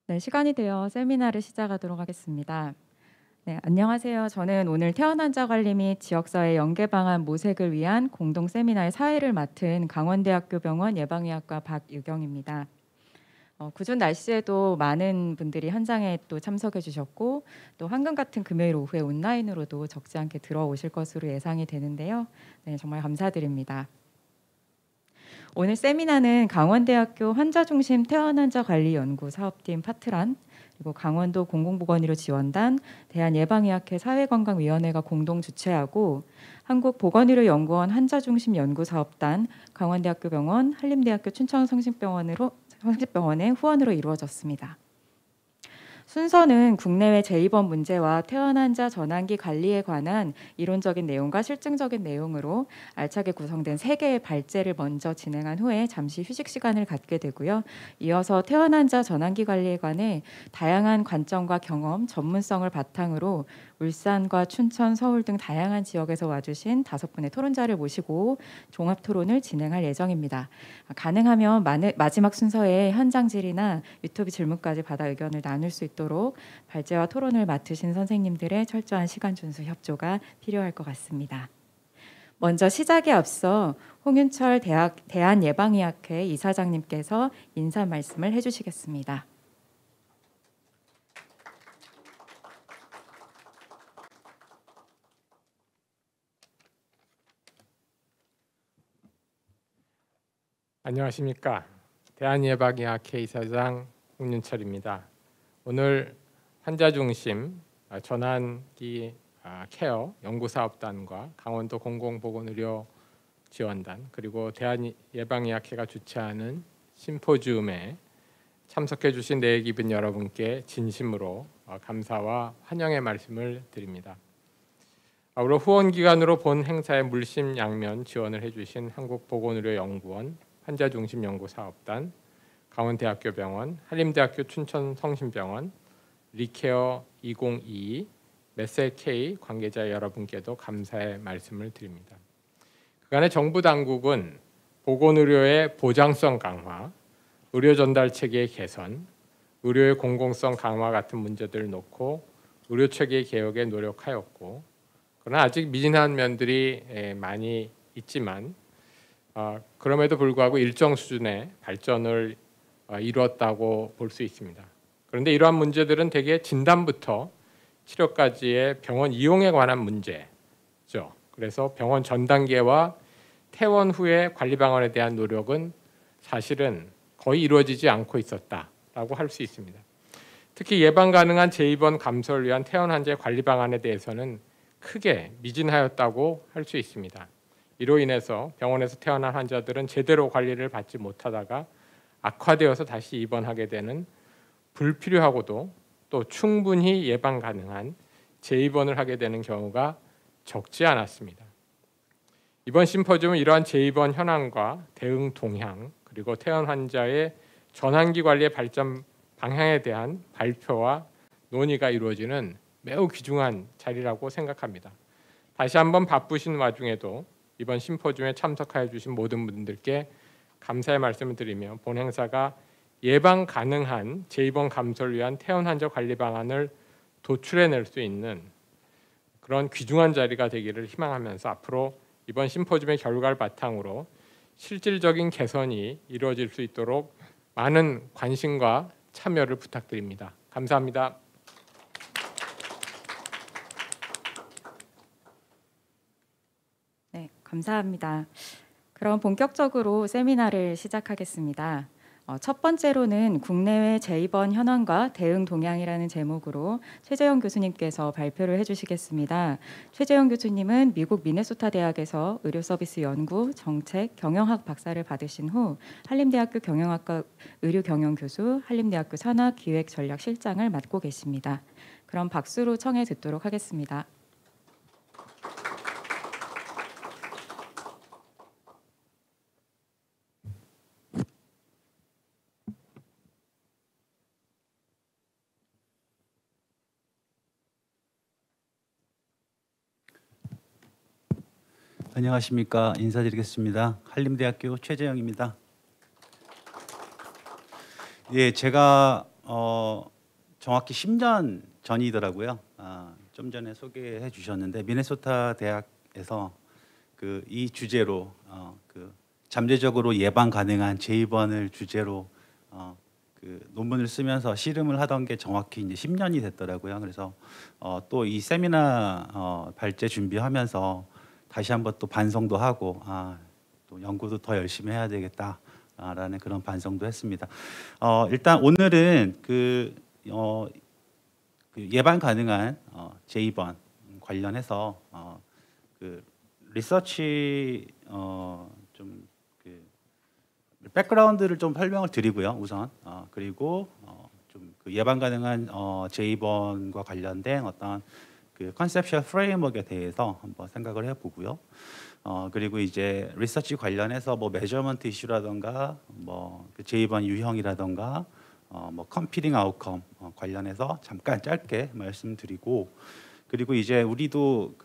네, 시간이 되어 세미나를 시작하도록 하겠습니다. 네, 안녕하세요. 저는 오늘 태어난자 관리 및 지역사회 연계 방안 모색을 위한 공동 세미나의 사회를 맡은 강원대학교 병원 예방의학과 박유경입니다. 궂은 날씨에도 많은 분들이 현장에 또 참석해 주셨고 또 황금 같은 금요일 오후에 온라인으로도 적지 않게 들어오실 것으로 예상이 되는데요. 네, 정말 감사드립니다. 오늘 세미나는 강원대학교 환자중심 태어난자 관리 연구 사업팀 파트란 그리고 강원도 공공보건의료 지원단 대한예방의학회 사회건강위원회가 공동 주최하고 한국보건의료연구원 환자중심 연구사업단 강원대학교 병원 한림대학교 춘천성심병원의 후원으로 이루어졌습니다. 순서는 국내외 제2번 문제와 태어난자 전환기 관리에 관한 이론적인 내용과 실증적인 내용으로 알차게 구성된 3개의 발제를 먼저 진행한 후에 잠시 휴식 시간을 갖게 되고요. 이어서 태어난자 전환기 관리에 관해 다양한 관점과 경험, 전문성을 바탕으로 울산과 춘천, 서울 등 다양한 지역에서 와주신 5분의 토론자를 모시고 종합 토론을 진행할 예정입니다. 가능하면 마지막 순서에 현장 질의나 유튜브 질문까지 받아 의견을 나눌 수 있도록 발제와 토론을 맡으신 선생님들의 철저한 시간 준수 협조가 필요할 것 같습니다. 먼저 시작에 앞서 홍윤철 대한예방의학회 이사장님께서 인사 말씀을 해주시겠습니다. 안녕하십니까. 대한예방의학회 이사장 홍윤철입니다. 오늘 환자중심 전환기 케어 연구사업단과 강원도 공공보건의료 지원단 그리고 대한예방의학회가 주최하는 심포지움에 참석해 주신 내에 기분 여러분께 진심으로 감사와 환영의 말씀을 드립니다. 아울러 후원기관으로 본 행사에 물심양면 지원을 해주신 한국보건의료연구원 환자중심연구사업단, 강원대학교 병원, 한림대학교 춘천성심병원, 리케어 2022, 메셀K 관계자 여러분께도 감사의 말씀을 드립니다. 그간의 정부 당국은 보건의료의 보장성 강화, 의료 전달 체계의 개선, 의료의 공공성 강화 같은 문제들을 놓고 의료 체계 개혁에 노력하였고, 그러나 아직 미진한 면들이 많이 있지만 그럼에도 불구하고 일정 수준의 발전을 이루었다고 볼 수 있습니다. 그런데 이러한 문제들은 대개 진단부터 치료까지의 병원 이용에 관한 문제죠. 그래서 병원 전 단계와 퇴원 후의 관리 방안에 대한 노력은 사실은 거의 이루어지지 않고 있었다라고 할 수 있습니다. 특히 예방 가능한 제2번 감소를 위한 퇴원 환자의 관리 방안에 대해서는 크게 미진하였다고 할 수 있습니다. 이로 인해서 병원에서 퇴원한 환자들은 제대로 관리를 받지 못하다가 악화되어서 다시 입원하게 되는 불필요하고도 또 충분히 예방 가능한 재입원을 하게 되는 경우가 적지 않았습니다. 이번 심포지움은 이러한 재입원 현황과 대응 동향 그리고 퇴원 환자의 전환기 관리의 발전 방향에 대한 발표와 논의가 이루어지는 매우 귀중한 자리라고 생각합니다. 다시 한번 바쁘신 와중에도 이번 심포지움에 참석하여 주신 모든 분들께 감사의 말씀을 드리며 본 행사가 예방 가능한 재입원 감소를 위한 퇴원 환자 관리 방안을 도출해낼 수 있는 그런 귀중한 자리가 되기를 희망하면서 앞으로 이번 심포지움의 결과를 바탕으로 실질적인 개선이 이루어질 수 있도록 많은 관심과 참여를 부탁드립니다. 감사합니다. 네, 감사합니다. 그럼 본격적으로 세미나를 시작하겠습니다. 첫 번째로는 국내외 제2번 현황과 대응 동향이라는 제목으로 최재영 교수님께서 발표를 해주시겠습니다. 최재영 교수님은 미국 미네소타 대학에서 의료서비스 연구, 정책, 경영학 박사를 받으신 후 한림대학교 경영학과 의료경영교수, 한림대학교 산학기획전략실장을 맡고 계십니다. 그럼 박수로 청해 듣도록 하겠습니다. 안녕하십니까. 인사드리겠습니다. 한림대학교 최재영입니다. 예, 제가 정확히 10년 전이더라고요. 좀 전에 소개해 주셨는데 미네소타 대학에서 이 주제로 잠재적으로 예방 가능한 제2번을 주제로 논문을 쓰면서 씨름을 하던 게 정확히 이제 10년이 됐더라고요. 그래서 또 이 세미나 발제 준비하면서 다시 한번 또 반성도 하고 또 연구도 더 열심히 해야 되겠다라는 그런 반성도 했습니다. 일단 오늘은 예방 가능한 제2번 관련해서 리서치 백그라운드를 좀 설명을 드리고요. 우선 그리고 예방 가능한 제2번과 관련된 어떤 컨셉션 프레임워크에 대해서 한번 생각을 해보고요. 그리고 이제 리서치 관련해서 뭐 메저먼트 이슈라던가 제2번 유형이라던가 컴피팅 아웃컴 관련해서 잠깐 짧게 말씀드리고, 그리고 이제 우리도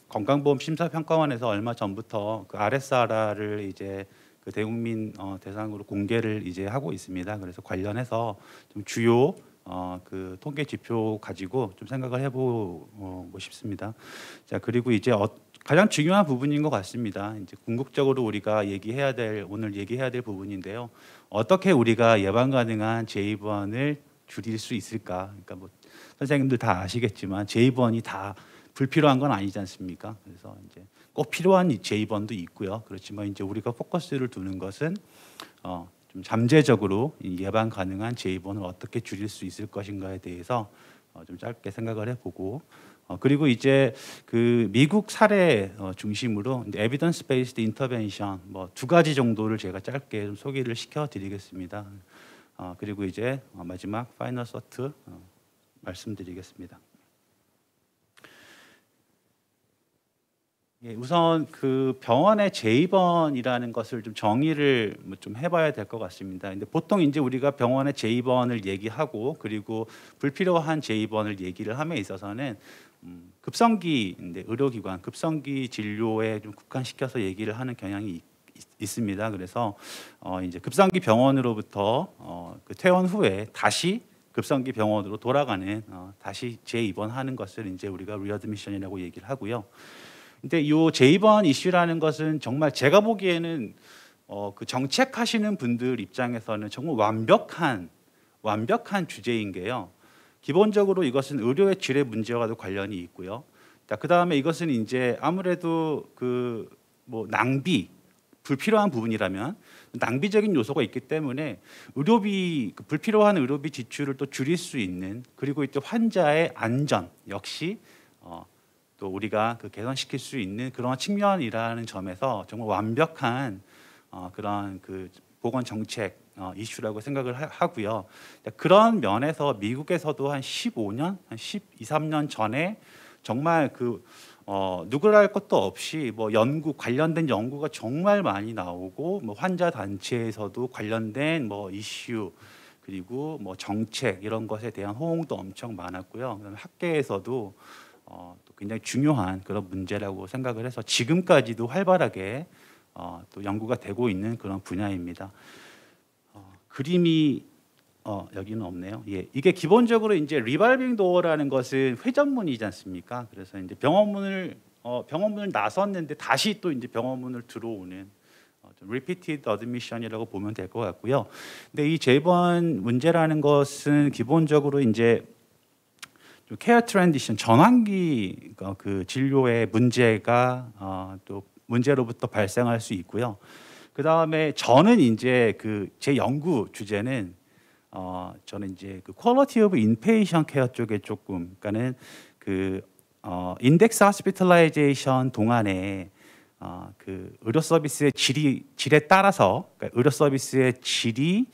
건강보험 심사평가원에서 얼마 전부터 RSRR을 이제 대국민 대상으로 공개를 이제 하고 있습니다. 그래서 관련해서 좀 주요 통계 지표 가지고 좀 생각을 해보고 싶습니다. 자, 그리고 이제 가장 중요한 부분인 것 같습니다. 이제 궁극적으로 우리가 오늘 얘기해야 될 부분인데요. 어떻게 우리가 예방 가능한 제2번을 줄일 수 있을까? 그러니까 선생님들 다 아시겠지만 제2번이 다 불필요한 건 아니지 않습니까? 그래서 이제 꼭 필요한 제2번도 있고요. 그렇지만 이제 우리가 포커스를 두는 것은 좀 잠재적으로 예방 가능한 제2번을 어떻게 줄일 수 있을 것인가에 대해서 좀 짧게 생각을 해보고, 그리고 이제 미국 사례 중심으로 에비던스 베이스드 인터벤션 두 가지 정도를 제가 짧게 좀 소개를 시켜드리겠습니다. 그리고 이제 마지막 파이널 서트 말씀드리겠습니다. 예, 우선 병원의 제2번이라는 것을 좀 정의를 좀 해봐야 될 것 같습니다. 근데 보통 이제 우리가 병원의 제2번을 얘기하고 그리고 불필요한 제2번을 얘기를 함에 있어서는 급성기 의료기관, 급성기 진료에 좀 국한시켜서 얘기를 하는 경향이 있습니다. 그래서 이제 급성기 병원으로부터 퇴원 후에 다시 급성기 병원으로 돌아가는 다시 제2번 것을 이제 우리가 리어드미션이라고 얘기를 하고요. 근데 이 제2번 이슈라는 것은 정말 제가 보기에는 정책하시는 분들 입장에서는 정말 완벽한 주제인 게요. 기본적으로 이것은 의료의 질의 문제와도 관련이 있고요. 그 다음에 이것은 이제 아무래도 불필요한 부분이라면 낭비적인 요소가 있기 때문에 불필요한 의료비 지출을 또 줄일 수 있는, 그리고 이제 환자의 안전 역시 또 우리가 개선시킬 수 있는 그런 측면이라는 점에서 정말 완벽한 그런 보건 정책 이슈라고 생각을 하고요. 그런 면에서 미국에서도 한 15년, 한 13년 전에 정말 누구랄 것도 없이 관련된 연구가 정말 많이 나오고 환자 단체에서도 관련된 이슈 그리고 정책 이런 것에 대한 호응도 엄청 많았고요. 그다음에 학계에서도 또 굉장히 중요한 그런 문제라고 생각을 해서 지금까지도 활발하게 또 연구가 되고 있는 그런 분야입니다. 그림이 여기는 없네요. 예, 이게 기본적으로 이제 리발빙 도어라는 것은 회전문이지 않습니까? 그래서 이제 병원문을 나섰는데 다시 또 이제 병원문을 들어오는 repeated admission이라고 보면 될 것 같고요. 근데 이 제2번 문제라는 것은 기본적으로 이제 케어 트랜지션 전환기 진료의 문제가 또 문제로부터 발생할 수 있고요. 그 다음에 저는 이제 제 연구 주제는 저는 이제 퀄리티 오브 인페이션 케어 쪽에 조금, 그러니까는 인덱스 호스피탈라이제이션 동안에 의료 서비스의 질에 따라서, 그러니까 의료 서비스의 질이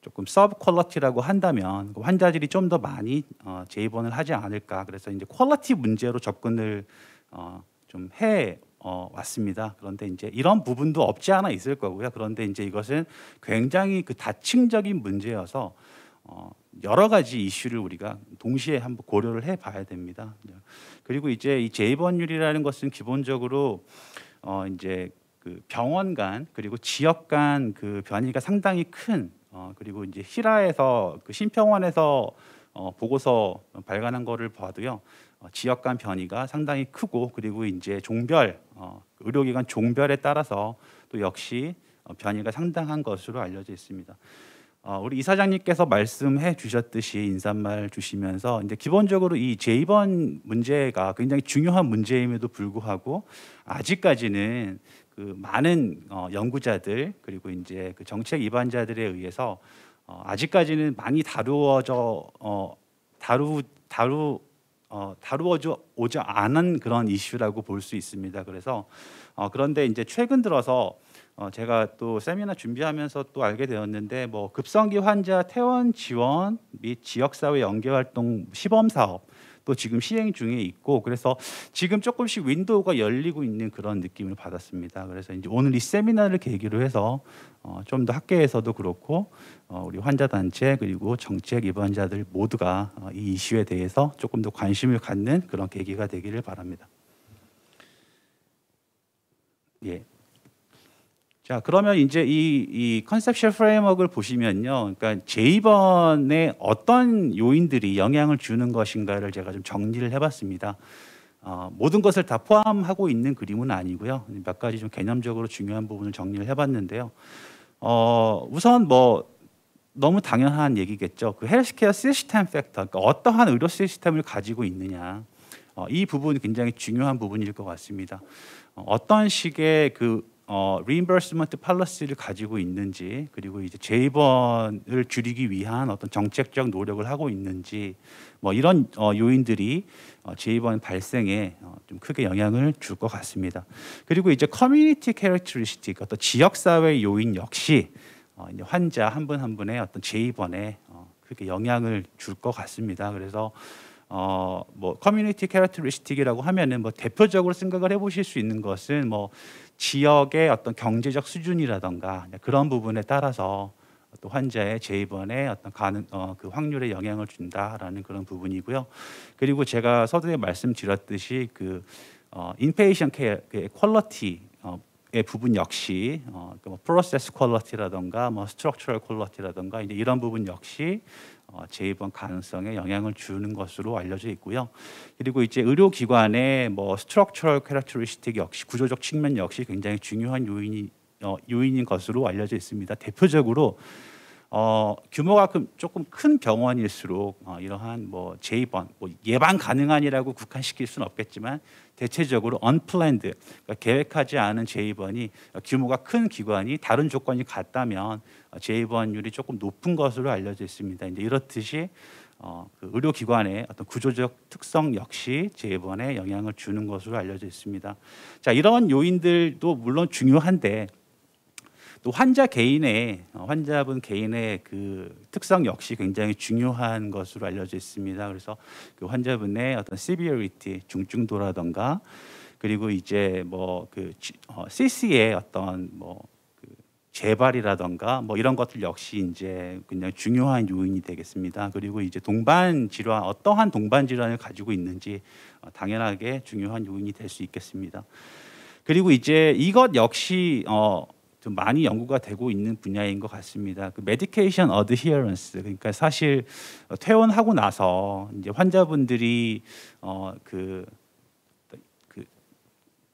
조금 서브 퀄리티라고 한다면 환자들이 좀 더 많이 재입원을 하지 않을까. 그래서 이제 퀄리티 문제로 접근을 좀 해 왔습니다. 그런데 이제 이런 부분도 없지 않아 있을 거고요. 그런데 이제 이것은 굉장히 다층적인 문제여서 여러 가지 이슈를 우리가 동시에 한번 고려를 해봐야 됩니다. 그리고 이제 이 재입원율이라는 것은 기본적으로 이제 병원 간 그리고 지역 간 변이가 상당히 큰 그리고 이제 히라에서 그 신평원에서 보고서 발간한 거를 봐도요. 지역 간 변이가 상당히 크고 그리고 이제 종별 의료기관 종별에 따라서 또 역시 변이가 상당한 것으로 알려져 있습니다. 우리 이사장님께서 말씀해 주셨듯이 인사말 주시면서 이제 기본적으로 이 제2번 문제가 굉장히 중요한 문제임에도 불구하고 아직까지는 그 많은 연구자들 그리고 이제 그 정책 입안자들에 의해서 아직까지는 많이 다루어져 오지 않은 그런 이슈라고 볼 수 있습니다. 그래서 그런데 이제 최근 들어서 제가 또 세미나 준비하면서 또 알게 되었는데 뭐 급성기 환자 퇴원 지원 및 지역사회 연계활동 시범 사업 또 지금 시행 중에 있고 그래서 지금 조금씩 윈도우가 열리고 있는 그런 느낌을 받았습니다. 그래서 이제 오늘 이 세미나를 계기로 해서 좀 더 학계에서도 그렇고 우리 환자 단체 그리고 정책 입안자들 모두가 이 이슈에 대해서 조금 더 관심을 갖는 그런 계기가 되기를 바랍니다. 예. 자, 그러면 이제 이 컨셉션 프레임워크를 보시면요, 그러니까 제2번에 어떤 요인들이 영향을 주는 것인가를 제가 좀 정리를 해봤습니다. 모든 것을 다 포함하고 있는 그림은 아니고요, 몇 가지 좀 개념적으로 중요한 부분을 정리를 해봤는데요. 우선 뭐 너무 당연한 얘기겠죠. 그 헬스케어 시스템 팩터, 그러니까 어떠한 의료 시스템을 가지고 있느냐, 이 부분이 굉장히 중요한 부분일 것 같습니다. 어떤 식의 그 reimbursement policy를 가지고 있는지 그리고 이제 제2번을 줄이기 위한 어떤 정책적 노력을 하고 있는지 뭐 이런 요인들이 제2번 발생에 좀 크게 영향을 줄 것 같습니다. 그리고 이제 커뮤니티 캐릭터리스틱 어떤 지역사회 요인 역시 이제 환자 한 분 한 분의 어떤 제2번에 크게 영향을 줄 것 같습니다. 그래서 뭐 커뮤니티 캐릭터리스틱이라고 하면은 뭐 대표적으로 생각을 해보실 수 있는 것은 뭐 지역의 어떤 경제적 수준이라던가 그런 부분에 따라서 또 환자의 재입원에 어떤 그 확률에 영향을 준다라는 그런 부분이고요. 그리고 제가 서두에 말씀드렸듯이 그 인페이션 케어 퀄리티의 부분 역시 뭐 프로세스 퀄리티라던가 뭐 스트럭처럴 퀄리티라던가 이제 이런 부분 역시 재입원 가능성에 영향을 주는 것으로 알려져 있고요. 그리고 이제 의료기관의 뭐 스트럭처럴 캐릭터리스틱 역시 구조적 측면 역시 굉장히 중요한 요인인 것으로 알려져 있습니다. 대표적으로 규모가 조금 큰 병원일수록 이러한 뭐 재입원, 뭐 예방 가능한이라고 국한시킬 수는 없겠지만 대체적으로 unplanned, 그러니까 계획하지 않은 재입원이 규모가 큰 기관이 다른 조건이 같다면 재입원율이 조금 높은 것으로 알려져 있습니다. 이제 이렇듯이 그 의료기관의 어떤 구조적 특성 역시 재입원에 영향을 주는 것으로 알려져 있습니다. 자, 이런 요인들도 물론 중요한데 또 환자분 개인의 그 특성 역시 굉장히 중요한 것으로 알려져 있습니다. 그래서 그 환자분의 어떤 severity, 중증도라던가 그리고 이제 뭐 그 CC의 어떤 뭐 그 재발이라던가 뭐 이런 것들 역시 이제 굉장히 중요한 요인이 되겠습니다. 그리고 이제 동반 질환, 어떠한 동반 질환을 가지고 있는지 당연하게 중요한 요인이 될 수 있겠습니다. 그리고 이제 이것 역시 좀 많이 연구가 되고 있는 분야인 것 같습니다. 그 medication adherence, 그러니까 사실 퇴원하고 나서 이제 환자분들이 그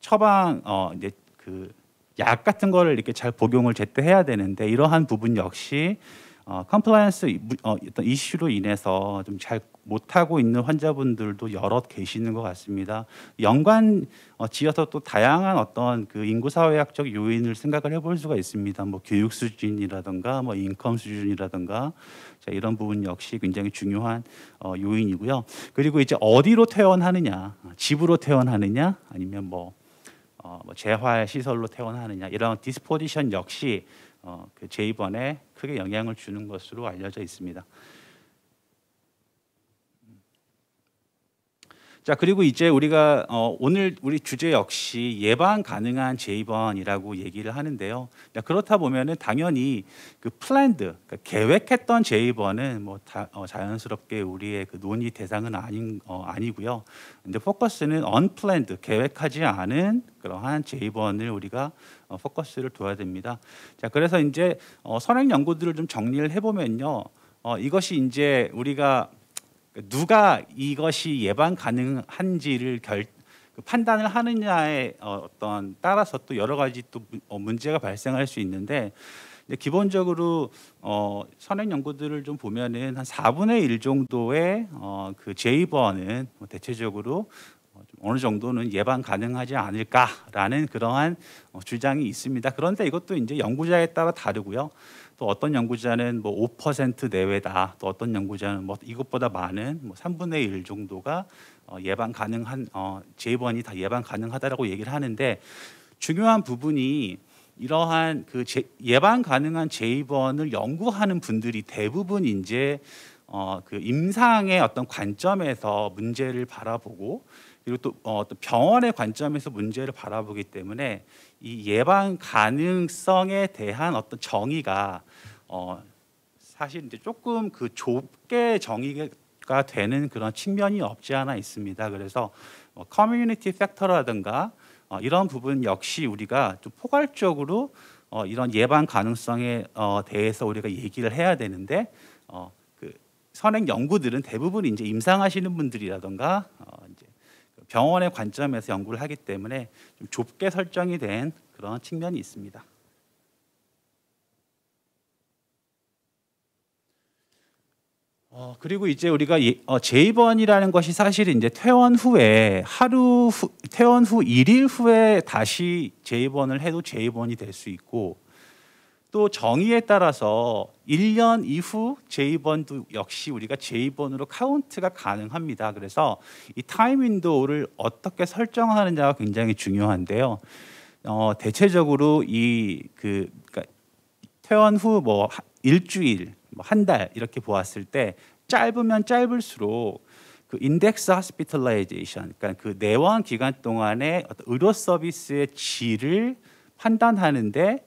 처방 이제 그 약 같은 거를 이렇게 잘 복용을 제때 해야 되는데 이러한 부분 역시 컴플라이언스 어떤 이슈로 인해서 좀 잘 못하고 있는 환자분들도 여럿 계시는 것 같습니다. 연관 지어서 또 다양한 어떤 그 인구사회학적 요인을 생각을 해볼 수가 있습니다. 뭐 교육 수준이라든가 뭐 인컴 수준이라든가 자, 이런 부분 역시 굉장히 중요한 요인이고요. 그리고 이제 어디로 퇴원하느냐, 집으로 퇴원하느냐, 아니면 뭐 재활 시설로 퇴원하느냐 이런 디스포지션 역시 그 재입원에 크게 영향을 주는 것으로 알려져 있습니다. 자, 그리고 이제 우리가 오늘 우리 주제 역시 예방 가능한 재입원이라고 얘기를 하는데요. 자, 그렇다 보면은 당연히 그 플랜드, 그러니까 계획했던 재입원은 뭐 자연스럽게 우리의 그 논의 대상은 아니고요. 근데 포커스는 언플랜드, 계획하지 않은 그러한 재입원을 우리가 포커스를 둬야 됩니다. 자, 그래서 이제 선행 연구들을 좀 정리를 해보면요. 이것이 이제 우리가 누가 이것이 예방 가능한지를 판단을 하느냐에 어떤 따라서 또 여러 가지 또 문제가 발생할 수 있는데, 기본적으로 선행 연구들을 좀 보면은 한 4분의 1 정도의 그 재입원은 대체적으로 어느 정도는 예방 가능하지 않을까라는 그러한 주장이 있습니다. 그런데 이것도 이제 연구자에 따라 다르고요. 또 어떤 연구자는 뭐 5% 내외다. 또 어떤 연구자는 뭐 이것보다 많은 뭐 3분의 1 정도가 예방 가능한 재입원이 다 예방 가능하다라고 얘기를 하는데, 중요한 부분이 이러한 그 예방 가능한 재입원을 연구하는 분들이 대부분 이제 그 임상의 어떤 관점에서 문제를 바라보고, 그리고 또 병원의 관점에서 문제를 바라보기 때문에 이 예방 가능성에 대한 어떤 정의가 사실 이제 조금 그 좁게 정의가 되는 그런 측면이 없지 않아 있습니다. 그래서 커뮤니티 팩터라든가 이런 부분 역시 우리가 좀 포괄적으로 이런 예방 가능성에 대해서 우리가 얘기를 해야 되는데, 그 선행 연구들은 대부분 이제 임상하시는 분들이라든가 이제 병원의 관점에서 연구를 하기 때문에 좀 좁게 설정이 된 그런 측면이 있습니다. 그리고 이제 우리가 재입원이라는 것이 사실 이제 퇴원 후 퇴원 후 1일 후에 다시 재입원을 해도 재입원이 될 수 있고, 또 정의에 따라서 1년 이후 재입원도 역시 우리가 재입원으로 카운트가 가능합니다. 그래서 이 타임 윈도우를 어떻게 설정하느냐가 굉장히 중요한데요. 대체적으로 그러니까 퇴원 후 뭐 일주일, 뭐 한 달 이렇게 보았을 때 짧으면 짧을수록 그 인덱스 하스피탈라이제이션, 그러니까 그 내원 기간 동안의 어떤 의료 서비스의 질을 판단하는데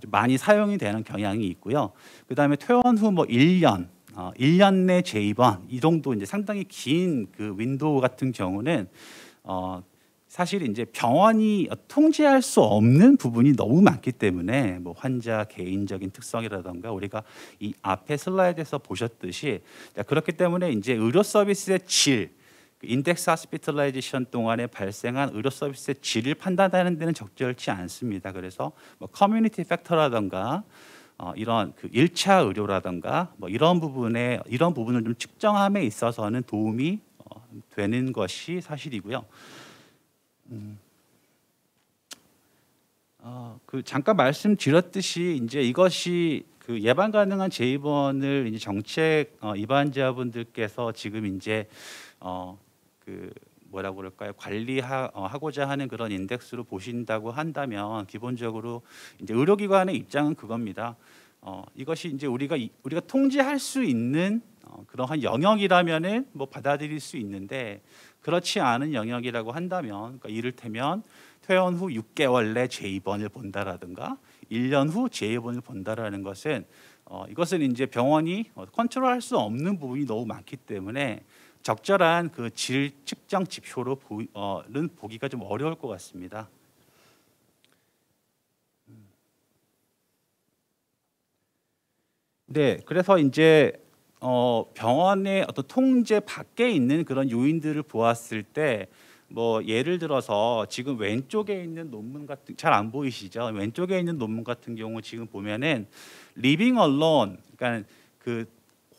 좀 많이 사용이 되는 경향이 있고요. 그다음에 퇴원 후 뭐 1년 내 재입원 이 정도 이제 상당히 긴 그 윈도우 같은 경우는 사실 이제 병원이 통제할 수 없는 부분이 너무 많기 때문에 뭐 환자 개인적인 특성이라든가 우리가 이 앞에 슬라이드에서 보셨듯이, 그렇기 때문에 이제 의료 서비스의 질, 인덱스 하스피탈라이제이션 동안에 발생한 의료 서비스의 질을 판단하는 데는 적절치 않습니다. 그래서 뭐 커뮤니티 팩터라든가 이런 그 1차 의료라든가 뭐 이런 부분을 좀 측정함에 있어서는 도움이 되는 것이 사실이고요. 그 잠깐 말씀드렸듯이 이제 이것이 그 예방 가능한 재입원을 이제 정책 입안자분들께서 지금 이제 그 뭐라고 그럴까요? 관리하고자 하는 그런 인덱스로 보신다고 한다면 기본적으로 이제 의료기관의 입장은 그겁니다. 이것이 이제 우리가 통제할 수 있는 그러한 영역이라면은 뭐 받아들일 수 있는데, 그렇지 않은 영역이라고 한다면, 그러니까 이를테면 퇴원 후 6개월 내 재입원을 본다라든가 1년 후 재입원을 본다라는 것은 이것은 이제 병원이 컨트롤할 수 없는 부분이 너무 많기 때문에 적절한 그 질 측정 지표로는 보기가 좀 어려울 것 같습니다. 네, 그래서 이제 병원의 어떤 통제 밖에 있는 그런 요인들을 보았을 때, 뭐 예를 들어서 지금 왼쪽에 있는 논문 같은, 잘 안 보이시죠? 왼쪽에 있는 논문 같은 경우 지금 보면은 living alone, 그러니까 그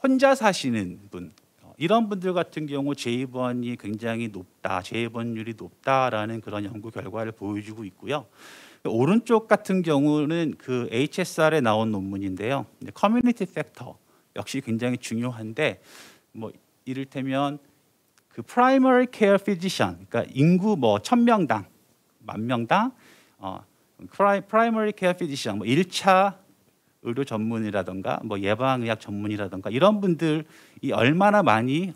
혼자 사시는 분, 이런 분들 같은 경우 재입원이 굉장히 높다, 재입원율이 높다라는 그런 연구 결과를 보여주고 있고요. 오른쪽 같은 경우는 그 HSR에 나온 논문인데요. 커뮤니티 팩터 역시 굉장히 중요한데, 뭐 이를테면 그 primary care physician, 그러니까 인구 뭐 1000명당, 10,000명당 primary care physician, 뭐 1차 의료 전문이라든가 뭐 예방의학 전문이라든가 이런 분들이 얼마나 많이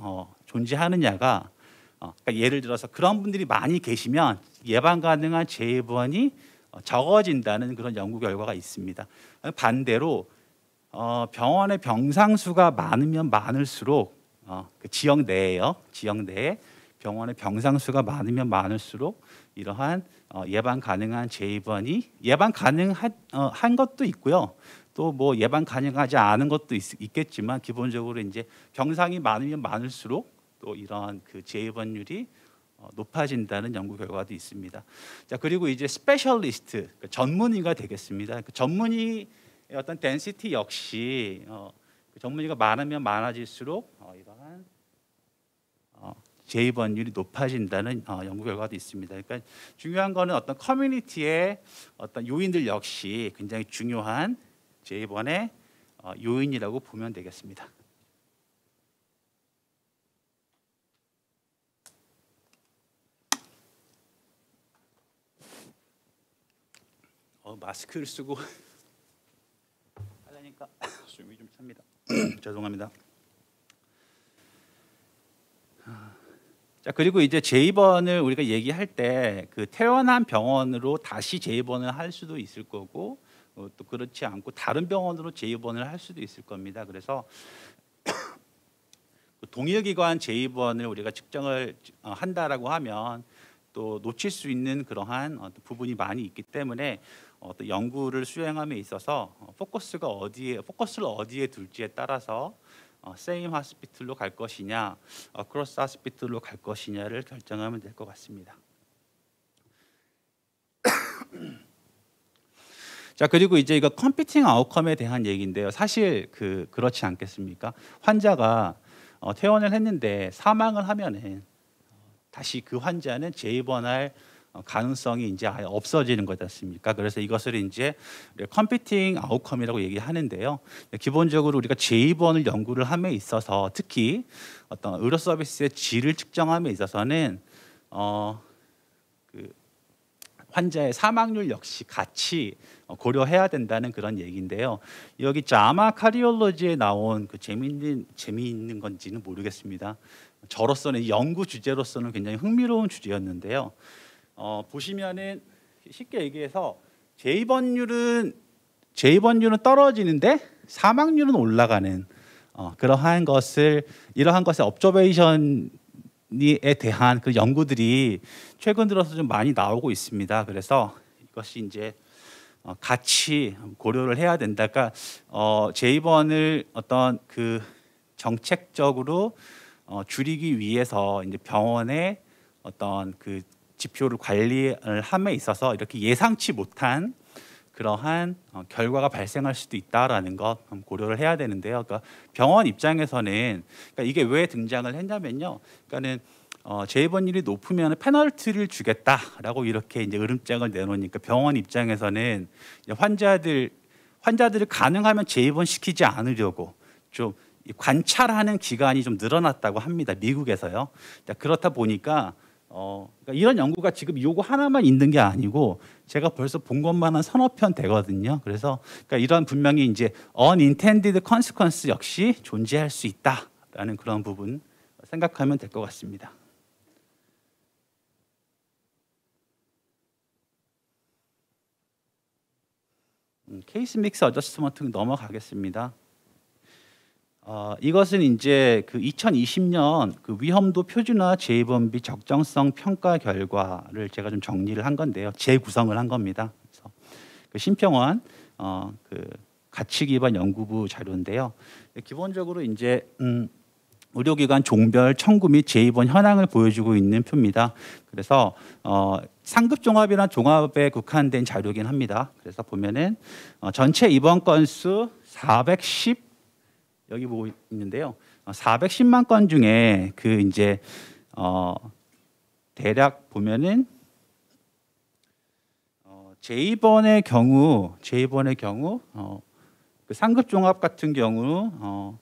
존재하느냐가 그러니까 예를 들어서 그런 분들이 많이 계시면 예방 가능한 재입원이 적어진다는 그런 연구 결과가 있습니다. 반대로 병원의 병상 수가 많으면 많을수록 그 지역 내에요. 지역 내에 병원의 병상 수가 많으면 많을수록 이러한 예방 가능한 재입원이 예방 가능한 한 것도 있고요. 또 뭐 예방 가능하지 않은 것도 있겠지만 기본적으로 이제 병상이 많으면 많을수록 또 이러한 그 재입원율이 높아진다는 연구 결과도 있습니다. 자, 그리고 이제 스페셜리스트 전문의가 되겠습니다. 그 전문의 어떤 덴시티 역시 그 전문의가 많으면 많아질수록 이러한 재입원율이 높아진다는 연구 결과도 있습니다. 그러니까 중요한 거는 어떤 커뮤니티의 어떤 요인들 역시 굉장히 중요한 재입원의 요인이라고 보면 되겠습니다. 마스크를 쓰고 하려니까 숨이 좀 찹니다. 죄송합니다. 자, 그리고 이제 재입원을 우리가 얘기할 때 그 퇴원한 병원으로 다시 재입원을 할 수도 있을 거고 또 그렇지 않고 다른 병원으로 재입원을 할 수도 있을 겁니다. 그래서 동일 기관 재입원을 우리가 측정을 한다라고 하면 또 놓칠 수 있는 그러한 부분이 많이 있기 때문에 또 연구를 수행함에 있어서 포커스를 어디에 둘지에 따라서 세임 하스피틀로 갈 것이냐, 크로스 하스피틀로 갈 것이냐를 결정하면 될 것 같습니다. 자, 그리고 이제 이거 컴피팅 아웃컴에 대한 얘기인데요. 사실 그렇지 않겠습니까? 환자가 퇴원을 했는데 사망을 하면은 다시 그 환자는 재입원할 가능성이 이제 아예 없어지는 거지 않습니까? 그래서 이것을 이제 컴피팅 아웃컴이라고 얘기하는데요. 기본적으로 우리가 재입원을 연구를 함에 있어서 특히 어떤 의료 서비스의 질을 측정함에 있어서는 그 환자의 사망률 역시 같이 고려해야 된다는 그런 얘기인데요. 여기 자마 카디올로지에 나온 그 재미있는 건지는 모르겠습니다. 저로서는 연구 주제로서는 굉장히 흥미로운 주제였는데요. 보시면은 쉽게 얘기해서 재입원율은 떨어지는데 사망률은 올라가는 이러한 것의 observation에 대한 그 연구들이 최근 들어서 좀 많이 나오고 있습니다. 그래서 이것이 이제 같이 고려를 해야 된다. 그러니까 재입원을 어떤 그 정책적으로 줄이기 위해서 이제 병원의 어떤 그 지표를 관리를 함에 있어서 이렇게 예상치 못한 그러한 결과가 발생할 수도 있다라는 것 고려를 해야 되는데요. 그러니까 병원 입장에서는 그러니까 이게 왜 등장을 했냐면요. 그러니까는 재입원율이 높으면 페널티를 주겠다라고 이렇게 이제 으름장을 내놓으니까 병원 입장에서는 환자들을 가능하면 재입원 시키지 않으려고 좀 관찰하는 기간이 좀 늘어났다고 합니다. 미국에서요. 그렇다 보니까 그러니까 이런 연구가 지금 요거 하나만 있는 게 아니고 제가 벌써 본 것만 한 서너 편 되거든요. 그래서 그러니까 이런 분명히 이제 unintended consequence 역시 존재할 수 있다라는 그런 부분 생각하면 될 것 같습니다. 케이스 믹스 어저스트먼트 넘어가겠습니다. 이것은 이제 그 2020년 그 위험도 표준화 재입원비 적정성 평가 결과를 제가 좀 정리를 한 건데요. 재구성을 한 겁니다. 그래서 그 심평원 그 가치 기반 연구부 자료인데요. 기본적으로 이제 의료기관 종별 청구 및 재입원 현황을 보여주고 있는 표입니다. 그래서 상급 종합이나 종합에 국한된 자료긴 합니다. 그래서 보면은 전체 입원 건수 410 여기 보고 있는데요. 410만 건 중에 그 이제 대략 보면은 재입원의 경우 그 상급 종합 같은 경우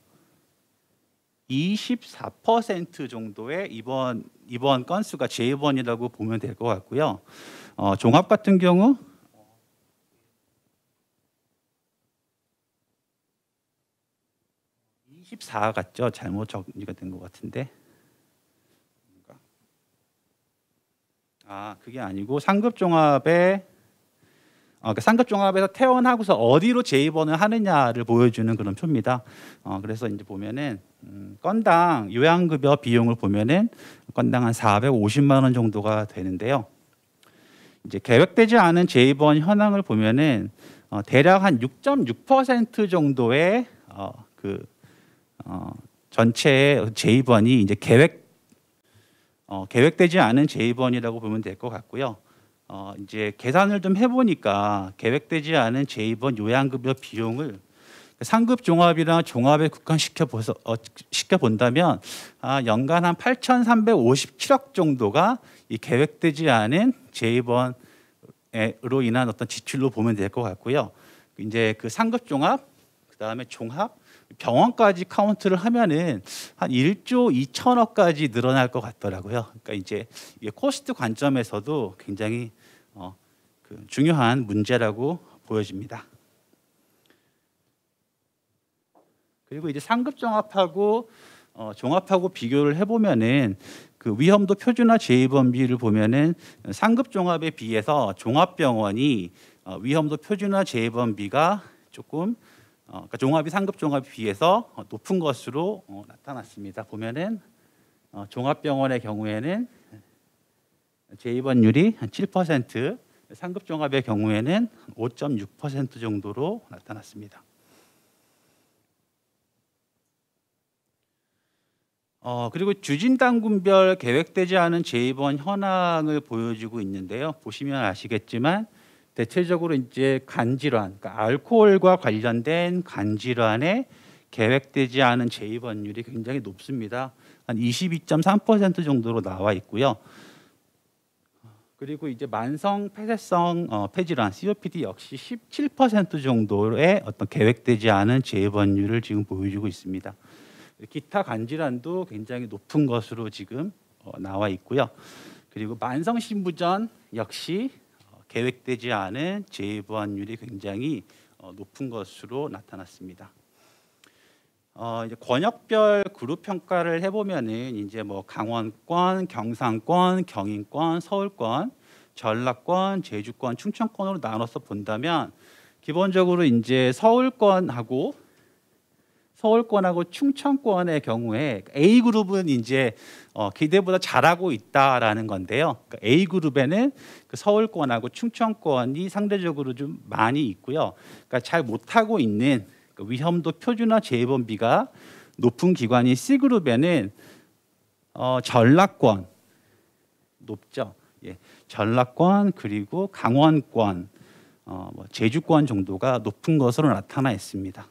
24% 정도의 입원 건수가 재입원이라고 보면 될 것 같고요. 종합 같은 경우 24 같죠? 잘못 정리가 된 것 같은데. 그게 아니고 상급 종합에 그 상급 종합에서 퇴원하고서 어디로 재입원을 하느냐를 보여주는 그런 표입니다. 그래서 이제 보면은 건당 요양급여 비용을 보면은 건당 한 450만 원 정도가 되는데요. 이제 계획되지 않은 재입원 현황을 보면은 대략 한 6.6% 정도의 전체 재입원이 이제 계획되지 않은 재입원이라고 보면 될 것 같고요. 이제 계산을 좀 해보니까 계획되지 않은 재입원 요양급여 비용을 상급 종합이랑 종합에 국한시켜 본다면 연간 한 8,357억 정도가 이 계획되지 않은 재입원으로 인한 어떤 지출로 보면 될 것 같고요. 이제 그 상급 종합, 그다음에 종합, 병원까지 카운트를 하면은 한 1조 2천억까지 늘어날 것 같더라고요. 그러니까 이제 이게 코스트 관점에서도 굉장히 중요한 문제라고 보여집니다. 그리고 이제 상급 종합하고 종합하고 비교를 해보면은 그 위험도 표준화 재입원비를 보면은 상급 종합에 비해서 종합병원이 위험도 표준화 재입원비가 조금 그러니까 종합이 상급 종합에 비해서 높은 것으로 나타났습니다. 보면은 종합병원의 경우에는 재입원율이 한 7%, 상급 종합의 경우에는 5.6% 정도로 나타났습니다. 그리고 주진당군별 계획되지 않은 재입원 현황을 보여주고 있는데요. 보시면 아시겠지만 대체적으로 이제 간질환, 그러니까 알코올과 관련된 간질환에 계획되지 않은 재입원율이 굉장히 높습니다. 한 22.3% 정도로 나와 있고요. 그리고 이제 만성 폐쇄성 폐질환 COPD 역시 17% 정도의 어떤 계획되지 않은 재입원율을 지금 보여주고 있습니다. 기타 간질환도 굉장히 높은 것으로 지금 나와 있고요. 그리고 만성 신부전 역시 계획되지 않은 재입원율이 굉장히 높은 것으로 나타났습니다. 이제 권역별 그룹 평가를 해보면은 이제 뭐 강원권, 경상권, 경인권, 서울권, 전라권, 제주권, 충청권으로 나눠서 본다면 기본적으로 이제 서울권하고 충청권의 경우에 A 그룹은 이제 기대보다 잘하고 있다라는 건데요. 그러니까 A 그룹에는 그 서울권하고 충청권이 상대적으로 좀 많이 있고요. 그러니까 잘 못하고 있는 위험도 표준화 재입원비가 높은 기관인 C 그룹에는 전라권 높죠. 예, 전라권 그리고 강원권, 제주권 정도가 높은 것으로 나타나 있습니다.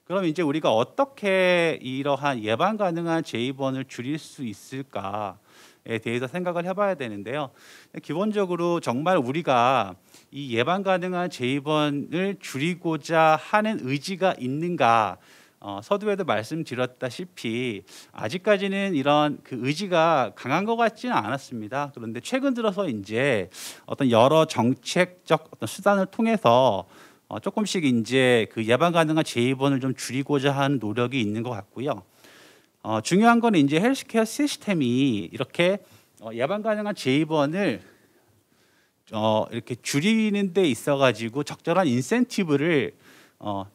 그럼 이제 우리가 어떻게 이러한 예방 가능한 재입원을 줄일 수 있을까에 대해서 생각을 해봐야 되는데요. 기본적으로 정말 우리가 이 예방 가능한 재입원을 줄이고자 하는 의지가 있는가? 서두에도 말씀드렸다시피 아직까지는 이런 그 의지가 강한 것 같지는 않았습니다. 그런데 최근 들어서 이제 어떤 여러 정책적 어떤 수단을 통해서 조금씩 이제 그 예방 가능한 재입원을 좀 줄이고자 하는 노력이 있는 것 같고요. 중요한 건 이제 헬스케어 시스템이 이렇게 예방 가능한 재입원을 이렇게 줄이는 데 있어 가지고 적절한 인센티브를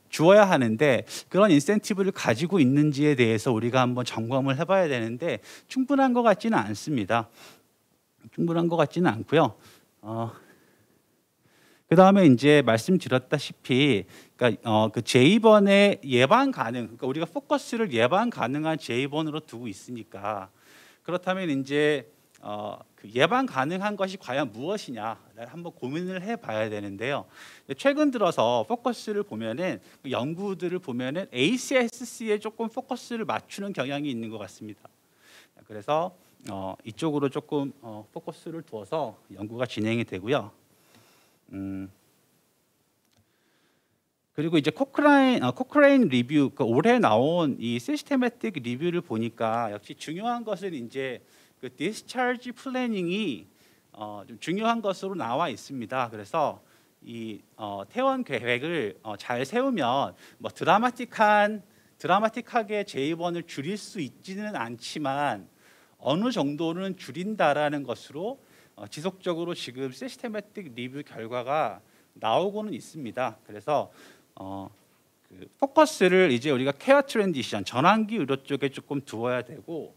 주어야 하는데 그런 인센티브를 가지고 있는지에 대해서 우리가 한번 점검을 해봐야 되는데 충분한 것 같지는 않습니다. 충분한 것 같지는 않고요. 그 다음에 이제 말씀드렸다시피, 그러니까 그 재입원의 예방 가능, 그러니까 우리가 포커스를 예방 가능한 재입원으로 두고 있으니까 그렇다면 이제 그 예방 가능한 것이 과연 무엇이냐 한번 고민을 해봐야 되는데요. 최근 들어서 포커스를 보면은 연구들을 보면은 ACSC에 조금 포커스를 맞추는 경향이 있는 것 같습니다. 그래서 이쪽으로 조금 포커스를 두어서 연구가 진행이 되고요. 그리고 이제 코크레인 리뷰, 그 올해 나온 이 시스테매틱 리뷰를 보니까 역시 중요한 것은 이제 그 디스차지 플래닝이 좀 중요한 것으로 나와 있습니다. 그래서 이 퇴원 계획을 잘 세우면 뭐 드라마틱한 드라마틱하게 제2번을 줄일 수 있지는 않지만 어느 정도는 줄인다라는 것으로 지속적으로 지금 시스테매틱 리뷰 결과가 나오고는 있습니다. 그래서 그 포커스를 이제 우리가 케어 트랜지션 전환기 의료 쪽에 조금 두어야 되고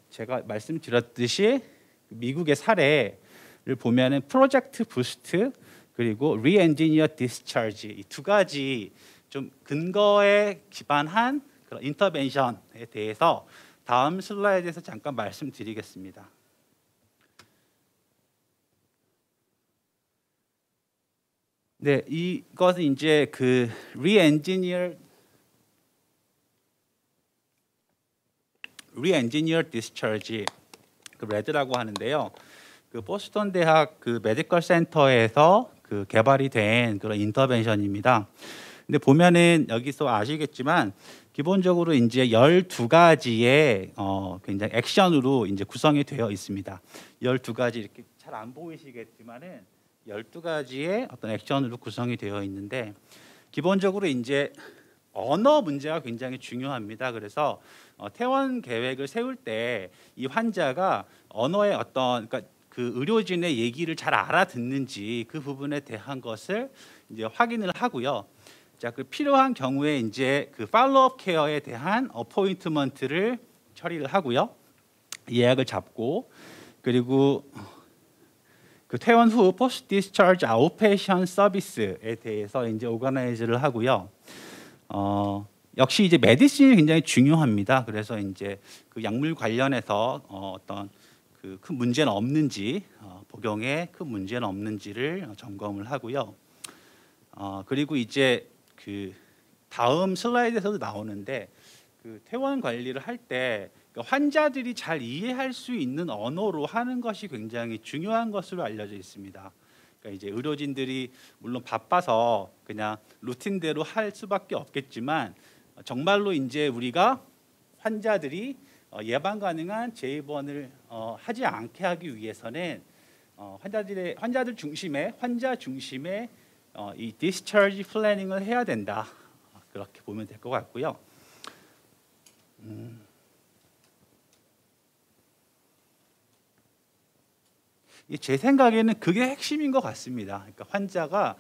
제가 말씀드렸듯이 미국의 사례를 보면은 프로젝트 부스트 그리고 리엔지니어 디스차지 이 두 가지 좀 근거에 기반한 그런 인터벤션에 대해서 다음 슬라이드에서 잠깐 말씀드리겠습니다. 네, 이것은 이제 그 re-engineer discharge 그 레드라고 하는데요. 그 보스턴 대학 그 메디컬 센터에서 그 개발이 된 그런 인터벤션입니다. 근데 보면은 여기서 아시겠지만 기본적으로 이제 12가지의 굉장히 액션으로 이제 구성이 되어 있습니다. 12가지 이렇게 잘 안 보이시겠지만은 12가지의 어떤 액션으로 구성이 되어 있는데 기본적으로 이제 언어 문제가 굉장히 중요합니다. 그래서 퇴원 계획을 세울 때 이 환자가 언어의 어떤 그러니까 그 의료진의 얘기를 잘 알아듣는지 그 부분에 대한 것을 이제 확인을 하고요. 자, 그 필요한 경우에 이제 그 팔로업 케어에 대한 어포인트먼트를 처리를 하고요. 예약을 잡고 그리고 그 퇴원 후 포스트 디스차지 아웃페이션 서비스에 대해서 이제 오거나이즈를 하고요. 역시 이제 메디신이 굉장히 중요합니다. 그래서 이제 그 약물 관련해서 어떤 그 큰 문제는 없는지 복용에 큰 문제는 없는지를 점검을 하고요. 그리고 이제 그 다음 슬라이드에서도 나오는데 그 퇴원 관리를 할 때 환자들이 잘 이해할 수 있는 언어로 하는 것이 굉장히 중요한 것으로 알려져 있습니다. 그러니까 이제 의료진들이 물론 바빠서 그냥 루틴대로 할 수밖에 없겠지만 정말로 이제 우리가 환자들이 예방 가능한 재입원을 하지 않게 하기 위해서는 환자들 중심의 환자 중심의 이 디스차지 플래닝을 해야 된다. 그렇게 보면 될 것 같고요. 제 생각에는 그게 핵심인 것 같습니다. 그러니까 환자가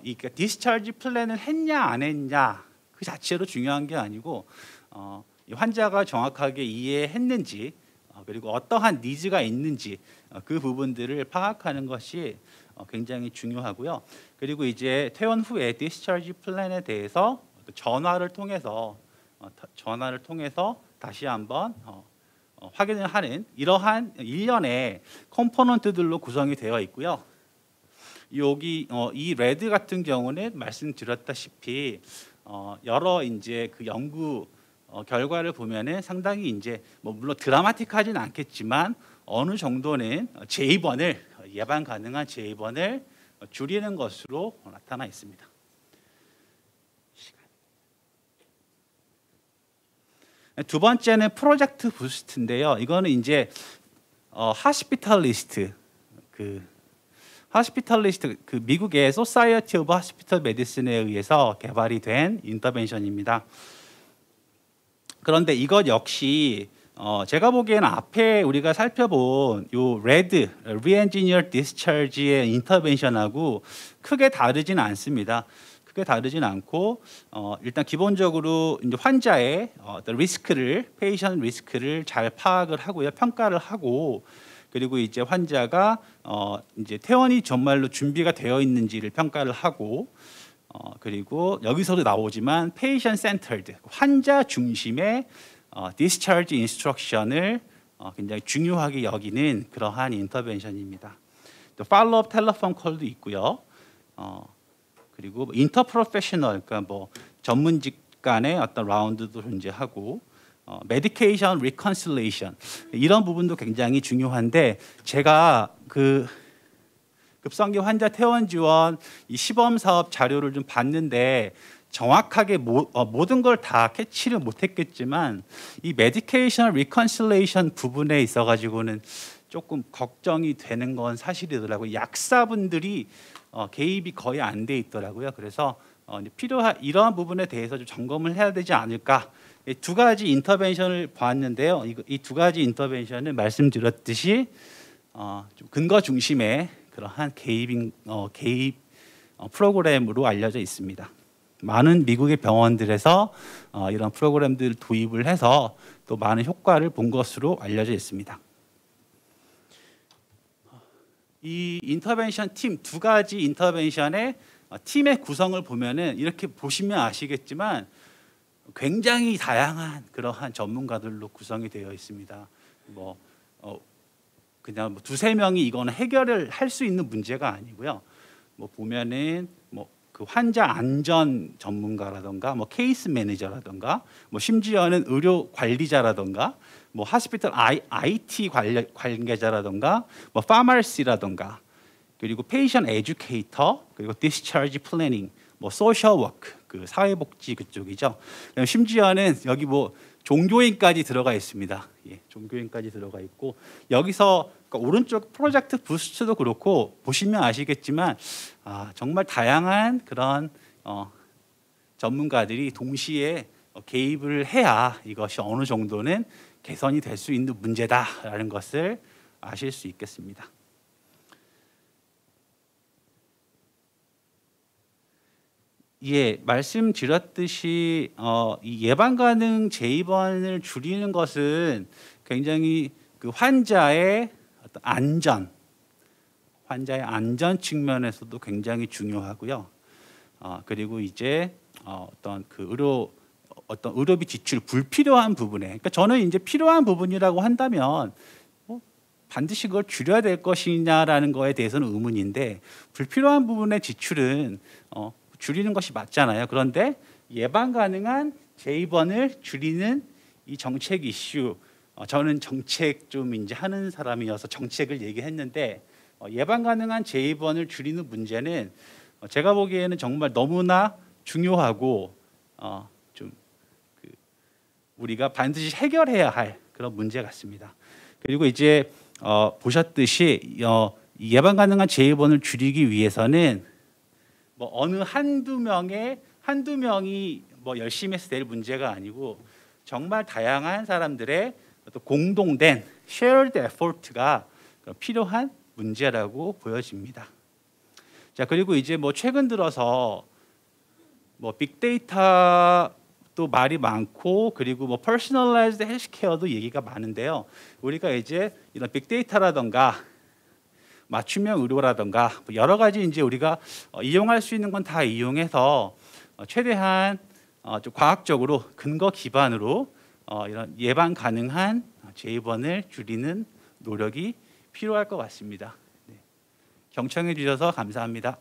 이 디스차지 플랜을 했냐 안 했냐 그 자체로 중요한 게 아니고 이 환자가 정확하게 이해했는지 그리고 어떠한 니즈가 있는지 그 부분들을 파악하는 것이 굉장히 중요하고요. 그리고 이제 퇴원 후에 디스차지 플랜에 대해서 전화를 통해서 다시 한번 확인을 하는 이러한 일련의 컴포넌트들로 구성이 되어 있고요. 여기 이 레드 같은 경우는 말씀드렸다시피 여러 이제 그 연구 결과를 보면은 상당히 이제 뭐 물론 드라마틱하진 않겠지만 어느 정도는 재입원을 예방 가능한 재입원을 줄이는 것으로 나타나 있습니다. 두 번째는 프로젝트 부스트인데요. 이거는 이제 하스피탈리스트 그 미국의 소사이어티 오브 하스피털 메디슨에 의해서 개발이 된 인터벤션입니다. 그런데 이것 역시 제가 보기에는 앞에 우리가 살펴본 요 레드 리엔지니어 디스차지의 인터벤션하고 크게 다르진 않습니다. 크게 다르진 않고 일단 기본적으로 이제 환자의 리스크를 페이션 리스크를 잘 파악을 하고요, 평가를 하고 그리고 이제 환자가 이제 퇴원이 정말로 준비가 되어 있는지를 평가를 하고 그리고 여기서도 나오지만 페이션 센터드 환자 중심의 디스차지 인스트럭션을 굉장히 중요하게 여기는 그러한 인터벤션입니다. 또 팔로업 텔레폰 콜도 있고요. 그리고 인터프로페셔널 그러니까 뭐 전문직 간의 어떤 라운드도 존재하고 메디케이션 리컨실레이션 이런 부분도 굉장히 중요한데 제가 그 급성기 환자 퇴원 지원 이 시범 사업 자료를 좀 봤는데 정확하게 모든 걸 다 캐치를 못했겠지만 이 메디케이션 리컨실레이션 부분에 있어 가지고는 조금 걱정이 되는 건 사실이더라고요. 약사분들이 개입이 거의 안 돼 있더라고요. 그래서 이러한 부분에 대해서 좀 점검을 해야 되지 않을까. 두 가지 인터벤션을 보았는데요. 이 두 가지 인터벤션은 말씀드렸듯이 좀 근거 중심의 그러한 개입 프로그램으로 알려져 있습니다. 많은 미국의 병원들에서 이런 프로그램들을 도입을 해서 또 많은 효과를 본 것으로 알려져 있습니다. 이 인터벤션 팀, 두 가지 인터벤션의 팀의 구성을 보면은 이렇게 보시면 아시겠지만 굉장히 다양한 그러한 전문가들로 구성이 되어 있습니다. 그냥 두세 명이 이거는 해결을 할 수 있는 문제가 아니고요. 보면은 그 환자 안전 전문가라든가 케이스 매니저라든가 심지어는 의료 관리자라든가 하스피털 IT 관계자라든가 파마시라든가 그리고 페이션 에듀케이터 그리고 디스차지 플래닝 소셜 워크 그 사회복지 그쪽이죠. 심지어는 여기 종교인까지 들어가 있습니다. 예, 종교인까지 들어가 있고 여기서 그러니까 오른쪽 프로젝트 부스트도 그렇고 보시면 아시겠지만 정말 다양한 그런 전문가들이 동시에 개입을 해야 이것이 어느 정도는 개선이 될 수 있는 문제다라는 것을 아실 수 있겠습니다. 예, 말씀드렸듯이 이 예방 가능 재입원을 줄이는 것은 굉장히 그 환자의 어떤 환자의 안전 측면에서도 굉장히 중요하고요. 그리고 이제 어떤 의료비 지출 불필요한 부분에, 그러니까 저는 이제 필요한 부분이라고 한다면 반드시 그걸 줄여야 될 것이냐라는 거에 대해서는 의문인데 불필요한 부분의 지출은 줄이는 것이 맞잖아요. 그런데 예방 가능한 재입원을 줄이는 이 정책 이슈, 저는 정책 좀 이제 하는 사람이어서 정책을 얘기했는데 예방 가능한 재입원을 줄이는 문제는 제가 보기에는 정말 너무나 중요하고 우리가 반드시 해결해야 할 그런 문제 같습니다. 그리고 이제 보셨듯이 예방 가능한 재입원을 줄이기 위해서는 어느 한두 명이 열심히 해서 될 문제가 아니고 정말 다양한 사람들의 공동된 shared effort가 필요한 문제라고 보여집니다. 자, 그리고 이제 최근 들어서 빅데이터도 말이 많고 그리고 personalized healthcare도 얘기가 많은데요. 우리가 이제 이런 빅데이터라든가 맞춤형 의료라든가 여러 가지 이제 우리가 이용할 수 있는 건 다 이용해서 최대한 좀 과학적으로 근거 기반으로 이런 예방 가능한 재입원을 줄이는 노력이 필요할 것 같습니다. 네. 경청해 주셔서 감사합니다.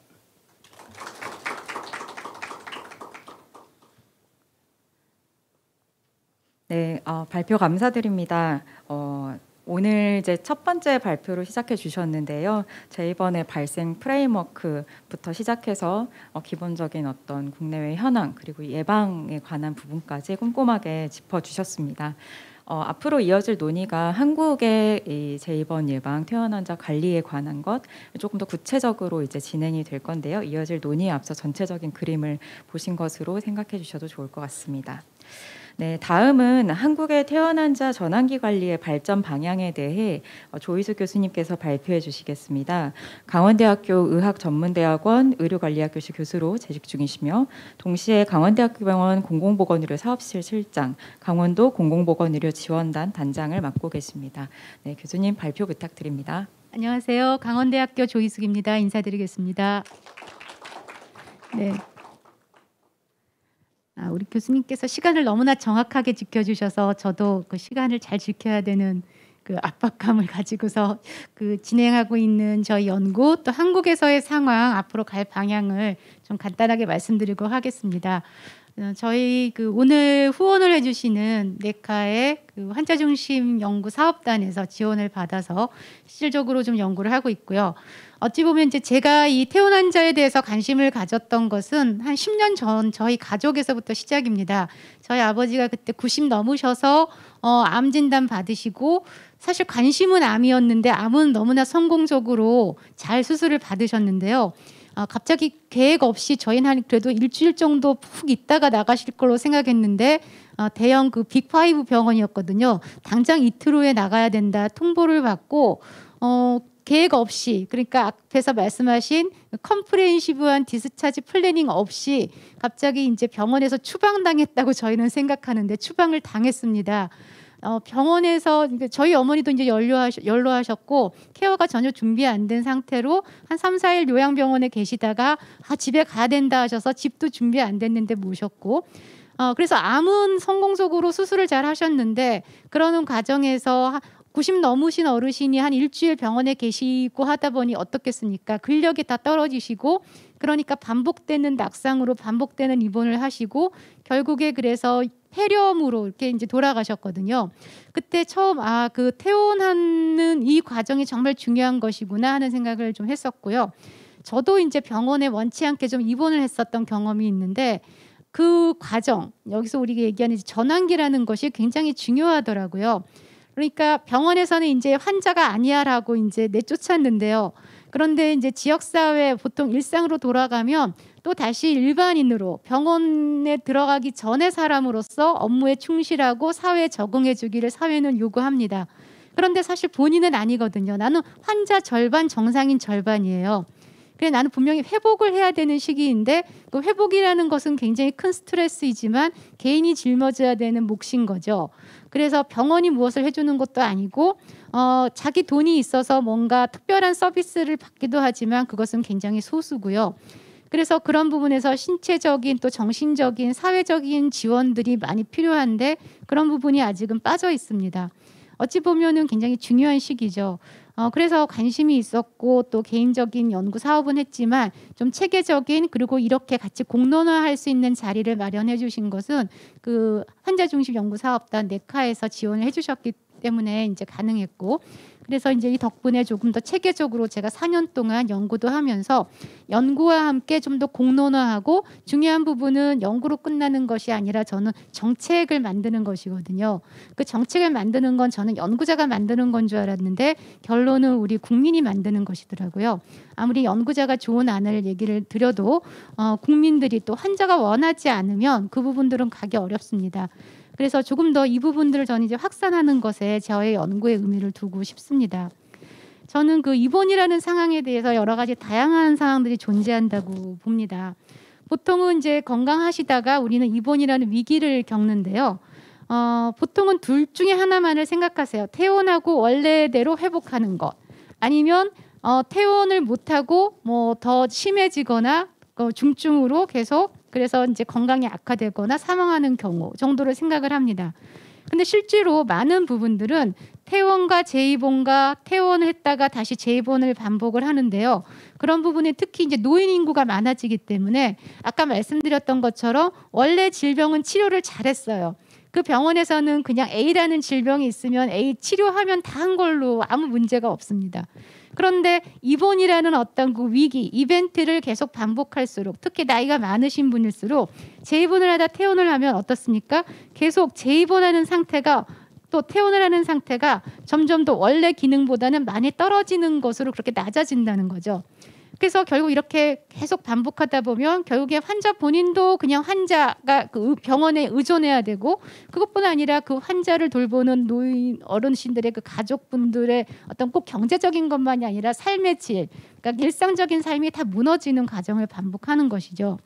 네, 발표 감사드립니다. 오늘 이제 첫 번째 발표로 시작해 주셨는데요. 재입원의 발생 프레임워크부터 시작해서 기본적인 어떤 국내외 현황 그리고 예방에 관한 부분까지 꼼꼼하게 짚어주셨습니다. 앞으로 이어질 논의가 한국의 이 재입원 예방, 퇴원 환자 관리에 관한 것 조금 더 구체적으로 이제 진행이 될 건데요. 이어질 논의에 앞서 전체적인 그림을 보신 것으로 생각해 주셔도 좋을 것 같습니다. 네, 다음은 한국의 퇴원 환자 전환기 관리의 발전 방향에 대해 조희수 교수님께서 발표해 주시겠습니다. 강원대학교 의학전문대학원 의료관리학교실 교수로 재직 중이시며 동시에 강원대학교병원 공공보건의료 사업실 실장, 강원도 공공보건의료 지원단 단장을 맡고 계십니다. 네, 교수님 발표 부탁드립니다. 안녕하세요. 강원대학교 조희숙입니다. 인사드리겠습니다. 네. 우리 교수님께서 시간을 너무나 정확하게 지켜주셔서 저도 그 시간을 잘 지켜야 되는 그 압박감을 가지고서 그 진행하고 있는 저희 연구 또 한국에서의 상황 앞으로 갈 방향을 좀 간단하게 말씀드리고 하겠습니다. 저희 그 오늘 후원을 해주시는 네카의 그 환자 중심 연구 사업단에서 지원을 받아서 실질적으로 좀 연구를 하고 있고요. 어찌 보면 이제 제가 이 퇴원 환자에 대해서 관심을 가졌던 것은 한 10년 전 저희 가족에서부터 시작입니다. 저희 아버지가 그때 90 넘으셔서 암 진단 받으시고 사실 관심은 암이었는데 암은 너무나 성공적으로 잘 수술을 받으셨는데요. 갑자기 계획 없이 저희는 한 그래도 일주일 정도 푹 있다가 나가실 걸로 생각했는데 대형 그 빅5 병원이었거든요. 당장 이틀 후에 나가야 된다 통보를 받고 계획 없이, 그러니까 앞에서 말씀하신 컴프레hen시브한 디스차지 플래닝 없이 갑자기 이제 병원에서 추방당했다고 저희는 생각하는데 추방을 당했습니다. 병원에서 저희 어머니도 이제 연로하셨고 케어가 전혀 준비 안 된 상태로 한 3, 4일 요양병원에 계시다가 집에 가야 된다 하셔서 집도 준비 안 됐는데 모셨고 그래서 암은 성공적으로 수술을 잘 하셨는데 그러는 과정에서 90 넘으신 어르신이 한 일주일 병원에 계시고 하다 보니 어떻겠습니까? 근력이 다 떨어지시고 그러니까 반복되는 낙상으로 반복되는 입원을 하시고 결국에 그래서 폐렴으로 이렇게 이제 돌아가셨거든요. 그때 처음 그 퇴원하는 이 과정이 정말 중요한 것이구나 하는 생각을 좀 했었고요. 저도 이제 병원에 원치 않게 좀 입원을 했었던 경험이 있는데 그 과정, 여기서 우리가 얘기하는 전환기라는 것이 굉장히 중요하더라고요. 그러니까 병원에서는 이제 환자가 아니야라고 이제 내쫓았는데요. 그런데 이제 지역사회 보통 일상으로 돌아가면 또 다시 일반인으로 병원에 들어가기 전의 사람으로서 업무에 충실하고 사회에 적응해 주기를 사회는 요구합니다. 그런데 사실 본인은 아니거든요. 나는 환자 절반, 정상인 절반이에요. 그래 나는 분명히 회복을 해야 되는 시기인데 그 회복이라는 것은 굉장히 큰 스트레스이지만 개인이 짊어져야 되는 몫인 거죠. 그래서 병원이 무엇을 해주는 것도 아니고 자기 돈이 있어서 뭔가 특별한 서비스를 받기도 하지만 그것은 굉장히 소수고요. 그래서 그런 부분에서 신체적인 또 정신적인 사회적인 지원들이 많이 필요한데 그런 부분이 아직은 빠져 있습니다. 어찌 보면은 굉장히 중요한 시기죠. 그래서 관심이 있었고 또 개인적인 연구 사업은 했지만 좀 체계적인 그리고 이렇게 같이 공론화할 수 있는 자리를 마련해 주신 것은 그 환자중심 연구사업단 네카에서 지원을 해주셨기 때문에 이제 가능했고 그래서 이제 이 덕분에 조금 더 체계적으로 제가 4년 동안 연구도 하면서 연구와 함께 좀 더 공론화하고 중요한 부분은 연구로 끝나는 것이 아니라 저는 정책을 만드는 것이거든요. 그 정책을 만드는 건 저는 연구자가 만드는 건 줄 알았는데 결론은 우리 국민이 만드는 것이더라고요. 아무리 연구자가 좋은 안을 얘기를 드려도 국민들이 또 환자가 원하지 않으면 그 부분들은 가기 어렵습니다. 그래서 조금 더 이 부분들을 저는 이제 확산하는 것에 저의 연구의 의미를 두고 싶습니다. 저는 그 입원이라는 상황에 대해서 여러 가지 다양한 상황들이 존재한다고 봅니다. 보통은 이제 건강하시다가 우리는 입원이라는 위기를 겪는데요. 보통은 둘 중에 하나만을 생각하세요. 퇴원하고 원래대로 회복하는 것. 아니면 퇴원을 못하고 뭐 더 심해지거나 중증으로 계속 그래서 이제 건강이 악화되거나 사망하는 경우 정도를 생각을 합니다. 근데 실제로 많은 부분들은 퇴원과 재입원과 퇴원을 했다가 다시 재입원을 반복을 하는데요. 그런 부분에 특히 이제 노인 인구가 많아지기 때문에 아까 말씀드렸던 것처럼 원래 질병은 치료를 잘했어요. 그 병원에서는 그냥 A라는 질병이 있으면 A 치료하면 다 한 걸로 아무 문제가 없습니다. 그런데 입원이라는 어떤 그 위기, 이벤트를 계속 반복할수록 특히 나이가 많으신 분일수록 재입원을 하다 퇴원을 하면 어떻습니까? 계속 재입원하는 상태가 또 퇴원을 하는 상태가 점점 더 원래 기능보다는 많이 떨어지는 것으로 그렇게 낮아진다는 거죠. 그래서 결국 이렇게 계속 반복하다 보면 결국에 환자 본인도 그냥 환자가 그 병원에 의존해야 되고 그것뿐 아니라 그 환자를 돌보는 노인 어르신들의 그 가족분들의 어떤 꼭 경제적인 것만이 아니라 삶의 질, 그러니까 일상적인 삶이 다 무너지는 과정을 반복하는 것이죠.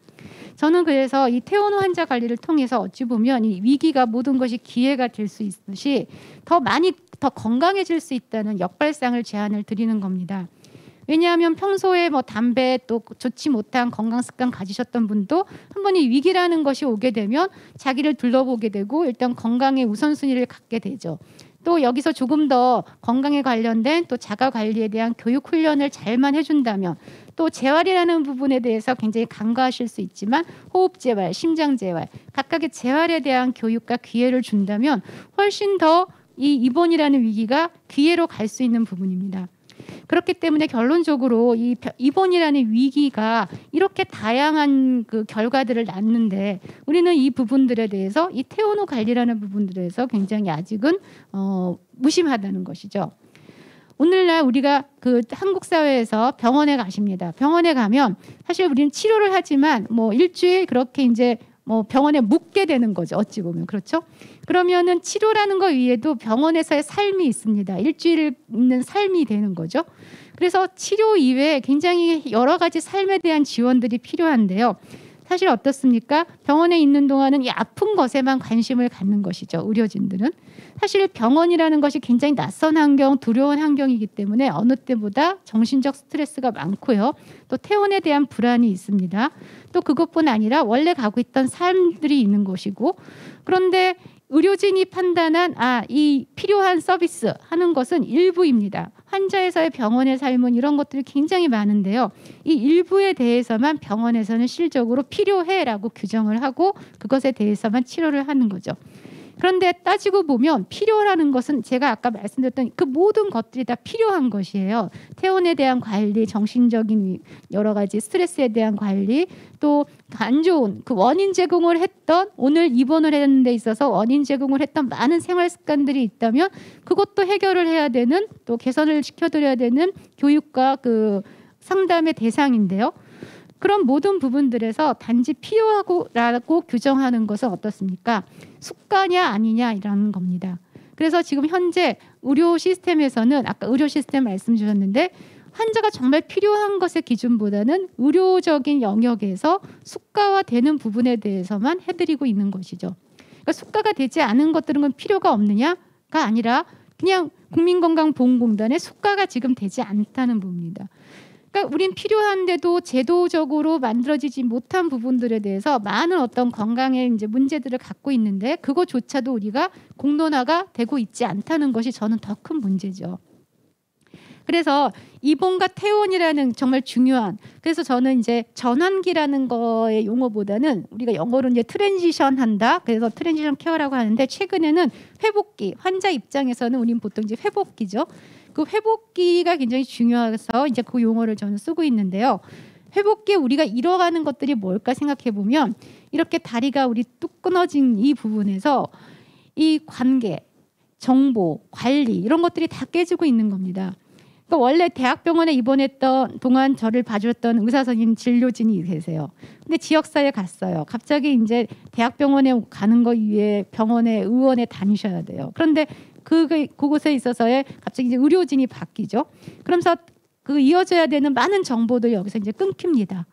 저는 그래서 이 퇴원 후 환자 관리를 통해서 어찌 보면 이 위기가 모든 것이 기회가 될 수 있듯이 더 많이 더 건강해질 수 있다는 역발상을 제안을 드리는 겁니다. 왜냐하면 평소에 뭐 담배 또 좋지 못한 건강 습관 가지셨던 분도 한 번 이 위기라는 것이 오게 되면 자기를 둘러보게 되고 일단 건강의 우선순위를 갖게 되죠. 또 여기서 조금 더 건강에 관련된 또 자가 관리에 대한 교육 훈련을 잘만 해준다면 또 재활이라는 부분에 대해서 굉장히 간과하실 수 있지만 호흡 재활, 심장 재활 각각의 재활에 대한 교육과 기회를 준다면 훨씬 더 이 입원이라는 위기가 기회로 갈 수 있는 부분입니다. 그렇기 때문에 결론적으로 이 입원이라는 위기가 이렇게 다양한 그 결과들을 낳는데 우리는 이 부분들에 대해서 이 퇴원 후 관리라는 부분들에 대해서 굉장히 아직은 무심하다는 것이죠. 오늘날 우리가 그 한국 사회에서 병원에 가십니다. 병원에 가면 사실 우리는 치료를 하지만 뭐 일주일 그렇게 이제 뭐 병원에 묵게 되는 거죠. 어찌 보면 그렇죠. 그러면은 치료라는 거 위에도 병원에서의 삶이 있습니다. 일주일 있는 삶이 되는 거죠. 그래서 치료 이외에 굉장히 여러 가지 삶에 대한 지원들이 필요한데요. 사실 어떻습니까? 병원에 있는 동안은 이 아픈 것에만 관심을 갖는 것이죠. 의료진들은. 사실 병원이라는 것이 굉장히 낯선 환경, 두려운 환경이기 때문에 어느 때보다 정신적 스트레스가 많고요. 또 퇴원에 대한 불안이 있습니다. 또 그것뿐 아니라 원래 가고 있던 삶들이 있는 것이고, 그런데 의료진이 판단한 이 필요한 서비스 하는 것은 일부입니다. 환자에서의 병원의 삶은 이런 것들이 굉장히 많은데요. 이 일부에 대해서만 병원에서는 실적으로 필요해라고 규정을 하고 그것에 대해서만 치료를 하는 거죠. 그런데 따지고 보면 필요라는 것은 제가 아까 말씀드렸던 그 모든 것들이 다 필요한 것이에요. 퇴원에 대한 관리, 정신적인 여러 가지 스트레스에 대한 관리, 또 안 좋은 그 원인 제공을 했던, 오늘 입원을 하는 데 있어서 원인 제공을 했던 많은 생활 습관들이 있다면 그것도 해결을 해야 되는, 또 개선을 시켜드려야 되는 교육과 그 상담의 대상인데요. 그런 모든 부분들에서 단지 필요하고라고 규정하는 것은 어떻습니까? 숙가냐 아니냐라는 겁니다. 그래서 지금 현재 의료 시스템에서는 아까 의료 시스템 말씀 주셨는데 환자가 정말 필요한 것의 기준보다는 의료적인 영역에서 숙가화되는 부분에 대해서만 해드리고 있는 것이죠. 그러니까 숙가가 되지 않은 것들은 필요가 없느냐가 아니라 그냥 국민건강보험공단에 숙가가 지금 되지 않다는 부분입니다. 그러니까 우린 필요한데도 제도적으로 만들어지지 못한 부분들에 대해서 많은 어떤 건강의 이제 문제들을 갖고 있는데 그거조차도 우리가 공론화가 되고 있지 않다는 것이 저는 더 큰 문제죠. 그래서 입원과 퇴원이라는 정말 중요한, 그래서 저는 이제 전환기라는 거의 용어보다는 우리가 영어로 이제 트랜지션 한다. 그래서 트랜지션 케어라고 하는데 최근에는 회복기, 환자 입장에서는 우린 보통 이제 회복기죠. 그 회복기가 굉장히 중요해서 이제 그 용어를 저는 쓰고 있는데요. 회복기에 우리가 잃어가는 것들이 뭘까 생각해 보면 이렇게 다리가 우리 뚝 끊어진 이 부분에서 이 관계, 정보, 관리 이런 것들이 다 깨지고 있는 겁니다. 그러니까 원래 대학병원에 입원했던 동안 저를 봐줬던 의사 선생님 진료진이 계세요. 근데 지역사회에 갔어요. 갑자기 이제 대학병원에 가는 거 위해 병원에 의원에 다니셔야 돼요. 그런데 그곳에 있어서의 갑자기 이제 의료진이 바뀌죠. 그러면서 그 이어져야 되는 많은 정보들 여기서 이제 끊깁니다.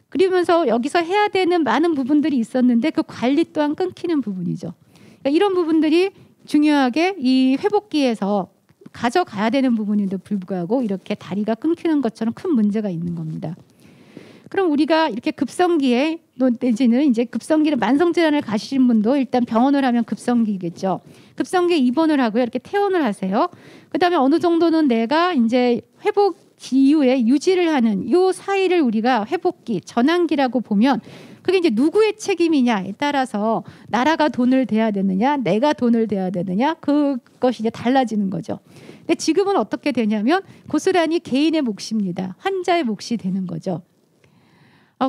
그러면서 여기서 해야 되는 많은 부분들이 있었는데 그 관리 또한 끊기는 부분이죠. 그러니까 이런 부분들이 중요하게 이 회복기에서 가져가야 되는 부분인데 불구하고 이렇게 다리가 끊기는 것처럼 큰 문제가 있는 겁니다. 그럼 우리가 이렇게 급성기에 내지는 이제 급성기를 만성질환을 가시는 분도 일단 병원을 하면 급성기겠죠. 급성기에 입원을 하고요. 이렇게 퇴원을 하세요. 그다음에 어느 정도는 내가 이제 회복 이후에 유지를 하는 요 사이를 우리가 회복기, 전환기라고 보면 그게 이제 누구의 책임이냐에 따라서 나라가 돈을 대야 되느냐, 내가 돈을 대야 되느냐, 그것이 이제 달라지는 거죠. 근데 지금은 어떻게 되냐면 고스란히 개인의 몫입니다. 환자의 몫이 되는 거죠.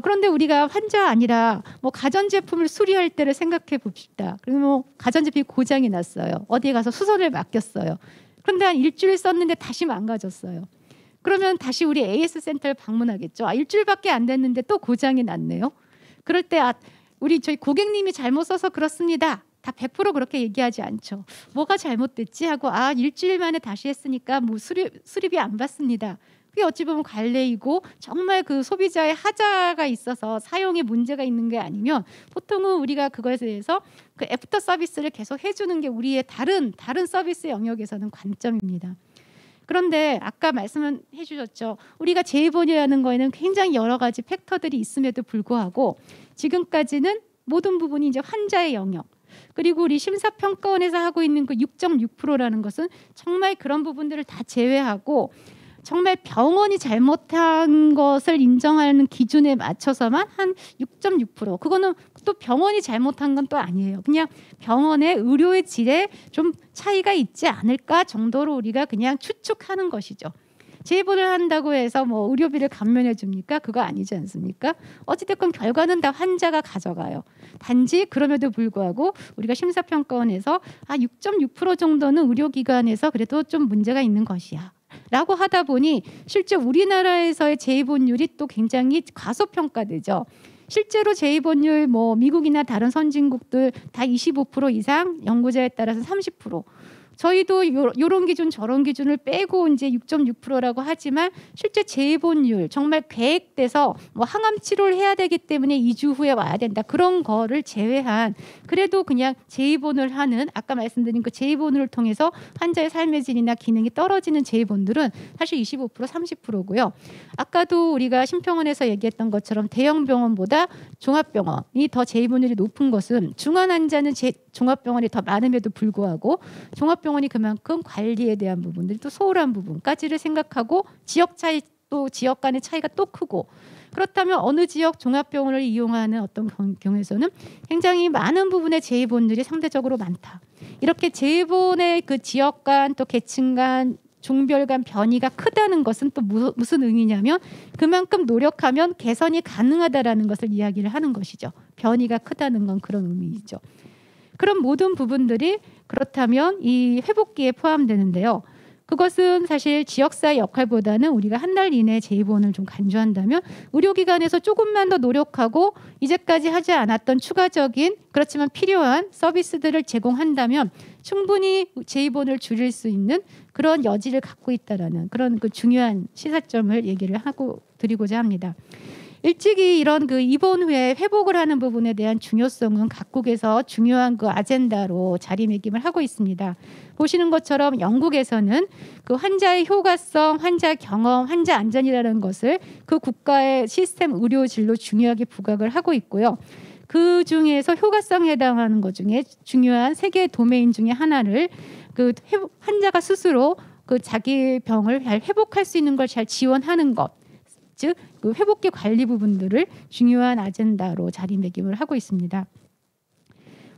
그런데 우리가 환자 아니라 뭐 가전제품을 수리할 때를 생각해 봅시다. 그리고 뭐 가전제품이 고장이 났어요. 어디에 가서 수선을 맡겼어요. 그런데 한 일주일 썼는데 다시 망가졌어요. 그러면 다시 우리 AS 센터를 방문하겠죠. 일주일밖에 안 됐는데 또 고장이 났네요. 그럴 때 저희 고객님이 잘못 써서 그렇습니다. 다 100% 그렇게 얘기하지 않죠. 뭐가 잘못됐지 하고 일주일 만에 다시 했으니까 뭐 수리비 안 받습니다. 그게 어찌 보면 관례이고 정말 그 소비자의 하자가 있어서 사용에 문제가 있는 게 아니면 보통은 우리가 그것에 대해서 그 애프터 서비스를 계속 해주는 게 우리의 다른 서비스 영역에서는 관점입니다. 그런데 아까 말씀을 해주셨죠. 우리가 재입원이라는 거에는 굉장히 여러 가지 팩터들이 있음에도 불구하고 지금까지는 모든 부분이 이제 환자의 영역, 그리고 우리 심사평가원에서 하고 있는 그 6.6%라는 것은 정말 그런 부분들을 다 제외하고 정말 병원이 잘못한 것을 인정하는 기준에 맞춰서만 한 6.6%. 그거는 또 병원이 잘못한 건 또 아니에요. 그냥 병원의 의료의 질에 좀 차이가 있지 않을까 정도로 우리가 그냥 추측하는 것이죠. 재입원을 한다고 해서 뭐 의료비를 감면해 줍니까? 그거 아니지 않습니까? 어찌됐건 결과는 다 환자가 가져가요. 단지 그럼에도 불구하고 우리가 심사평가원에서 6.6% 정도는 의료기관에서 그래도 좀 문제가 있는 것이야 라고 하다 보니 실제 우리나라에서의 재입원율이 또 굉장히 과소평가되죠. 실제로 재입원율 뭐 미국이나 다른 선진국들 다 25% 이상, 연구자에 따라서 30%. 저희도 요런 기준 저런 기준을 빼고 이제 6.6%라고 하지만 실제 재입원율 정말 계획돼서 뭐 항암 치료를 해야 되기 때문에 2주 후에 와야 된다. 그런 거를 제외한 그래도 그냥 재입원을 하는 아까 말씀드린 그 재입원을 통해서 환자의 삶의 질이나 기능이 떨어지는 재입원들은 사실 25% 30%고요. 아까도 우리가 심평원에서 얘기했던 것처럼 대형 병원보다 종합병원이 더 재입원율이 높은 것은 중환 환자는 종합병원이 더 많음에도 불구하고 종합병원이 그만큼 관리에 대한 부분들이 또 소홀한 부분까지를 생각하고 지역 차이 또 지역 간의 차이가 또 크고 그렇다면 어느 지역 종합병원을 이용하는 어떤 경우에서는 굉장히 많은 부분의 재입원율이 상대적으로 많다. 이렇게 재입원의 그 지역 간 또 계층 간 종별 간 변이가 크다는 것은 또 무슨 의미냐면 그만큼 노력하면 개선이 가능하다라는 것을 이야기를 하는 것이죠. 변이가 크다는 건 그런 의미이죠. 그런 모든 부분들이 그렇다면 이 회복기에 포함되는데요. 그것은 사실 지역사회 역할보다는 우리가 한 달 이내 재입원을 좀 간주한다면 의료기관에서 조금만 더 노력하고 이제까지 하지 않았던 추가적인 그렇지만 필요한 서비스들을 제공한다면 충분히 재입원을 줄일 수 있는 그런 여지를 갖고 있다라는 그런 그 중요한 시사점을 얘기를 하고 드리고자 합니다. 일찍이 이런 그 입원 후에 회복을 하는 부분에 대한 중요성은 각국에서 중요한 그 아젠다로 자리매김을 하고 있습니다. 보시는 것처럼 영국에서는 그 환자의 효과성, 환자 경험, 환자 안전이라는 것을 그 국가의 시스템 의료진로 중요하게 부각을 하고 있고요. 그 중에서 효과성에 해당하는 것 중에 중요한 세 개의 도메인 중에 하나를 그 환자가 스스로 그 자기 병을 잘 회복할 수 있는 걸 잘 지원하는 것. 즉, 그 회복기 관리 부분들을 중요한 아젠다로 자리매김을 하고 있습니다.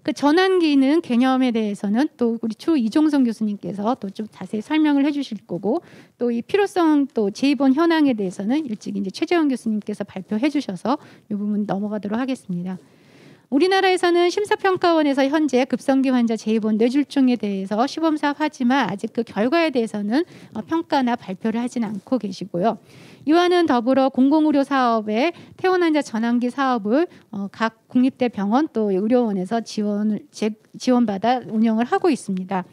그 전환기능 개념에 대해서는 또 우리 추 이종성 교수님께서 또 좀 자세히 설명을 해주실 거고 또 이 필요성 또 재입원 현황에 대해서는 일찍 이제 최재원 교수님께서 발표해 주셔서 이 부분 넘어가도록 하겠습니다. 우리나라에서는 심사평가원에서 현재 급성기 환자 재입원 뇌졸중에 대해서 시범사업 하지만 아직 그 결과에 대해서는 평가나 발표를 하지는 않고 계시고요. 이와는 더불어 공공의료 사업의 퇴원 환자 전환기 사업을 각 국립대 병원 또 의료원에서 지원받아 운영을 하고 있습니다.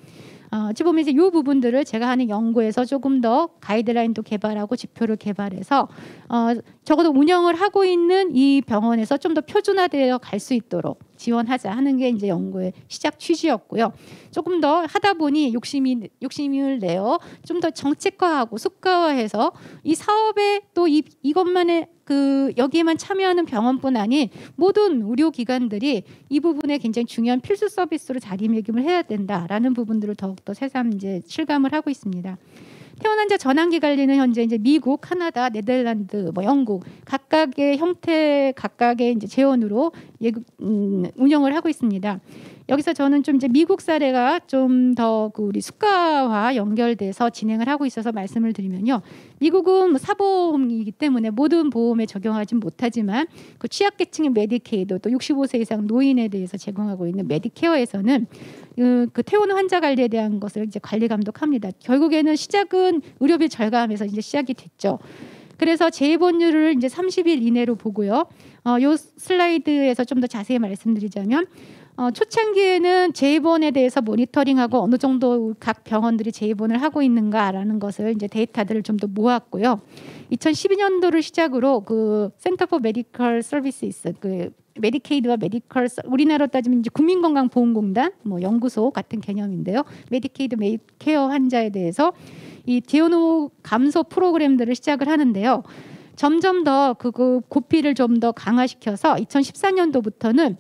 어찌 보면 이제 이 부분들을 제가 하는 연구에서 조금 더 가이드라인도 개발하고 지표를 개발해서 적어도 운영을 하고 있는 이 병원에서 좀 더 표준화되어 갈 수 있도록 지원하자 하는 게 이제 연구의 시작 취지였고요. 조금 더 하다 보니 욕심을 내어 좀 더 정책화하고 수가화해서 이 사업에 또 이것만의 그 여기에만 참여하는 병원뿐 아닌 모든 의료기관들이 이 부분에 굉장히 중요한 필수 서비스로 자리매김을 해야 된다라는 부분들을 더욱더 새삼 이제 실감을 하고 있습니다. 퇴원 환자 전환기 관리는 현재 이제 미국, 카나다, 네덜란드, 뭐 영국 각각의 형태, 각각의 이제 재원으로 운영을 하고 있습니다. 여기서 저는 좀 이제 미국 사례가 좀 더 그 우리 수가와 연결돼서 진행을 하고 있어서 말씀을 드리면요. 미국은 뭐 사보험이기 때문에 모든 보험에 적용하진 못하지만 그 취약계층의 메디케이드 또 65세 이상 노인에 대해서 제공하고 있는 메디케어에서는 그 퇴원 환자 관리에 대한 것을 이제 관리 감독합니다. 결국에는 시작은 의료비 절감에서 이제 시작이 됐죠. 그래서 재입원율을 이제 30일 이내로 보고요. 요 슬라이드에서 좀 더 자세히 말씀드리자면 초창기에는 재입원에 대해서 모니터링하고 어느 정도 각 병원들이 재입원을 하고 있는가라는 것을 이제 데이터들을 좀 더 모았고요. 2012년도를 시작으로 그 센터 포 메디컬 서비스 그 메디케이드와 메디컬 우리나라로 따지면 이제 국민건강보험공단 뭐 연구소 같은 개념인데요. 메디케이드 메디케어 환자에 대해서 이 재원 감소 프로그램들을 시작을 하는데요. 점점 더 그 고피를 좀 더 강화시켜서 2014년도부터는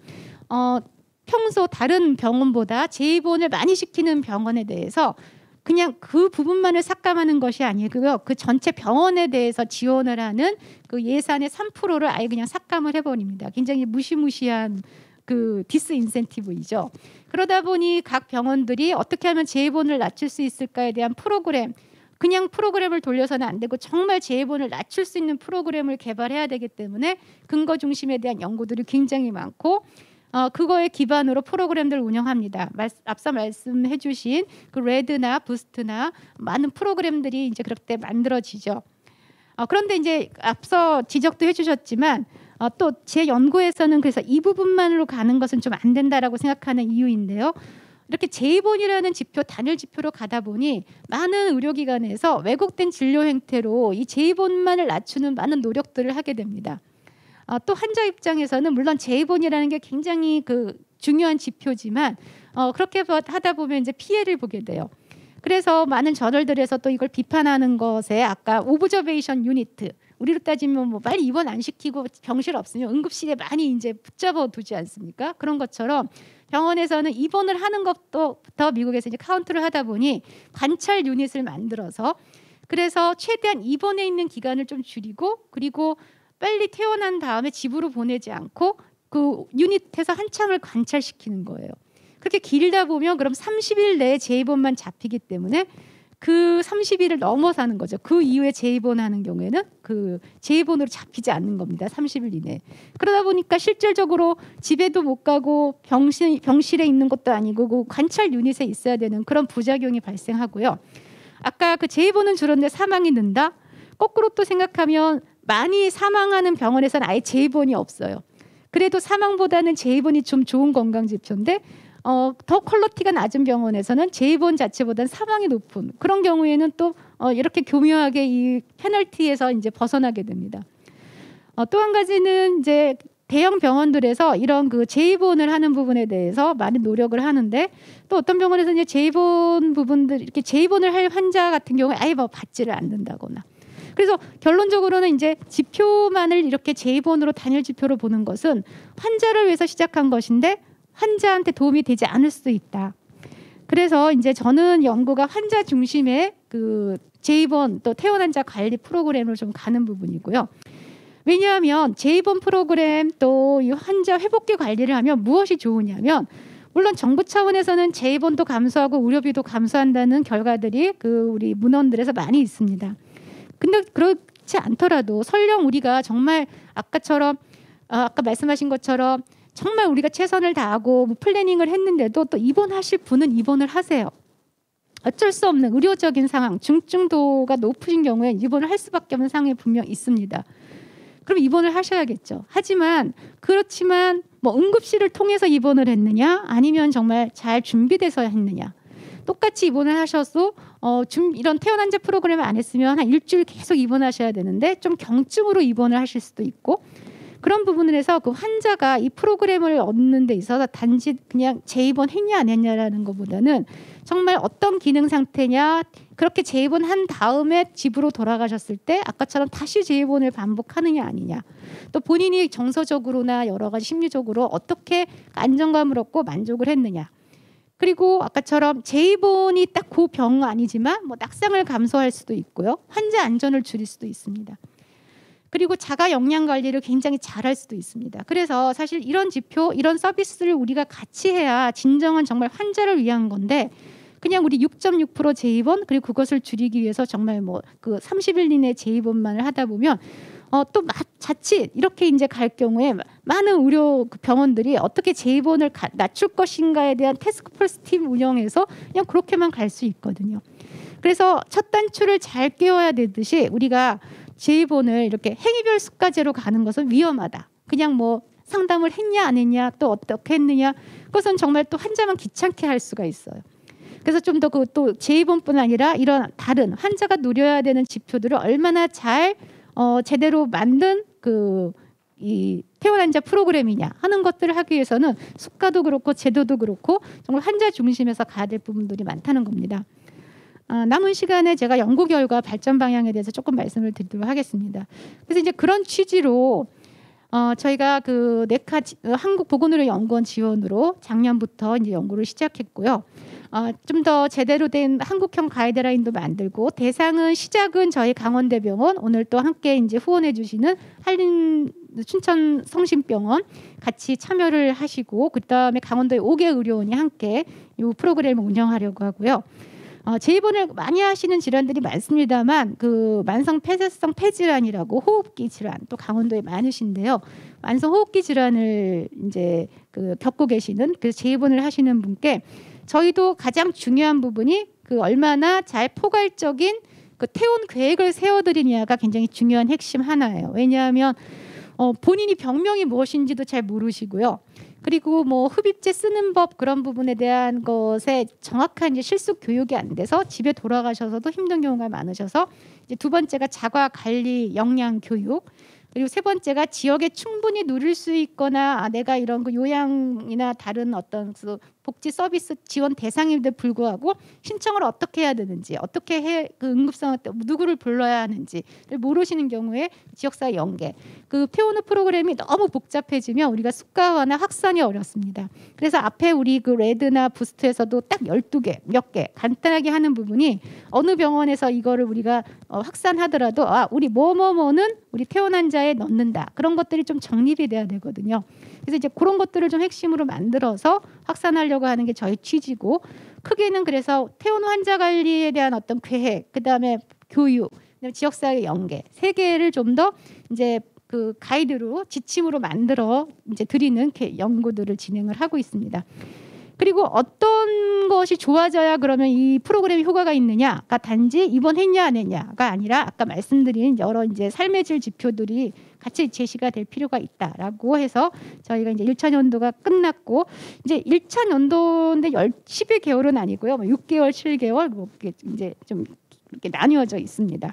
평소 다른 병원보다 재입원을 많이 시키는 병원에 대해서 그냥 그 부분만을 삭감하는 것이 아니고요. 그 전체 병원에 대해서 지원을 하는 그 예산의 3%를 아예 그냥 삭감을 해버립니다. 굉장히 무시무시한 그 디스인센티브이죠. 그러다 보니 각 병원들이 어떻게 하면 재입원을 낮출 수 있을까에 대한 프로그램, 그냥 프로그램을 돌려서는 안 되고 정말 재입원을 낮출 수 있는 프로그램을 개발해야 되기 때문에 근거 중심에 대한 연구들이 굉장히 많고 그거에 기반으로 프로그램들을 운영합니다. 앞서 말씀해 주신 그 레드나 부스트나 많은 프로그램들이 이제 그렇게 만들어지죠. 그런데 이제 앞서 지적도 해주셨지만 또 제 연구에서는 그래서 이 부분만으로 가는 것은 좀 안 된다라고 생각하는 이유인데요. 이렇게 제2본이라는 지표, 단일 지표로 가다 보니 많은 의료기관에서 왜곡된 진료 행태로 이 제2본만을 낮추는 많은 노력들을 하게 됩니다. 또 환자 입장에서는 물론 제2본이라는 게 굉장히 그 중요한 지표지만 그렇게 하다 보면 이제 피해를 보게 돼요. 그래서 많은 저널들에서 또 이걸 비판하는 것에 아까 오브저베이션 유니트, 우리로 따지면 뭐 빨리 입원 안 시키고 병실 없으면 응급실에 많이 이제 붙잡아 두지 않습니까? 그런 것처럼 병원에서는 입원을 하는 것부터 미국에서 이제 카운트를 하다 보니 관찰 유닛을 만들어서 그래서 최대한 입원해 있는 기간을 좀 줄이고 그리고 빨리 퇴원한 다음에 집으로 보내지 않고 그 유닛에서 한참을 관찰시키는 거예요. 그렇게 길다 보면 그럼 30일 내에 재입원만 잡히기 때문에 그 30일을 넘어서는 거죠. 그 이후에 재입원하는 경우에는 그 재입원으로 잡히지 않는 겁니다. 30일 이내. 그러다 보니까 실질적으로 집에도 못 가고 병실에 있는 것도 아니고 그 관찰 유닛에 있어야 되는 그런 부작용이 발생하고요. 아까 그 재입원은 줄었는데 사망이 는다? 거꾸로 또 생각하면 많이 사망하는 병원에서는 아예 재입원이 없어요. 그래도 사망보다는 재입원이 좀 좋은 건강 지표인데 더 퀄리티가 낮은 병원에서는 재입원 자체보다는 사망이 높은 그런 경우에는 또 이렇게 교묘하게 이 페널티에서 이제 벗어나게 됩니다. 또 한 가지는 이제 대형 병원들에서 이런 그 재입원을 하는 부분에 대해서 많은 노력을 하는데 또 어떤 병원에서 이제 재입원 부분들 이렇게 재입원을 할 환자 같은 경우에 아예 뭐 받지를 않는다거나 그래서 결론적으로는 이제 지표만을 이렇게 재입원으로 단일 지표로 보는 것은 환자를 위해서 시작한 것인데 환자한테 도움이 되지 않을 수도 있다. 그래서 이제 저는 연구가 환자 중심의 그 재입원 또 퇴원 환자 관리 프로그램을 좀 가는 부분이고요. 왜냐하면 재입원 프로그램 또 이 환자 회복기 관리를 하면 무엇이 좋으냐면 물론 정부 차원에서는 재입원도 감소하고 의료비도 감소한다는 결과들이 그 우리 문헌들에서 많이 있습니다. 근데 그렇지 않더라도 설령 우리가 정말 아까 말씀하신 것처럼 정말 우리가 최선을 다하고 플래닝을 했는데도 또 입원하실 분은 입원을 하세요. 어쩔 수 없는 의료적인 상황, 중증도가 높으신 경우에 입원을 할 수밖에 없는 상황이 분명 있습니다. 그럼 입원을 하셔야겠죠. 그렇지만 뭐 응급실을 통해서 입원을 했느냐 아니면 정말 잘 준비돼서 했느냐. 똑같이 입원을 하셔도 이런 퇴원 환자 프로그램을 안 했으면 한 일주일 계속 입원하셔야 되는데 좀 경증으로 입원을 하실 수도 있고 그런 부분에서 그 환자가 이 프로그램을 얻는 데 있어서 단지 그냥 재입원했냐 안 했냐라는 것보다는 정말 어떤 기능 상태냐 그렇게 재입원한 다음에 집으로 돌아가셨을 때 아까처럼 다시 재입원을 반복하느냐 아니냐 또 본인이 정서적으로나 여러 가지 심리적으로 어떻게 안정감을 얻고 만족을 했느냐 그리고 아까처럼 재입원이 딱 그 병은 아니지만 뭐 낙상을 감소할 수도 있고요 환자 안전을 줄일 수도 있습니다. 그리고 자가 역량 관리를 굉장히 잘할 수도 있습니다. 그래서 사실 이런 지표, 이런 서비스를 우리가 같이 해야 진정한 정말 환자를 위한 건데 그냥 우리 6.6% 재입원 그리고 그것을 줄이기 위해서 정말 뭐 그 30일 이내 재입원만을 하다 보면 또 자칫 이렇게 이제 갈 경우에 많은 의료 병원들이 어떻게 재입원을 낮출 것인가에 대한 태스크포스 팀 운영해서 그냥 그렇게만 갈 수 있거든요. 그래서 첫 단추를 잘 끼워야 되듯이 우리가 재입원을 이렇게 행위별 수가제로 가는 것은 위험하다. 그냥 뭐 상담을 했냐 안 했냐 또 어떻게 했느냐 그것은 정말 또 환자만 귀찮게 할 수가 있어요. 그래서 좀 더 그 또 재입원뿐 아니라 이런 다른 환자가 누려야 되는 지표들을 얼마나 잘 제대로 만든 이 퇴원 환자 프로그램이냐 하는 것들을 하기 위해서는 수가도 그렇고 제도도 그렇고 정말 환자 중심에서 가야 될 부분들이 많다는 겁니다. 남은 시간에 제가 연구 결과 발전 방향에 대해서 조금 말씀을 드리도록 하겠습니다. 그래서 이제 그런 취지로 저희가 그 네카 한국보건의료연구원 지원으로 작년부터 이제 연구를 시작했고요. 좀 더 제대로 된 한국형 가이드라인도 만들고 시작은 저희 강원대병원 오늘 또 함께 이제 후원해 주시는 한림 춘천 성심병원 같이 참여를 하시고 그다음에 강원도의 5개 의료원이 함께 이 프로그램을 운영하려고 하고요. 재입원을 많이 하시는 질환들이 많습니다만 그 만성 폐쇄성 폐질환이라고 호흡기 질환 또 강원도에 많으신데요. 만성 호흡기 질환을 이제 겪고 계시는 그 재입원을 하시는 분께 저희도 가장 중요한 부분이 그 얼마나 잘 포괄적인 그 퇴원 계획을 세워드리냐가 굉장히 중요한 핵심 하나예요. 왜냐하면 본인이 병명이 무엇인지도 잘 모르시고요. 그리고 뭐 흡입제 쓰는 법 그런 부분에 대한 것에 정확한 이제 실습 교육이 안 돼서 집에 돌아가셔서도 힘든 경우가 많으셔서 이제 두 번째가 자가 관리 영양 교육, 그리고 세 번째가 지역에 충분히 누릴 수 있거나 내가 이런 그 요양이나 다른 어떤 그 복지 서비스 지원 대상임에도 불구하고 신청을 어떻게 해야 되는지, 어떻게 해 그 응급상황 때 누구를 불러야 하는지를 모르시는 경우에 지역사회 연계, 그 퇴원 후 프로그램이 너무 복잡해지면 우리가 수가화나 확산이 어렵습니다. 그래서 앞에 우리 그 레드나 부스트에서도 딱 12개 몇 개 간단하게 하는 부분이 어느 병원에서 이거를 우리가 확산하더라도 우리 뭐뭐뭐는 우리 퇴원 환자에 넣는다, 그런 것들이 좀 정립이 돼야 되거든요. 그래서 이제 그런 것들을 좀 핵심으로 만들어서 확산하려고 하는 게 저희 취지고, 크게는 그래서 퇴원 환자 관리에 대한 어떤 계획, 그다음에 교육, 그다음에 지역사회 연계 세 개를 좀 더 이제 그 가이드로 지침으로 만들어 이제 드리는 연구들을 진행을 하고 있습니다. 그리고 어떤 것이 좋아져야 그러면 이 프로그램이 효과가 있느냐가 단지 입원했냐 안 했냐가 아니라 아까 말씀드린 여러 이제 삶의 질 지표들이 같이 제시가 될 필요가 있다라고 해서 저희가 이제 1차 연도가 끝났고, 이제 1차 연도인데 12개월은 아니고요. 6개월, 7개월 뭐 이제 좀 이렇게 나뉘어져 있습니다.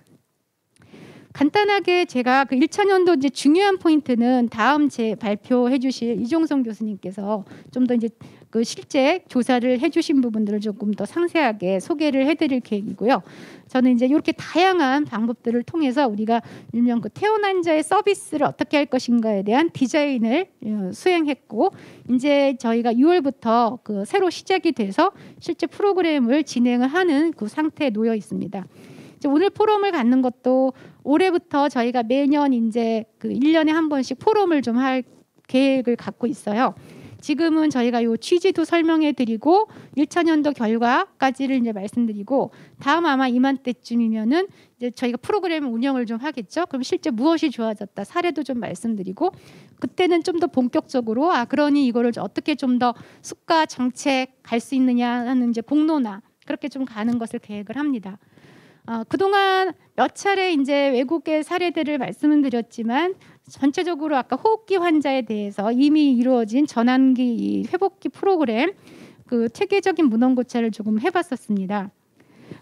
간단하게 제가 그 1차 연도 이제 중요한 포인트는 다음 제 발표해 주실 이종성 교수님께서 좀 더 이제 그 실제 조사를 해주신 부분들을 조금 더 상세하게 소개를 해드릴 계획이고요. 저는 이제 이렇게 다양한 방법들을 통해서 우리가 일명 그 퇴원 환자의 서비스를 어떻게 할 것인가에 대한 디자인을 수행했고, 이제 저희가 6월부터 그 새로 시작이 돼서 실제 프로그램을 진행을 하는 그 상태에 놓여 있습니다. 이제 오늘 포럼을 갖는 것도 올해부터 저희가 매년 이제 그 1년에 한 번씩 포럼을 좀 할 계획을 갖고 있어요. 지금은 저희가 요 취지도 설명해 드리고 1차 연도 결과까지를 이제 말씀드리고, 다음 아마 이맘때쯤이면은 이제 저희가 프로그램 운영을 좀 하겠죠. 그럼 실제 무엇이 좋아졌다 사례도 좀 말씀드리고, 그때는 좀 더 본격적으로 그러니 이거를 어떻게 좀 더 수가 정책 갈 수 있느냐 하는 이제 공론화 그렇게 좀 가는 것을 계획을 합니다. 그동안 몇 차례 이제 외국의 사례들을 말씀을 드렸지만 전체적으로 아까 호흡기 환자에 대해서 이미 이루어진 전환기 회복기 프로그램 그 체계적인 문헌 고찰을 조금 해봤었습니다.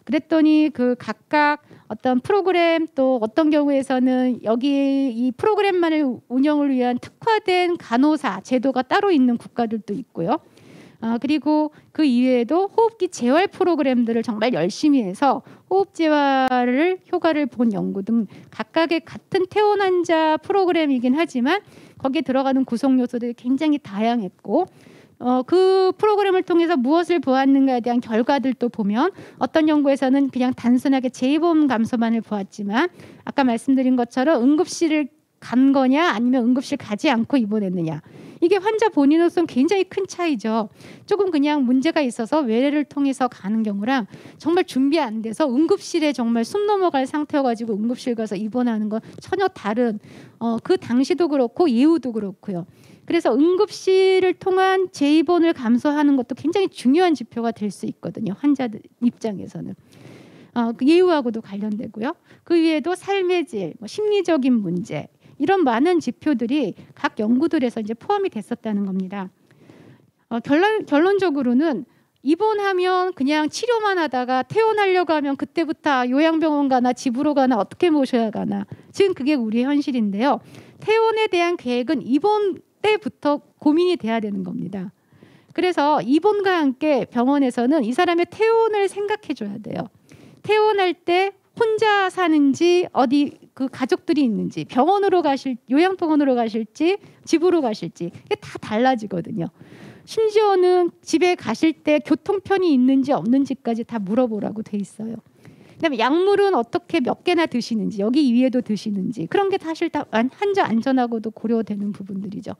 그랬더니 그 각각 어떤 프로그램, 또 어떤 경우에서는 여기 이 프로그램만을 운영을 위한 특화된 간호사 제도가 따로 있는 국가들도 있고요. 그리고 그 이외에도 호흡기 재활 프로그램들을 정말 열심히 해서 호흡 재활을 효과를 본 연구 등 각각의 같은 퇴원 환자 프로그램이긴 하지만 거기에 들어가는 구성 요소들이 굉장히 다양했고, 그 프로그램을 통해서 무엇을 보았는가에 대한 결과들도 보면 어떤 연구에서는 그냥 단순하게 재입원 감소만을 보았지만 아까 말씀드린 것처럼 응급실을 간 거냐 아니면 응급실 가지 않고 입원했느냐, 이게 환자 본인으로서는 굉장히 큰 차이죠. 조금 그냥 문제가 있어서 외래를 통해서 가는 경우랑 정말 준비 안 돼서 응급실에 정말 숨 넘어갈 상태여가지고 응급실 가서 입원하는 건 전혀 다른 그 당시도 그렇고 이후도 그렇고요. 그래서 응급실을 통한 재입원을 감소하는 것도 굉장히 중요한 지표가 될 수 있거든요. 환자들 입장에서는. 그 예후하고도 관련되고요. 그 위에도 삶의 질, 심리적인 문제, 이런 많은 지표들이 각 연구들에서 이제 포함이 됐었다는 겁니다. 결론적으로는 입원하면 그냥 치료만 하다가 퇴원하려고 하면 그때부터 요양병원 가나 집으로 가나 어떻게 모셔야 가나, 지금 그게 우리의 현실인데요. 퇴원에 대한 계획은 입원 때부터 고민이 돼야 되는 겁니다. 그래서 입원과 함께 병원에서는 이 사람의 퇴원을 생각해 줘야 돼요. 퇴원할 때 혼자 사는지 어디 그 가족들이 있는지, 병원으로 요양병원으로 가실지 집으로 가실지 이게 다 달라지거든요. 심지어는 집에 가실 때 교통편이 있는지 없는지까지 다 물어보라고 돼 있어요. 그다음에 약물은 어떻게 몇 개나 드시는지, 여기 위에도 드시는지, 그런 게 사실 다 환자 안전하고도 고려되는 부분들이죠.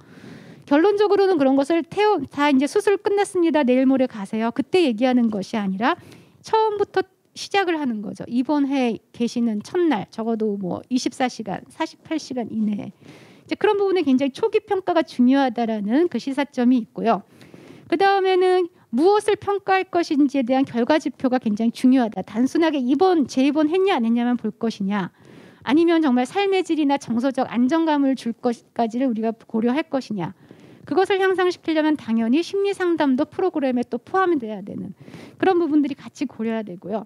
결론적으로는 그런 것을 다 이제 수술 끝났습니다, 내일 모레 가세요, 그때 얘기하는 것이 아니라 처음부터 시작을 하는 거죠. 입원해 계시는 첫날 적어도 뭐 24시간, 48시간 이내에 이제 그런 부분에 굉장히 초기 평가가 중요하다라는 그 시사점이 있고요. 그 다음에는 무엇을 평가할 것인지에 대한 결과 지표가 굉장히 중요하다. 단순하게 재입원 했냐 안 했냐만 볼 것이냐, 아니면 정말 삶의 질이나 정서적 안정감을 줄 것까지를 우리가 고려할 것이냐. 그것을 향상시키려면 당연히 심리 상담도 프로그램에 또 포함이 돼야 되는 그런 부분들이 같이 고려해야 되고요.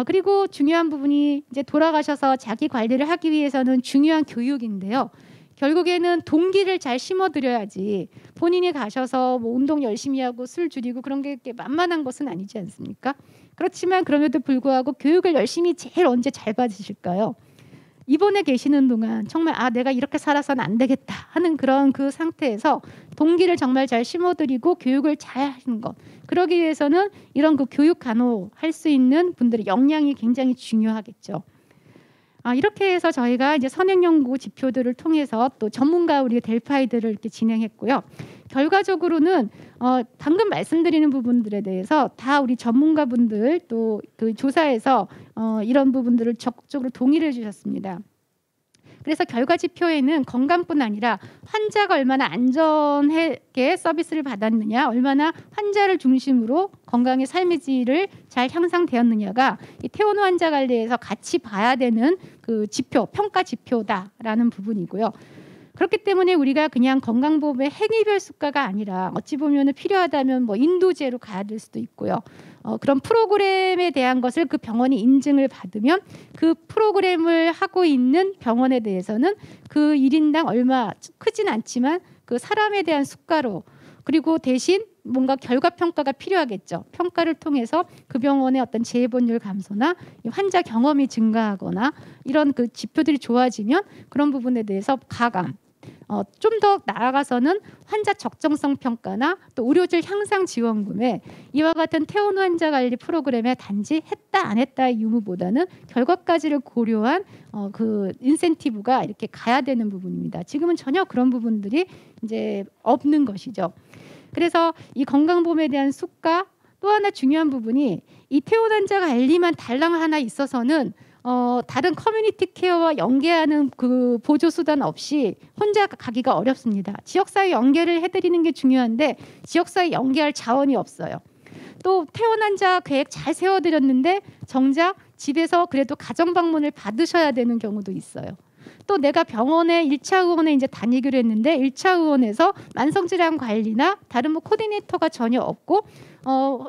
그리고 중요한 부분이 이제 돌아가셔서 자기 관리를 하기 위해서는 중요한 교육인데요. 결국에는 동기를 잘 심어드려야지 본인이 가셔서 뭐 운동 열심히 하고 술 줄이고 그런 게 만만한 것은 아니지 않습니까? 그렇지만 그럼에도 불구하고 교육을 열심히 제일 언제 잘 받으실까요? 입원해 계시는 동안 정말 내가 이렇게 살아서는 안 되겠다 하는 그런 그 상태에서 동기를 정말 잘 심어드리고 교육을 잘 하는 것. 그러기 위해서는 이런 그 교육 간호할 수 있는 분들의 역량이 굉장히 중요하겠죠. 이렇게 해서 저희가 이제 선행 연구 지표들을 통해서 또 전문가 우리 델파이들을 이렇게 진행했고요. 결과적으로는 방금 말씀드리는 부분들에 대해서 다 우리 전문가분들 또 그 조사에서 이런 부분들을 적극적으로 동의를 해주셨습니다. 그래서 결과 지표에는 건강뿐 아니라 환자가 얼마나 안전하게 서비스를 받았느냐, 얼마나 환자를 중심으로 건강의 삶의 질을 잘 향상되었느냐가 이 퇴원 환자 관리에서 같이 봐야 되는 그 지표, 평가 지표다라는 부분이고요. 그렇기 때문에 우리가 그냥 건강보험의 행위별 수가가 아니라 어찌 보면 필요하다면 뭐 인도제로 가야 될 수도 있고요. 그런 프로그램에 대한 것을 그 병원이 인증을 받으면 그 프로그램을 하고 있는 병원에 대해서는 그 1인당 얼마 크진 않지만 그 사람에 대한 수가로, 그리고 대신 뭔가 결과 평가가 필요하겠죠. 평가를 통해서 그 병원의 어떤 재입원율 감소나 환자 경험이 증가하거나 이런 그 지표들이 좋아지면 그런 부분에 대해서 가감, 좀 더 나아가서는 환자 적정성 평가나 또 의료질 향상 지원금에 이와 같은 퇴원 환자 관리 프로그램에 단지 했다 안 했다의 유무보다는 결과까지를 고려한 그 인센티브가 이렇게 가야 되는 부분입니다. 지금은 전혀 그런 부분들이 이제 없는 것이죠. 그래서 이 건강보험에 대한 수가, 또 하나 중요한 부분이 이 퇴원 환자 관리만 달랑 하나 있어서는 다른 커뮤니티 케어와 연계하는 그 보조 수단 없이 혼자 가기가 어렵습니다. 지역사회 연계를 해드리는 게 중요한데 지역사회 연계할 자원이 없어요. 또 퇴원 환자 계획 잘 세워드렸는데 정작 집에서 그래도 가정 방문을 받으셔야 되는 경우도 있어요. 또 내가 병원에 1차 의원에 이제 다니기로 했는데 1차 의원에서 만성질환 관리나 다른 뭐 코디네이터가 전혀 없고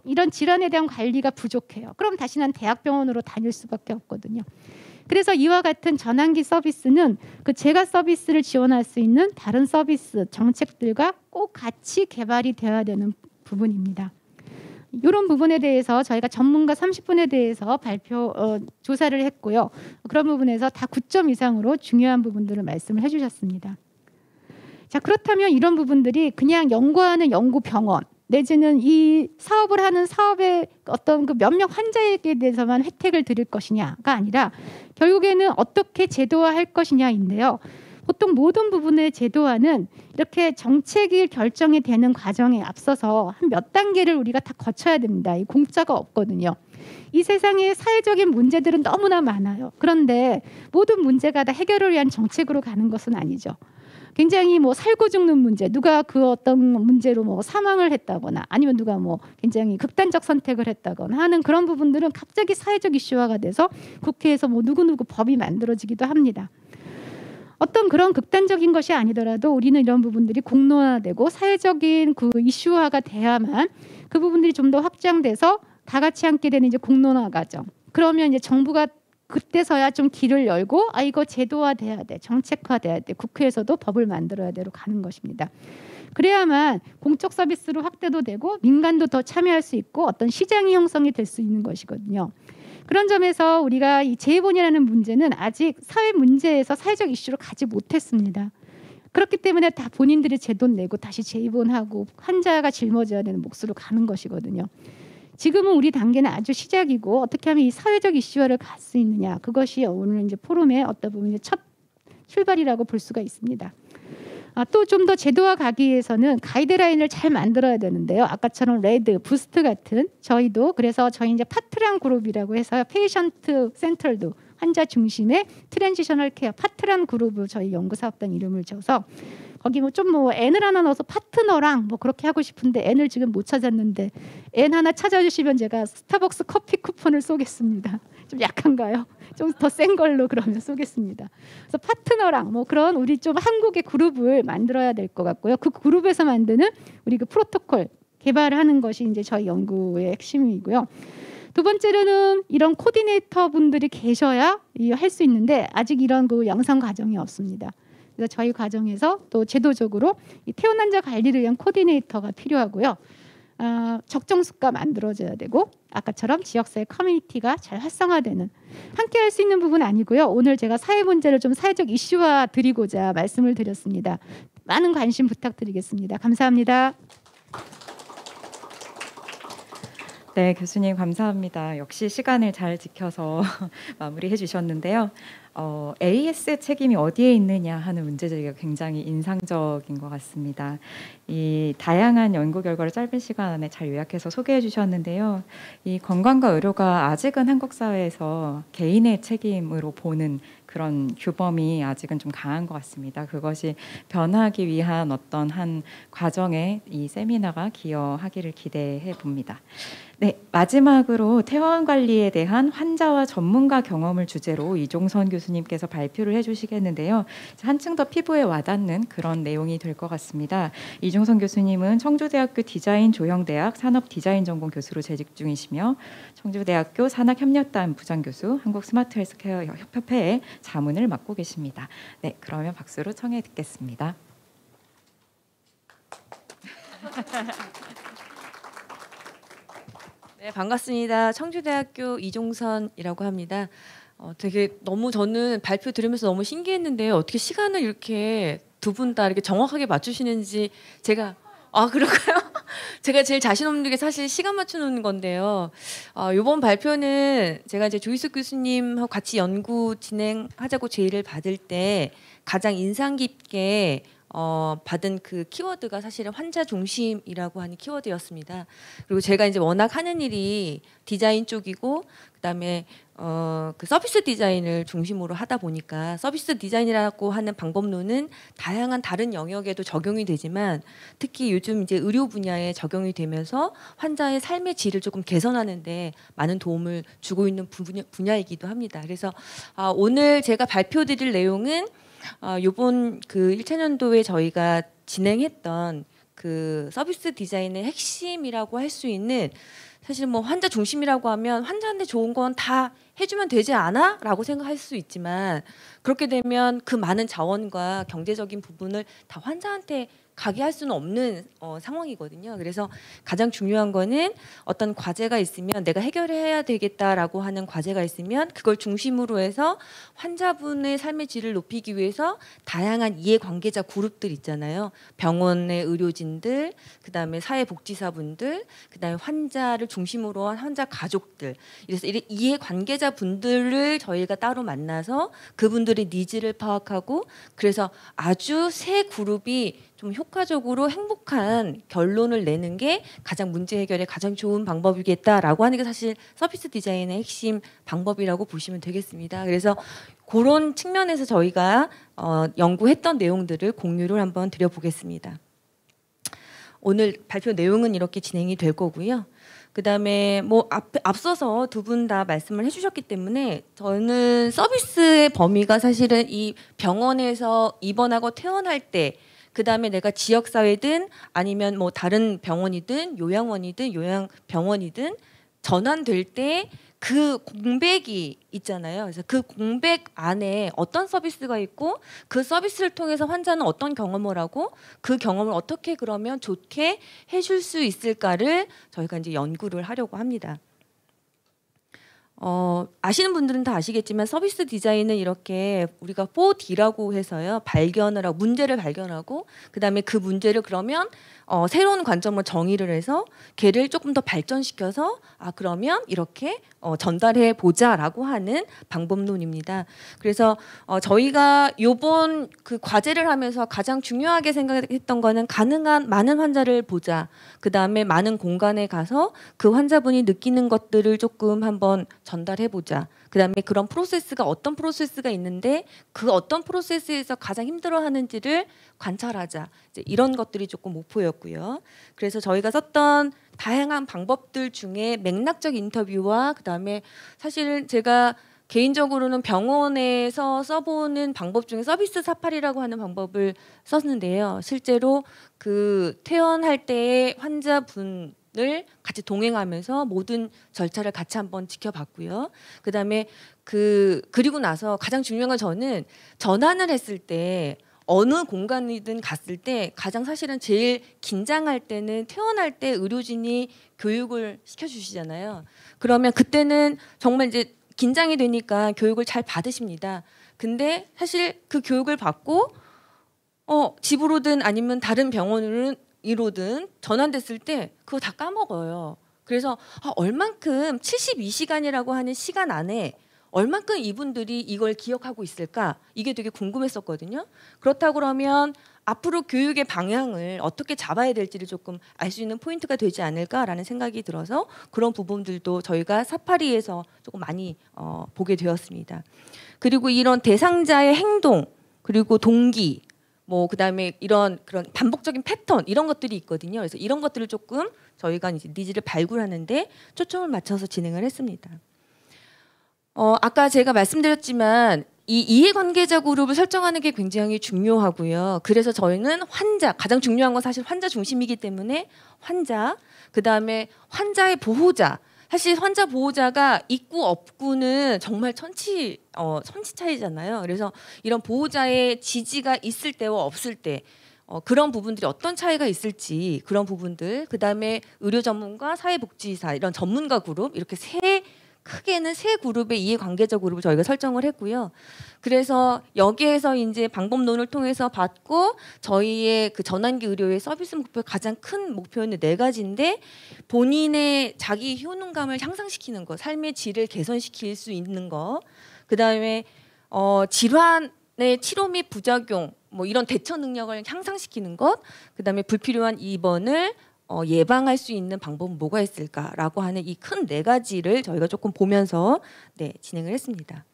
이런 질환에 대한 관리가 부족해요. 그럼 다시 난 대학병원으로 다닐 수밖에 없거든요. 그래서 이와 같은 전환기 서비스는 그 재가 서비스를 지원할 수 있는 다른 서비스 정책들과 꼭 같이 개발이 되어야 되는 부분입니다. 이런 부분에 대해서 저희가 전문가 30분에 대해서 조사를 했고요. 그런 부분에서 다 9점 이상으로 중요한 부분들을 말씀을 해주셨습니다. 자, 그렇다면 이런 부분들이 그냥 연구하는 연구병원 내지는 이 사업을 하는 사업의 어떤 그 몇몇 환자에게 대해서만 혜택을 드릴 것이냐가 아니라 결국에는 어떻게 제도화할 것이냐인데요. 보통 모든 부분의 제도화는 이렇게 정책이 결정이 되는 과정에 앞서서 한 몇 단계를 우리가 다 거쳐야 됩니다. 이 공짜가 없거든요. 이 세상에 사회적인 문제들은 너무나 많아요. 그런데 모든 문제가 다 해결을 위한 정책으로 가는 것은 아니죠. 굉장히 뭐 살고 죽는 문제, 누가 그 어떤 문제로 뭐 사망을 했다거나 아니면 누가 뭐 굉장히 극단적 선택을 했다거나 하는 그런 부분들은 갑자기 사회적 이슈화가 돼서 국회에서 뭐 누구누구 법이 만들어지기도 합니다. 어떤 그런 극단적인 것이 아니더라도 우리는 이런 부분들이 공론화되고 사회적인 그 이슈화가 돼야만 그 부분들이 좀 더 확장돼서 다 같이 함께 되는 이제 공론화 과정. 그러면 이제 정부가 그때서야 좀 길을 열고 이거 제도화돼야 돼, 정책화돼야 돼, 국회에서도 법을 만들어야 되로 가는 것입니다. 그래야만 공적 서비스로 확대도 되고 민간도 더 참여할 수 있고 어떤 시장이 형성이 될 수 있는 것이거든요. 그런 점에서 우리가 이 재입원이라는 문제는 아직 사회 문제에서 사회적 이슈로 가지 못했습니다. 그렇기 때문에 다 본인들이 제 돈 내고 다시 재입원하고 환자가 짊어져야 되는 몫으로 가는 것이거든요. 지금은 우리 단계는 아주 시작이고 어떻게 하면 이 사회적 이슈화를 갈 수 있느냐, 그것이 오늘 이제 포럼의 어떤 부분의 첫 출발이라고 볼 수가 있습니다. 또 좀 더 제도화 가기 위해서는 가이드라인을 잘 만들어야 되는데요. 아까처럼 레드, 부스트 같은 저희도 그래서 저희 이제 파트랑 그룹이라고 해서 페이션트 센터도 환자 중심의 트랜지셔널 케어 파트란 그룹을 저희 연구사업단 이름을 줘서 거기 N을 하나 넣어서 파트너랑 그렇게 하고 싶은데 N을 지금 못 찾았는데 N 하나 찾아주시면 제가 스타벅스 커피 쿠폰을 쏘겠습니다. 좀 약한가요? 좀 더 센 걸로 그러면 쏘겠습니다. 그래서 파트너랑 그런 우리 좀 한국의 그룹을 만들어야 될 것 같고요. 그 그룹에서 만드는 우리 그 프로토콜 개발하는 것이 이제 저희 연구의 핵심이고요. 두 번째로는 이런 코디네이터 분들이 계셔야 할 수 있는데 아직 이런 그 양성 과정이 없습니다. 그래서 저희 과정에서 또 제도적으로 이 퇴원 환자 관리를 위한 코디네이터가 필요하고요. 적정 수가 만들어져야 되고 아까처럼 지역사회 커뮤니티가 잘 활성화되는 함께 할 수 있는 부분 아니고요. 오늘 제가 사회 문제를 좀 사회적 이슈화 드리고자 말씀을 드렸습니다. 많은 관심 부탁드리겠습니다. 감사합니다. 네, 교수님 감사합니다. 역시 시간을 잘 지켜서 마무리해 주셨는데요. AS 책임이 어디에 있느냐 하는 문제제기가 굉장히 인상적인 것 같습니다. 이 다양한 연구 결과를 짧은 시간 안에 잘 요약해서 소개해 주셨는데요. 이 건강과 의료가 아직은 한국 사회에서 개인의 책임으로 보는 그런 규범이 아직은 좀 강한 것 같습니다. 그것이 변하기 위한 어떤 한 과정에 이 세미나가 기여하기를 기대해 봅니다. 네, 마지막으로 퇴원 관리에 대한 환자와 전문가 경험을 주제로 이종선 교수님께서 발표를 해주시겠는데요. 한층 더 피부에 와닿는 그런 내용이 될 것 같습니다. 이종선 교수님은 청주대학교 디자인조형대학 산업디자인 전공 교수로 재직 중이시며 청주대학교 산학협력단 부장교수, 한국스마트헬스케어 협회의 자문을 맡고 계십니다. 네, 그러면 박수로 청해 듣겠습니다. 네, 반갑습니다. 청주대학교 이종선이라고 합니다. 되게 너무 저는 발표 들으면서 너무 신기했는데요. 어떻게 시간을 이렇게 두 분 다 이렇게 정확하게 맞추시는지 제가 그럴까요? 제가 제일 자신 없는 게 사실 시간 맞추는 건데요. 이번 발표는 제가 이제 조희숙 교수님하고 같이 연구 진행하자고 제의를 받을 때 가장 인상 깊게 받은 그 키워드가 사실은 환자 중심이라고 하는 키워드였습니다. 그리고 제가 이제 워낙 하는 일이 디자인 쪽이고 그다음에 그 서비스 디자인을 중심으로 하다 보니까 서비스 디자인이라고 하는 방법론은 다양한 다른 영역에도 적용이 되지만 특히 요즘 이제 의료 분야에 적용이 되면서 환자의 삶의 질을 조금 개선하는데 많은 도움을 주고 있는 분야이기도 합니다. 그래서 오늘 제가 발표드릴 내용은 요번 그 1차년도에 저희가 진행했던 그 서비스 디자인의 핵심이라고 할 수 있는 사실 환자 중심이라고 하면 환자한테 좋은 건 다 해주면 되지 않아? 라고 생각할 수 있지만 그렇게 되면 그 많은 자원과 경제적인 부분을 다 환자한테 가게 할 수는 없는 상황이거든요. 그래서 가장 중요한 거는 어떤 과제가 있으면 내가 해결해야 되겠다라고 하는 과제가 있으면 그걸 중심으로 해서 환자분의 삶의 질을 높이기 위해서 다양한 이해관계자 그룹들 있잖아요. 병원의 의료진들, 그다음에 사회복지사분들, 그다음에 환자를 중심으로 한 환자 가족들. 그래서 이 이해관계자 분들을 저희가 따로 만나서 그분들의 니즈를 파악하고 그래서 아주 세 그룹이 좀 효과적으로 행복한 결론을 내는 게 가장 문제 해결에 가장 좋은 방법이겠다라고 하는 게 사실 서비스 디자인의 핵심 방법이라고 보시면 되겠습니다. 그래서 그런 측면에서 저희가 연구했던 내용들을 공유를 한번 드려보겠습니다. 오늘 발표 내용은 이렇게 진행이 될 거고요. 그다음에 앞서서 두 분 다 말씀을 해주셨기 때문에 저는 서비스의 범위가 사실은 이 병원에서 입원하고 퇴원할 때 그다음에 내가 지역사회든 아니면 다른 병원이든 요양원이든 요양병원이든 전환될 때 그 공백이 있잖아요. 그래서 그 공백 안에 어떤 서비스가 있고 그 서비스를 통해서 환자는 어떤 경험을 하고 그 경험을 어떻게 그러면 좋게 해줄 수 있을까를 저희가 이제 연구를 하려고 합니다. 아시는 분들은 다 아시겠지만 서비스 디자인은 이렇게 우리가 4D라고 해서요. 발견을 하고 문제를 발견하고 그다음에 그 문제를 그러면 새로운 관점으로 정의를 해서 걔를 조금 더 발전시켜서 그러면 이렇게 전달해 보자라고 하는 방법론입니다. 그래서 저희가 요번 그 과제를 하면서 가장 중요하게 생각했던 거는 가능한 많은 환자를 보자. 그다음에 많은 공간에 가서 그 환자분이 느끼는 것들을 조금 한번 전달해보자. 그다음에 그런 프로세스가 어떤 프로세스가 있는데 그 어떤 프로세스에서 가장 힘들어하는지를 관찰하자. 이제 이런 것들이 조금 목표였고요. 그래서 저희가 썼던 다양한 방법들 중에 맥락적 인터뷰와 그다음에 사실 제가 개인적으로는 병원에서 써보는 방법 중에 서비스 사파리라고 하는 방법을 썼는데요. 실제로 그 퇴원할 때의 환자분을 같이 동행하면서 모든 절차를 같이 한번 지켜봤고요. 그다음에 그리고 나서 가장 중요한 건 저는 전환을 했을 때 어느 공간이든 갔을 때 가장 사실은 제일 긴장할 때는 퇴원할 때 의료진이 교육을 시켜주시잖아요. 그러면 그때는 정말 이제 긴장이 되니까 교육을 잘 받으십니다. 근데 사실 그 교육을 받고 집으로든 아니면 다른 병원으로든 전환됐을 때 그거 다 까먹어요. 그래서 얼만큼 72시간이라고 하는 시간 안에 얼만큼 이분들이 이걸 기억하고 있을까? 이게 되게 궁금했었거든요. 그렇다고 그러면 앞으로 교육의 방향을 어떻게 잡아야 될지를 조금 알 수 있는 포인트가 되지 않을까라는 생각이 들어서 그런 부분들도 저희가 사파리에서 조금 많이 보게 되었습니다. 그리고 이런 대상자의 행동 그리고 동기 뭐 그다음에 이런 그런 반복적인 패턴 이런 것들이 있거든요. 그래서 이런 것들을 조금 저희가 이제 니즈를 발굴하는데 초점을 맞춰서 진행을 했습니다. 아까 제가 말씀드렸지만 이 이해관계자 그룹을 설정하는 게 굉장히 중요하고요. 그래서 저희는 가장 중요한 건 사실 환자 중심이기 때문에 환자, 그다음에 환자의 보호자. 사실 환자 보호자가 있고 없고는 정말 천지 차이잖아요. 그래서 이런 보호자의 지지가 있을 때와 없을 때 그런 부분들이 어떤 차이가 있을지 그런 부분들, 그다음에 의료 전문가, 사회복지사 이런 전문가 그룹 이렇게 크게는 세 그룹의 이해관계자 그룹을 저희가 설정을 했고요. 그래서 여기에서 이제 방법론을 통해서 봤고 저희의 그 전환기 의료의 서비스 목표의 가장 큰 목표는 4가지인데 본인의 자기 효능감을 향상시키는 것, 삶의 질을 개선시킬 수 있는 것, 그다음에 질환의 치료 및 부작용 뭐 이런 대처 능력을 향상시키는 것, 그다음에 불필요한 입원을 예방할 수 있는 방법은 뭐가 있을까라고 하는 이 큰 4가지를 저희가 조금 보면서 진행을 했습니다.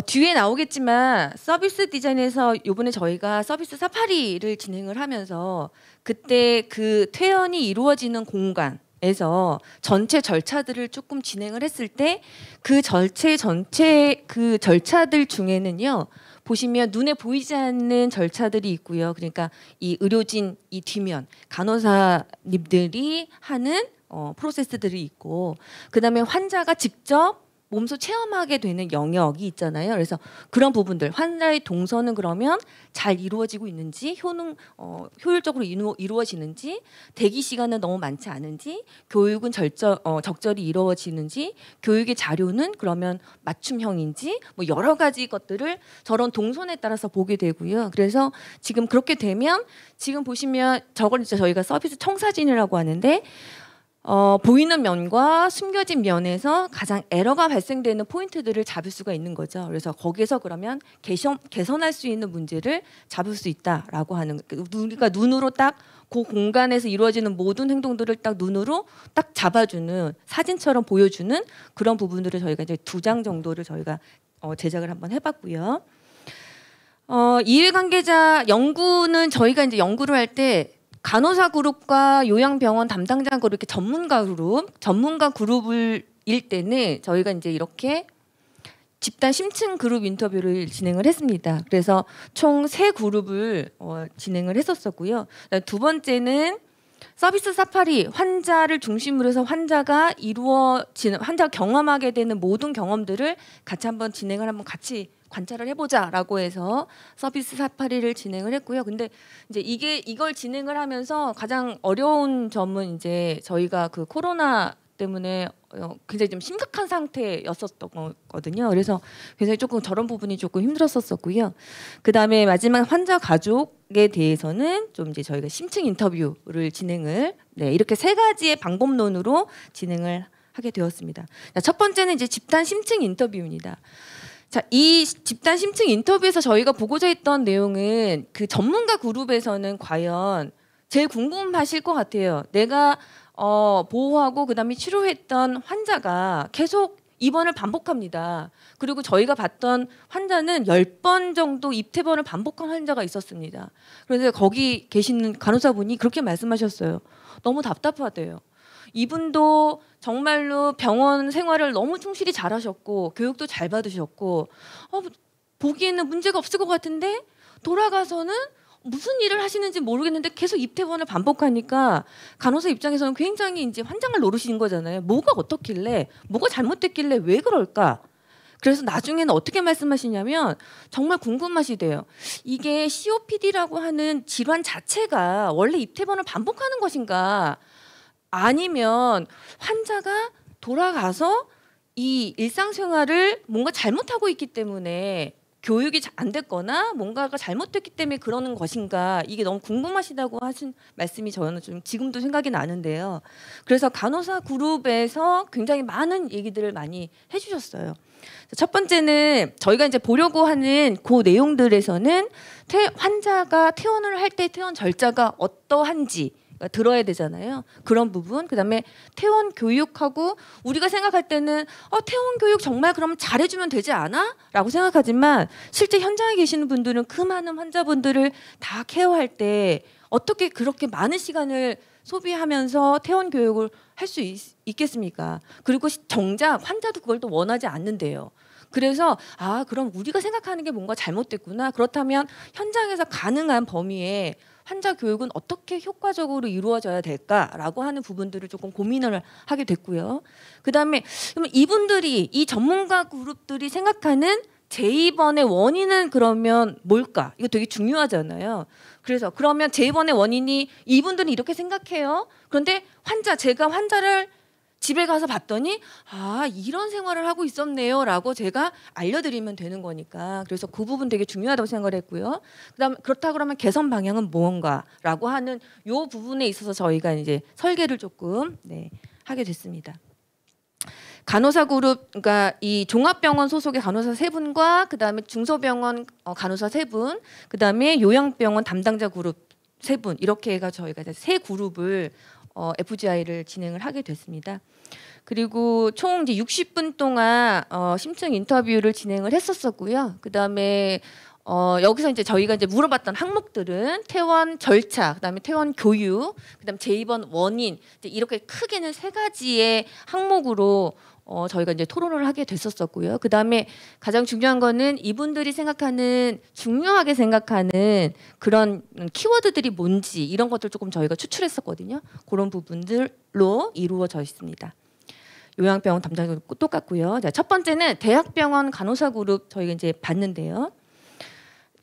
뒤에 나오겠지만 서비스 디자인에서 이번에 저희가 서비스 사파리를 진행을 하면서 그때 그 퇴원이 이루어지는 공간에서 전체 절차들을 조금 진행을 했을 때 그 그 절차들 중에는요. 보시면 눈에 보이지 않는 절차들이 있고요. 그러니까 이 의료진 이 뒷면 간호사님들이 하는 프로세스들이 있고 그다음에 환자가 직접 몸소 체험하게 되는 영역이 있잖아요. 그래서 그런 부분들 환자의 동선은 그러면 잘 이루어지고 있는지 효율적으로 이루어지는지 대기 시간은 너무 많지 않은지 교육은 적절히 이루어지는지 교육의 자료는 그러면 맞춤형인지 뭐 여러 가지 것들을 저런 동선에 따라서 보게 되고요. 그래서 지금 그렇게 되면 지금 보시면 저걸 이제 저희가 서비스 청사진이라고 하는데 보이는 면과 숨겨진 면에서 가장 에러가 발생되는 포인트들을 잡을 수가 있는 거죠. 그래서 거기에서 그러면 개선할 수 있는 문제를 잡을 수 있다라고 하는 우리가 눈으로 딱 그 공간에서 이루어지는 모든 행동들을 딱 눈으로 딱 잡아주는 사진처럼 보여주는 그런 부분들을 저희가 이제 2장 정도를 저희가 제작을 한번 해봤고요. 이해관계자 연구는 저희가 이제 연구를 할 때 간호사 그룹과 요양병원 담당자 그룹 이렇게 전문가 그룹을 일 때는 저희가 이제 이렇게 집단 심층 그룹 인터뷰를 진행을 했습니다. 그래서 총 3그룹을 진행을 했었고요. 2번째는 서비스 사파리 환자를 중심으로 해서 환자가 경험하게 되는 모든 경험들을 같이 한번 같이 관찰을 해보자라고 해서 서비스 사파리를 진행을 했고요. 근데 이제 이걸 진행을 하면서 가장 어려운 점은 이제 저희가 그 코로나 때문에 굉장히 좀 심각한 상태였었던 거거든요. 그래서 굉장히 조금 저런 부분이 조금 힘들었었고요. 그 다음에 마지막 환자 가족에 대해서는 좀 이제 저희가 심층 인터뷰를 진행을 이렇게 3가지의 방법론으로 진행을 하게 되었습니다. 첫 번째는 이제 집단 심층 인터뷰입니다. 자, 이 집단 심층 인터뷰에서 저희가 보고자 했던 내용은 그 전문가 그룹에서는 과연 제일 궁금하실 것 같아요. 내가 보호하고 그다음에 치료했던 환자가 계속 입원을 반복합니다. 그리고 저희가 봤던 환자는 10번 정도 입퇴원을 반복한 환자가 있었습니다. 그런데 거기 계시는 간호사분이 그렇게 말씀하셨어요. 너무 답답하대요. 이분도 정말로 병원 생활을 너무 충실히 잘하셨고 교육도 잘 받으셨고 보기에는 문제가 없을 것 같은데 돌아가서는 무슨 일을 하시는지 모르겠는데 계속 입퇴원을 반복하니까 간호사 입장에서는 굉장히 이제 환장을 노리시는 거잖아요. 뭐가 어떻길래, 뭐가 잘못됐길래 왜 그럴까? 그래서 나중에는 어떻게 말씀하시냐면 정말 궁금하시대요. 이게 COPD라고 하는 질환 자체가 원래 입퇴원을 반복하는 것인가? 아니면 환자가 돌아가서 이 일상생활을 뭔가 잘못하고 있기 때문에 교육이 안 됐거나 뭔가가 잘못됐기 때문에 그러는 것인가, 이게 너무 궁금하시다고 하신 말씀이 저는 좀 지금도 생각이 나는데요. 그래서 간호사 그룹에서 굉장히 많은 얘기들을 많이 해주셨어요. 첫 번째는 저희가 이제 보려고 하는 그 내용들에서는 환자가 퇴원을 할 때 퇴원 절차가 어떠한지 들어야 되잖아요. 그런 부분, 그다음에 퇴원 교육하고 우리가 생각할 때는 퇴원 교육 정말 그럼 잘해주면 되지 않아? 라고 생각하지만 실제 현장에 계시는 분들은 그 많은 환자분들을 다 케어할 때 어떻게 그렇게 많은 시간을 소비하면서 퇴원 교육을 할 수 있겠습니까? 그리고 정작 환자도 그걸 또 원하지 않는데요. 그래서 그럼 우리가 생각하는 게 뭔가 잘못됐구나. 그렇다면 현장에서 가능한 범위에 환자 교육은 어떻게 효과적으로 이루어져야 될까라고 하는 부분들을 조금 고민을 하게 됐고요. 그다음에 그러면 이분들이, 이 전문가 그룹들이 생각하는 재입원의 원인은 그러면 뭘까? 이거 되게 중요하잖아요. 그래서 그러면 재입원의 원인이 이분들은 이렇게 생각해요. 그런데 제가 환자를 집에 가서 봤더니 이런 생활을 하고 있었네요 라고 제가 알려드리면 되는 거니까, 그래서 그 부분 되게 중요하다고 생각을 했고요. 그렇다 그러면 개선 방향은 무언가라고 하는 요 부분에 있어서 저희가 이제 설계를 조금 하게 됐습니다. 간호사 그룹, 그러니까 이 종합병원 소속의 간호사 3분과 그다음에 중소병원 간호사 3분, 그다음에 요양병원 담당자 그룹 3분, 이렇게 해가 저희가 세 그룹을 FGI를 진행을 하게 됐습니다. 그리고 총 이제 60분 동안 심층 인터뷰를 진행을 했었고요. 그다음에 여기서 이제 저희가 이제 물어봤던 항목들은 퇴원 절차, 그다음에 퇴원 교육, 그다음 재입원 원인, 이제 이렇게 크게는 3가지의 항목으로 저희가 이제 토론을 하게 됐었고요. 그다음에 가장 중요한 거는 이분들이 중요하게 생각하는 그런 키워드들이 뭔지, 이런 것들 조금 저희가 추출했었거든요. 그런 부분들로 이루어져 있습니다. 요양병원 담당자 똑같고요. 자, 첫 번째는 대학병원 간호사 그룹 저희가 이제 봤는데요.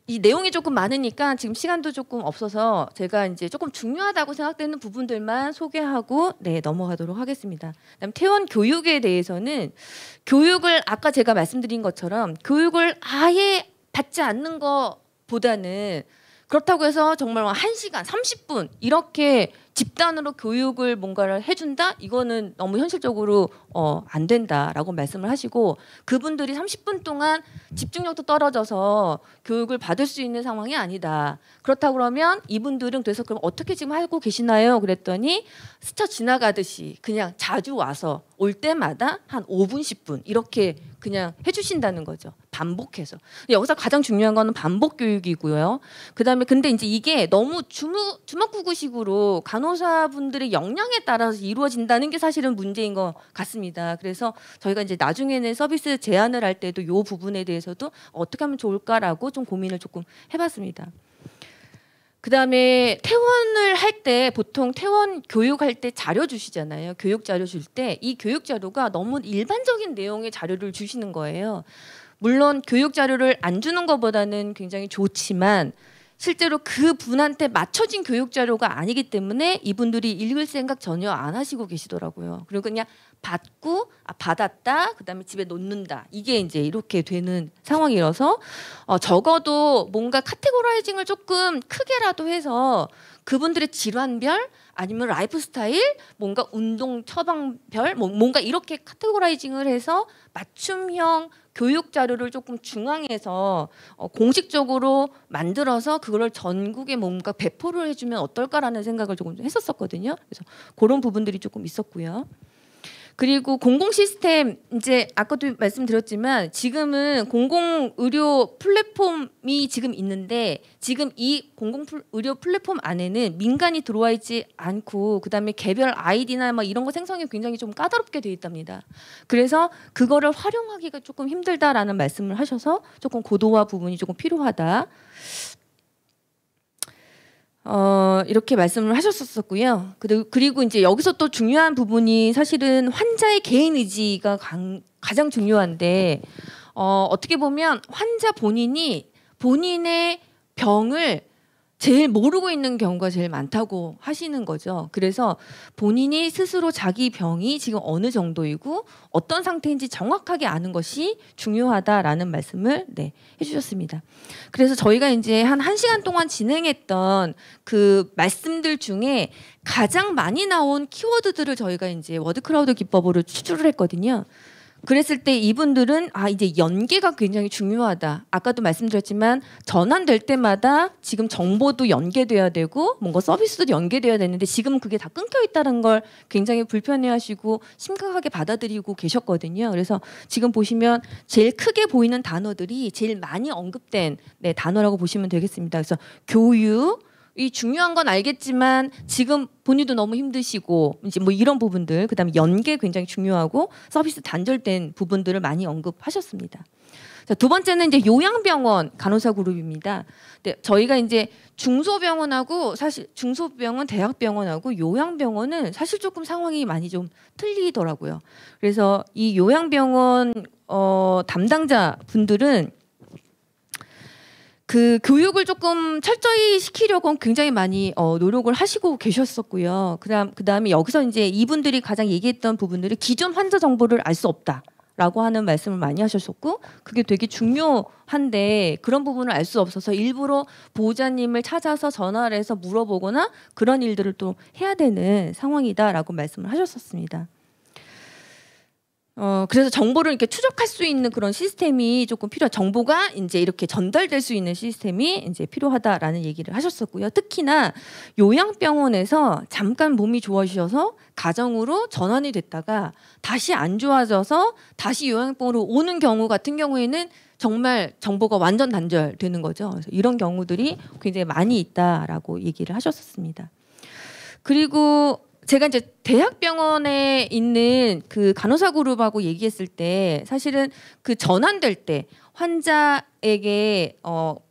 이 내용이 조금 많으니까 지금 시간도 조금 없어서 제가 이제 조금 중요하다고 생각되는 부분들만 소개하고 넘어가도록 하겠습니다. 그다음 퇴원 교육에 대해서는 교육을 아까 제가 말씀드린 것처럼 교육을 아예 받지 않는 것보다는, 그렇다고 해서 정말 1시간, 30분 이렇게 집단으로 교육을 뭔가를 해준다? 이거는 너무 현실적으로 안 된다라고 말씀을 하시고, 그분들이 30분 동안 집중력도 떨어져서 교육을 받을 수 있는 상황이 아니다. 그렇다고 그러면 이분들은 그래서 그럼 어떻게 지금 하고 계시나요? 그랬더니 스쳐 지나가듯이 그냥 자주 와서 올 때마다 한 5분, 10분 이렇게 그냥 해주신다는 거죠. 반복해서. 여기서 가장 중요한 거는 반복 교육이고요. 그다음에 근데 이제 이게 너무 주먹구구식으로 간호사분들의 역량에 따라서 이루어진다는 게 사실은 문제인 것 같습니다. 그래서 저희가 이제 나중에는 서비스 제안을 할 때도 이 부분에 대해서도 어떻게 하면 좋을까라고 좀 고민을 조금 해봤습니다. 그다음에 퇴원을 할 때 보통 퇴원 교육할 때 자료 주시잖아요. 교육 자료 줄 때 이 교육 자료가 너무 일반적인 내용의 자료를 주시는 거예요. 물론 교육 자료를 안 주는 것보다는 굉장히 좋지만 실제로 그 분한테 맞춰진 교육 자료가 아니기 때문에 이분들이 읽을 생각 전혀 안 하시고 계시더라고요. 그리고 그냥 받고 받았다, 그다음에 집에 놓는다, 이게 이제 이렇게 되는 상황이라서 적어도 뭔가 카테고라이징을 조금 크게라도 해서 그분들의 질환별 아니면 라이프 스타일, 뭔가 운동 처방별, 뭔가 이렇게 카테고라이징을 해서 맞춤형 교육 자료를 조금 중앙에서 공식적으로 만들어서 그걸 전국에 뭔가 배포를 해주면 어떨까라는 생각을 조금 했었거든요. 그래서 그런 부분들이 조금 있었고요. 그리고 공공 시스템 이제 아까도 말씀드렸지만 지금은 공공 의료 플랫폼이 지금 있는데 지금 이 공공 의료 플랫폼 안에는 민간이 들어와 있지 않고 그다음에 개별 아이디나 막 이런 거 생성이 굉장히 좀 까다롭게 돼 있답니다. 그래서 그거를 활용하기가 조금 힘들다라는 말씀을 하셔서 조금 고도화 부분이 조금 필요하다. 이렇게 말씀을 하셨었고요. 그리고 이제 여기서 또 중요한 부분이 사실은 환자의 개인 의지가 가장 중요한데 어떻게 보면 환자 본인이 본인의 병을 제일 모르고 있는 경우가 제일 많다고 하시는 거죠. 그래서 본인이 스스로 자기 병이 지금 어느 정도이고 어떤 상태인지 정확하게 아는 것이 중요하다라는 말씀을 해주셨습니다. 그래서 저희가 이제 한 1시간 동안 진행했던 그 말씀들 중에 가장 많이 나온 키워드들을 저희가 이제 워드크라우드 기법으로 추출을 했거든요. 그랬을 때 이분들은 이제 연계가 굉장히 중요하다. 아까도 말씀드렸지만 전환될 때마다 지금 정보도 연계돼야 되고 뭔가 서비스도 연계돼야 되는데 지금 그게 다 끊겨 있다는 걸 굉장히 불편해하시고 심각하게 받아들이고 계셨거든요. 그래서 지금 보시면 제일 크게 보이는 단어들이 제일 많이 언급된 단어라고 보시면 되겠습니다. 그래서 교육, 이 중요한 건 알겠지만 지금 본인도 너무 힘드시고 이제 뭐 이런 부분들, 그다음에 연계 굉장히 중요하고 서비스 단절된 부분들을 많이 언급하셨습니다. 자, 두 번째는 이제 요양병원 간호사 그룹입니다. 저희가 이제 중소병원하고 사실 중소병원, 대학병원하고 요양병원은 사실 조금 상황이 많이 좀 틀리더라고요. 그래서 이 요양병원 담당자 분들은 그 교육을 조금 철저히 시키려고 굉장히 많이 노력을 하시고 계셨었고요. 그다음에 여기서 이제 이분들이 가장 얘기했던 부분들이 기존 환자 정보를 알 수 없다라고 하는 말씀을 많이 하셨었고 그게 되게 중요한데 그런 부분을 알 수 없어서 일부러 보호자님을 찾아서 전화를 해서 물어보거나 그런 일들을 또 해야 되는 상황이다라고 말씀을 하셨었습니다. 그래서 정보를 이렇게 추적할 수 있는 그런 시스템이 조금 정보가 이제 이렇게 전달될 수 있는 시스템이 이제 필요하다라는 얘기를 하셨었고요. 특히나 요양병원에서 잠깐 몸이 좋아지셔서 가정으로 전환이 됐다가 다시 안 좋아져서 다시 요양병원으로 오는 경우 같은 경우에는 정말 정보가 완전 단절되는 거죠. 그래서 이런 경우들이 굉장히 많이 있다라고 얘기를 하셨었습니다. 그리고 제가 이제 대학병원에 있는 그 간호사 그룹하고 얘기했을 때 사실은 그 전환될 때 환자에게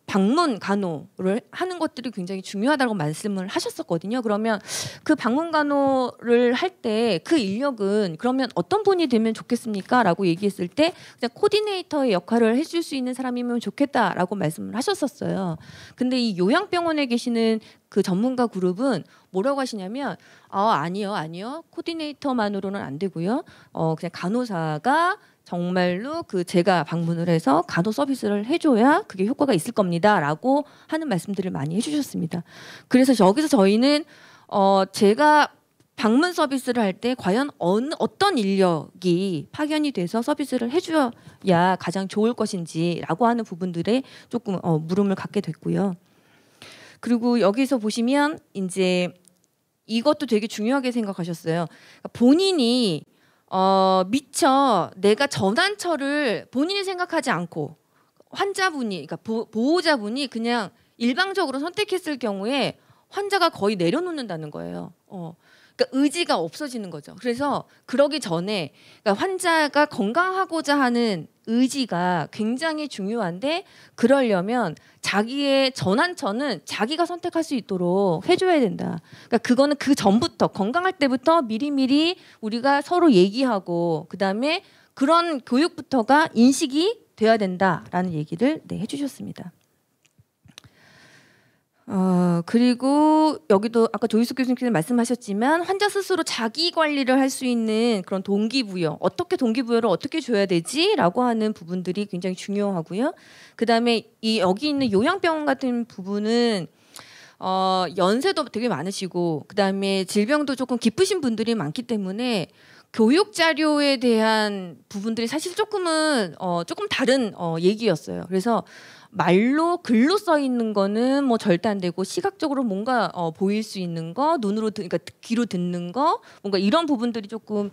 방문 간호를 하는 것들이 굉장히 중요하다고 말씀을 하셨었거든요. 그러면 그 방문 간호를 할 때 그 인력은 그러면 어떤 분이 되면 좋겠습니까? 라고 얘기했을 때 그냥 코디네이터의 역할을 해줄 수 있는 사람이면 좋겠다라고 말씀을 하셨었어요. 근데 이 요양병원에 계시는 그 전문가 그룹은 뭐라고 하시냐면 아니요. 코디네이터만으로는 안 되고요. 그냥 간호사가 정말로 그 제가 방문을 해서 간호 서비스를 해줘야 그게 효과가 있을 겁니다라고 하는 말씀들을 많이 해주셨습니다. 그래서 여기서 저희는 제가 방문 서비스를 할 때 과연 어떤 인력이 파견이 돼서 서비스를 해줘야 가장 좋을 것인지라고 하는 부분들에 조금 물음을 갖게 됐고요. 그리고 여기서 보시면 이제 이것도 되게 중요하게 생각하셨어요. 본인이 미처 내가 전환처를 본인이 생각하지 않고 환자분이, 그러니까 보호자분이 그냥 일방적으로 선택했을 경우에 환자가 거의 내려놓는다는 거예요. 그러니까 의지가 없어지는 거죠. 그래서 그러기 전에 그러니까 환자가 건강하고자 하는 의지가 굉장히 중요한데 그러려면 자기의 전환처는 자기가 선택할 수 있도록 해줘야 된다. 그러니까 그거는 그 전부터 건강할 때부터 미리미리 우리가 서로 얘기하고 그다음에 그런 교육부터가 인식이 돼야 된다라는 얘기를 해주셨습니다. 그리고 여기도 아까 조희숙 교수님께서 말씀하셨지만 환자 스스로 자기 관리를 할 수 있는 그런 동기부여, 어떻게 동기부여를 어떻게 줘야 되지라고 하는 부분들이 굉장히 중요하고요. 그다음에 여기 있는 요양병원 같은 부분은 연세도 되게 많으시고 그다음에 질병도 조금 깊으신 분들이 많기 때문에 교육 자료에 대한 부분들이 사실 조금은 조금 다른 얘기였어요. 그래서 말로 글로 써 있는 거는 뭐 절대 안 되고 시각적으로 뭔가 보일 수 있는 거, 눈으로 그러니까 귀로 듣는 거, 뭔가 이런 부분들이 조금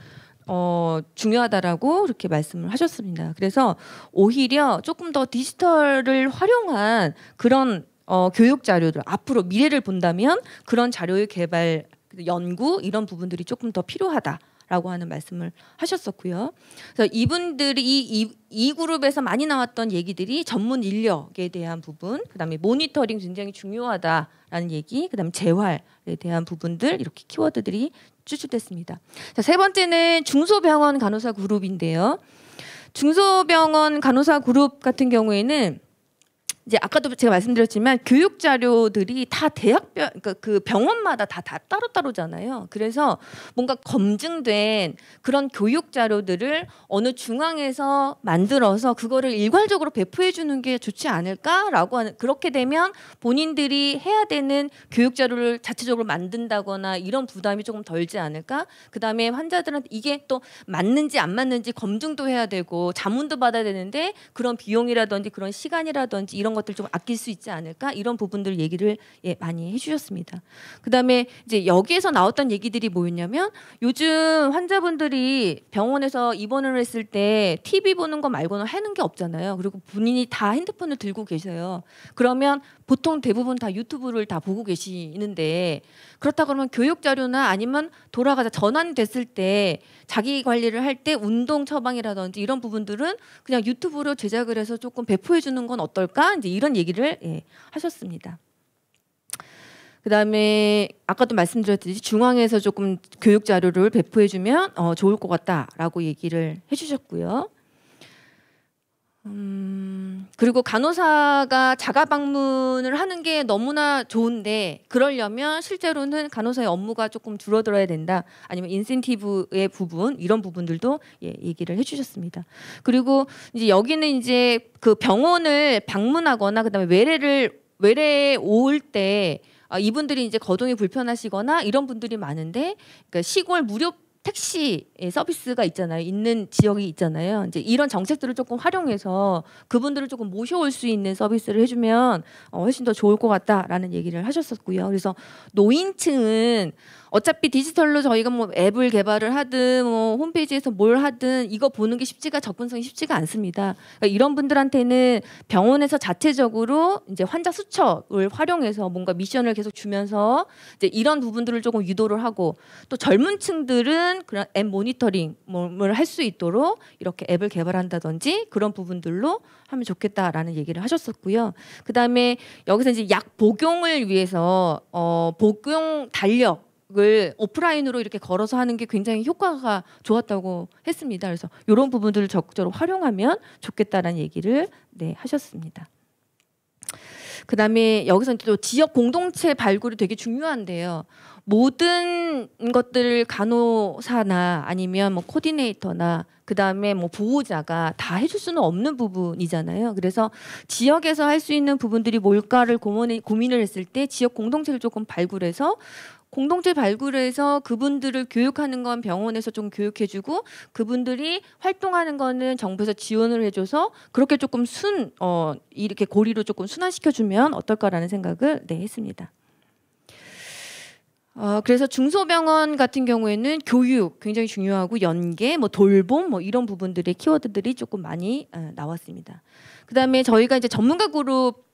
중요하다라고 그렇게 말씀을 하셨습니다. 그래서 오히려 조금 더 디지털을 활용한 그런 교육 자료들 앞으로 미래를 본다면 그런 자료의 개발, 연구 이런 부분들이 조금 더 필요하다라고 하는 말씀을 하셨었고요. 그래서 이분들이 이 그룹에서 많이 나왔던 얘기들이 전문 인력에 대한 부분, 그다음에 모니터링 굉장히 중요하다라는 얘기, 그다음에 재활에 대한 부분들 이렇게 키워드들이 추출됐습니다. 자, 세 번째는 중소병원 간호사 그룹인데요. 중소병원 간호사 그룹 같은 경우에는 이제 아까도 제가 말씀드렸지만 교육 자료들이 다 대학병, 그러니까 그 병원마다 다 따로따로잖아요. 그래서 뭔가 검증된 그런 교육 자료들을 어느 중앙에서 만들어서 그거를 일괄적으로 배포해 주는 게 좋지 않을까라고 하는, 그렇게 되면 본인들이 해야 되는 교육 자료를 자체적으로 만든다거나 이런 부담이 조금 덜지 않을까? 그다음에 환자들한테 이게 또 맞는지 안 맞는지 검증도 해야 되고 자문도 받아야 되는데 그런 비용이라든지 그런 시간이라든지 이런 것들 좀 아낄 수 있지 않을까, 이런 부분들 얘기를 많이 해주셨습니다. 그다음에 이제 여기에서 나왔던 얘기들이 뭐였냐면 요즘 환자분들이 병원에서 입원을 했을 때 TV 보는 거 말고는 하는 게 없잖아요. 그리고 본인이 다 핸드폰을 들고 계셔요. 그러면 보통 대부분 다 유튜브를 다 보고 계시는데, 그렇다 그러면 교육 자료나 아니면 돌아가자 전환됐을 때 자기 관리를 할 때 운동 처방이라든지 이런 부분들은 그냥 유튜브로 제작을 해서 조금 배포해 주는 건 어떨까? 이제 이런 얘기를 하셨습니다. 그다음에 아까도 말씀드렸듯이 중앙에서 조금 교육 자료를 배포해 주면 좋을 것 같다라고 얘기를 해주셨고요. 그리고 간호사가 자가 방문을 하는 게 너무나 좋은데 그러려면 실제로는 간호사의 업무가 조금 줄어들어야 된다. 아니면 인센티브의 부분, 이런 부분들도 얘기를 해주셨습니다. 그리고 이제 여기는 이제 그 병원을 방문하거나 그다음에 외래에 올 때 이분들이 이제 거동이 불편하시거나 이런 분들이 많은데, 그러니까 시골 무료 택시 서비스가 있잖아요. 있는 지역이 있잖아요. 이제 이런 정책들을 조금 활용해서 그분들을 조금 모셔올 수 있는 서비스를 해주면 훨씬 더 좋을 것 같다라는 얘기를 하셨었고요. 그래서 노인층은 어차피 디지털로 저희가 뭐 앱을 개발을 하든 뭐 홈페이지에서 뭘 하든 이거 보는 게 접근성이 쉽지가 않습니다. 그러니까 이런 분들한테는 병원에서 자체적으로 이제 환자 수첩을 활용해서 뭔가 미션을 계속 주면서 이제 이런 부분들을 조금 유도를 하고, 또 젊은 층들은 그런 앱 모니터링을 할 수 있도록 이렇게 앱을 개발한다든지 그런 부분들로 하면 좋겠다라는 얘기를 하셨었고요. 그다음에 여기서 이제 약 복용을 위해서 복용 달력 을 오프라인으로 이렇게 걸어서 하는 게 굉장히 효과가 좋았다고 했습니다. 그래서 이런 부분들을 적극적으로 활용하면 좋겠다라는 얘기를 하셨습니다. 그다음에 여기서 또 지역 공동체 발굴이 되게 중요한데요. 모든 것들을 간호사나 아니면 뭐 코디네이터나 그다음에 뭐 보호자가 다 해줄 수는 없는 부분이잖아요. 그래서 지역에서 할 수 있는 부분들이 뭘까를 고민을 했을 때 지역 공동체를 조금 발굴해서 그분들을 교육하는 건 병원에서 좀 교육해주고 그분들이 활동하는 거는 정부에서 지원을 해줘서 그렇게 조금 이렇게 고리로 조금 순환시켜주면 어떨까라는 생각을 했습니다. 그래서 중소병원 같은 경우에는 교육 굉장히 중요하고 연계, 뭐 돌봄, 뭐 이런 부분들의 키워드들이 조금 많이 나왔습니다. 그다음에 저희가 이제 전문가 그룹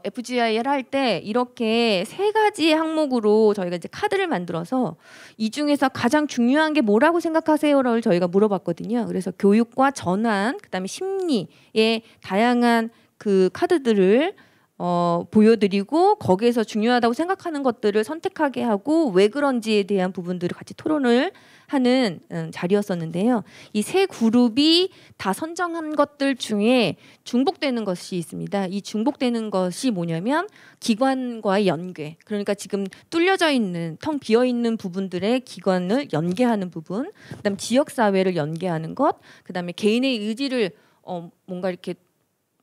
FGI를 할 때 이렇게 세 가지 항목으로 저희가 이제 카드를 만들어서 이 중에서 가장 중요한 게 뭐라고 생각하세요를 저희가 물어봤거든요. 그래서 교육과 전환, 그다음에 심리의 다양한 그 카드들을 보여드리고 거기에서 중요하다고 생각하는 것들을 선택하게 하고 왜 그런지에 대한 부분들을 같이 토론을 하는 자리였었는데요. 이 세 그룹이 다 선정한 것들 중에 중복되는 것이 있습니다. 이 중복되는 것이 뭐냐면 기관과의 연계, 그러니까 지금 뚫려져 있는 텅 비어 있는 부분들의 기관을 연계하는 부분, 그다음 지역 사회를 연계하는 것, 그다음에 개인의 의지를 뭔가 이렇게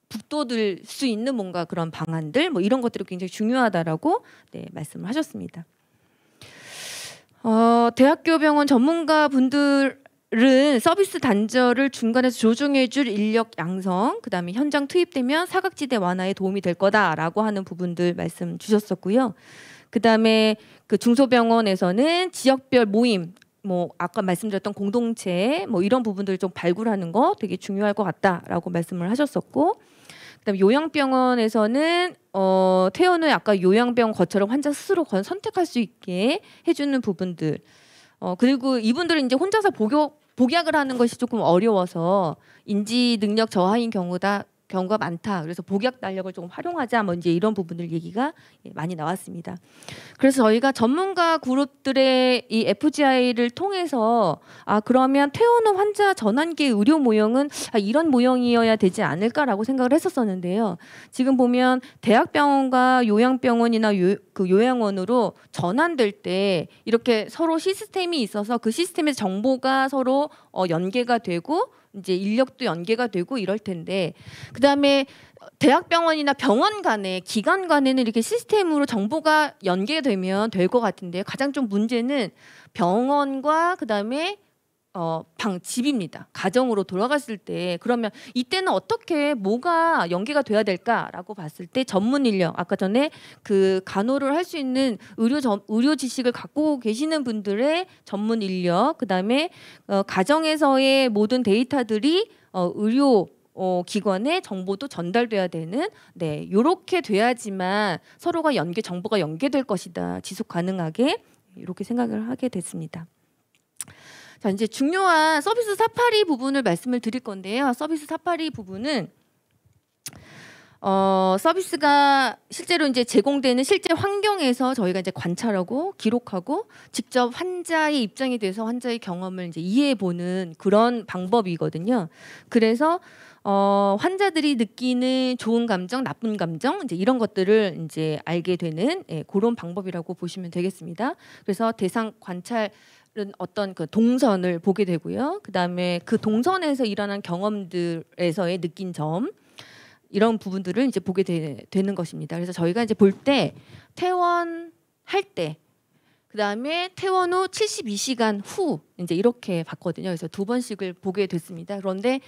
북돋을 수 있는 뭔가 그런 방안들, 뭐 이런 것들이 굉장히 중요하다라고 말씀을 하셨습니다. 대학교 병원 전문가 분들은 서비스 단절을 중간에서 조정해줄 인력 양성, 그다음에 현장 투입되면 사각지대 완화에 도움이 될 거다라고 하는 부분들 말씀 주셨었고요. 그다음에 그 중소병원에서는 지역별 모임, 뭐 아까 말씀드렸던 공동체 뭐 이런 부분들을 좀 발굴하는 거 되게 중요할 것 같다라고 말씀을 하셨었고, 그다음에 요양병원에서는 퇴원 후에 아까 요양병원 거처를 환자 스스로 선택할 수 있게 해주는 부분들, 그리고 이분들은 이제 혼자서 복약을 하는 것이 조금 어려워서 인지 능력 저하인 경우가 많다. 그래서 복약 달력을 조금 활용하자. 뭐 이제 이런 부분들 얘기가 많이 나왔습니다. 그래서 저희가 전문가 그룹들의 이 FGI를 통해서 그러면 퇴원 후 환자 전환기 의료 모형은 이런 모형이어야 되지 않을까라고 생각을 했었었는데요. 지금 보면 대학병원과 요양병원이나 그 요양원으로 전환될 때 이렇게 서로 시스템이 있어서 그 시스템의 정보가 서로 연계가 되고 이제 인력도 연계가 되고 이럴 텐데, 그다음에 대학병원이나 병원 간에 기관 간에는 이렇게 시스템으로 정보가 연계되면 될 것 같은데, 가장 좀 문제는 병원과 그다음에 집입니다. 가정으로 돌아갔을 때 그러면 이때는 어떻게 뭐가 연계가 돼야 될까라고 봤을 때 전문 인력, 아까 전에 그 간호를 할 수 있는 의료 지식을 갖고 계시는 분들의 전문 인력, 그다음에 가정에서의 모든 데이터들이 의료 기관의 정보도 전달돼야 되는, 이렇게 돼야지만 서로가 정보가 연계될 것이다, 지속 가능하게, 이렇게 생각을 하게 됐습니다. 자, 이제 중요한 서비스 사파리 부분을 말씀을 드릴 건데요. 서비스 사파리 부분은 서비스가 실제로 이제 제공되는 실제 환경에서 저희가 이제 관찰하고 기록하고 직접 환자의 입장이 돼서 환자의 경험을 이제 이해해 보는 그런 방법이거든요. 그래서 환자들이 느끼는 좋은 감정, 나쁜 감정, 이제 이런 것들을 이제 알게 되는 그런 방법이라고 보시면 되겠습니다. 그래서 대상 관찰 어떤 그 동선을 보게 되고요. 그다음에 그 동선에서 일어난 경험들에서의 느낀 점, 이런 부분들을 이제 보게 되는 것입니다. 그래서 저희가 이제 볼 때 퇴원할 때, 그다음에 퇴원 후 72시간 후 이제 이렇게 봤거든요. 그래서 두 번씩을 보게 됐습니다. 그런데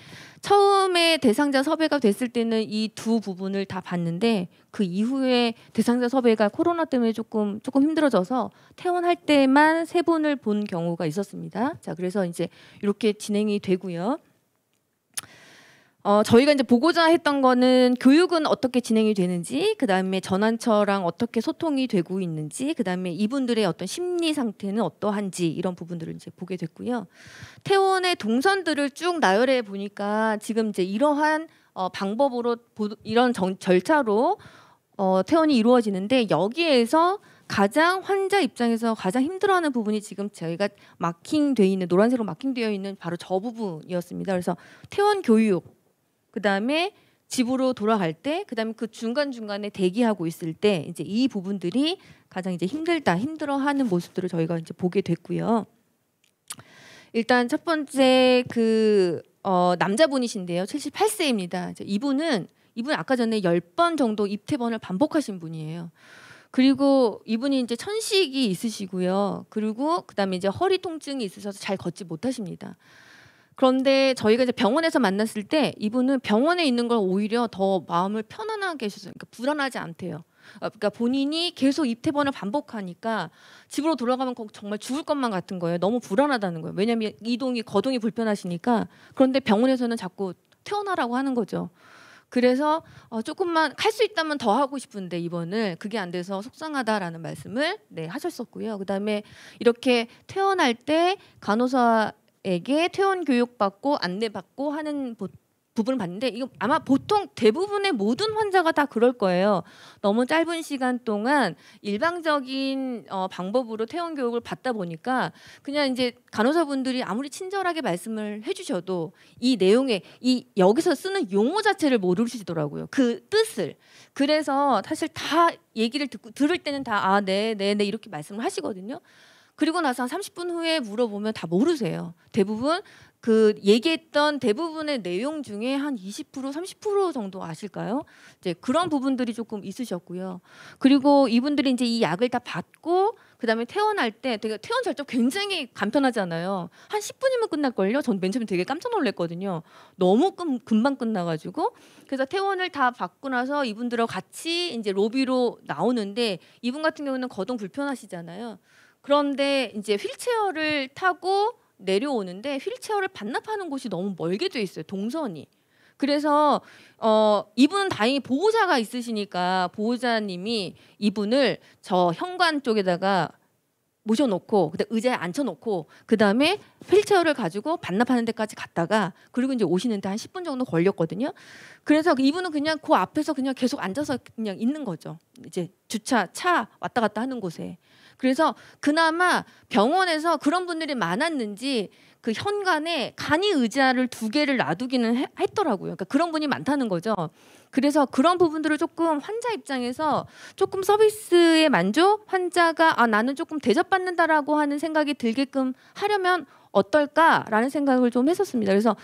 처음에 대상자 섭외가 됐을 때는 이 두 부분을 다 봤는데, 그 이후에 대상자 섭외가 코로나 때문에 조금 힘들어져서 퇴원할 때만 3분을 본 경우가 있었습니다. 자, 그래서 이제 이렇게 진행이 되고요. 저희가 이제 보고자 했던 거는 교육은 어떻게 진행이 되는지, 그다음에 전환처랑 어떻게 소통이 되고 있는지, 그다음에 이분들의 어떤 심리 상태는 어떠한지, 이런 부분들을 이제 보게 됐고요. 퇴원의 동선들을 쭉 나열해 보니까 지금 이제 이러한 방법으로 이런 절차로 퇴원이 이루어지는데, 여기에서 가장 환자 입장에서 가장 힘들어하는 부분이 지금 저희가 마킹되어 있는, 노란색으로 마킹되어 있는 바로 저 부분이었습니다. 그래서 퇴원 교육, 그다음에 집으로 돌아갈 때, 그다음에 그 중간중간에 대기하고 있을 때, 이제 이 부분들이 가장 이제 힘들어하는 모습들을 저희가 이제 보게 됐고요. 일단 첫 번째 남자분이신데요. 78세입니다. 이분은 아까 전에 10번 정도 입퇴원을 반복하신 분이에요. 그리고 이분이 이제 천식이 있으시고요. 그리고 그다음에 이제 허리 통증이 있으셔서 잘 걷지 못하십니다. 그런데 저희가 이제 병원에서 만났을 때 이분은 병원에 있는 걸 오히려 더 마음을 편안하게 해주셔서, 그러니까 불안하지 않대요. 그러니까 본인이 계속 입퇴원을 반복하니까 집으로 돌아가면 정말 죽을 것만 같은 거예요. 너무 불안하다는 거예요. 왜냐하면 거동이 불편하시니까. 그런데 병원에서는 자꾸 퇴원하라고 하는 거죠. 그래서 조금만 할 수 있다면 더 하고 싶은데 입원을, 그게 안 돼서 속상하다라는 말씀을 하셨었고요. 그다음에 이렇게 퇴원할 때 간호사에게 퇴원 교육받고 안내받고 하는 부분을 봤는데, 이거 아마 보통 대부분의 모든 환자가 다 그럴 거예요. 너무 짧은 시간 동안 일방적인 방법으로 퇴원 교육을 받다 보니까 그냥 이제 간호사분들이 아무리 친절하게 말씀을 해주셔도 이 내용에 여기서 쓰는 용어 자체를 모르시더라고요. 그 뜻을. 그래서 사실 다 얘기를 들을 때는 다 네 이렇게 말씀을 하시거든요. 그리고 나서 한 30분 후에 물어보면 다 모르세요. 대부분 그 얘기했던 대부분의 내용 중에 한 20% 30% 정도 아실까요? 이제 그런 부분들이 조금 있으셨고요. 그리고 이분들이 이제 이 약을 다 받고 그다음에 퇴원할 때 퇴원 절차 굉장히 간편하잖아요. 한 10분이면 끝날걸요. 전 맨 처음에 되게 깜짝 놀랐거든요. 너무 금방 끝나가지고. 그래서 퇴원을 다 받고 나서 이분들하고 같이 이제 로비로 나오는데, 이분 같은 경우는 거동 불편하시잖아요. 그런데 이제 휠체어를 타고 내려오는데 휠체어를 반납하는 곳이 너무 멀게 돼 있어요. 동선이. 그래서 이분은 다행히 보호자가 있으시니까 보호자님이 이분을 저 현관 쪽에다가 모셔놓고 그다음 의자에 앉혀놓고 그다음에 휠체어를 가지고 반납하는 데까지 갔다가 그리고 이제 오시는데 한 10분 정도 걸렸거든요. 그래서 이분은 그냥 그 앞에서 그냥 계속 앉아서 그냥 있는 거죠. 이제 주차 차 왔다 갔다 하는 곳에. 그래서 그나마 병원에서 그런 분들이 많았는지 그 현관에 간이 의자를 2개를 놔두기는 했더라고요. 그러니까 그런 분이 많다는 거죠. 그래서 그런 부분들을 조금 환자 입장에서 조금 서비스의 만족, 환자가 나는 조금 대접받는다라고 하는 생각이 들게끔 하려면 어떨까라는 생각을 좀 했었습니다. 그래서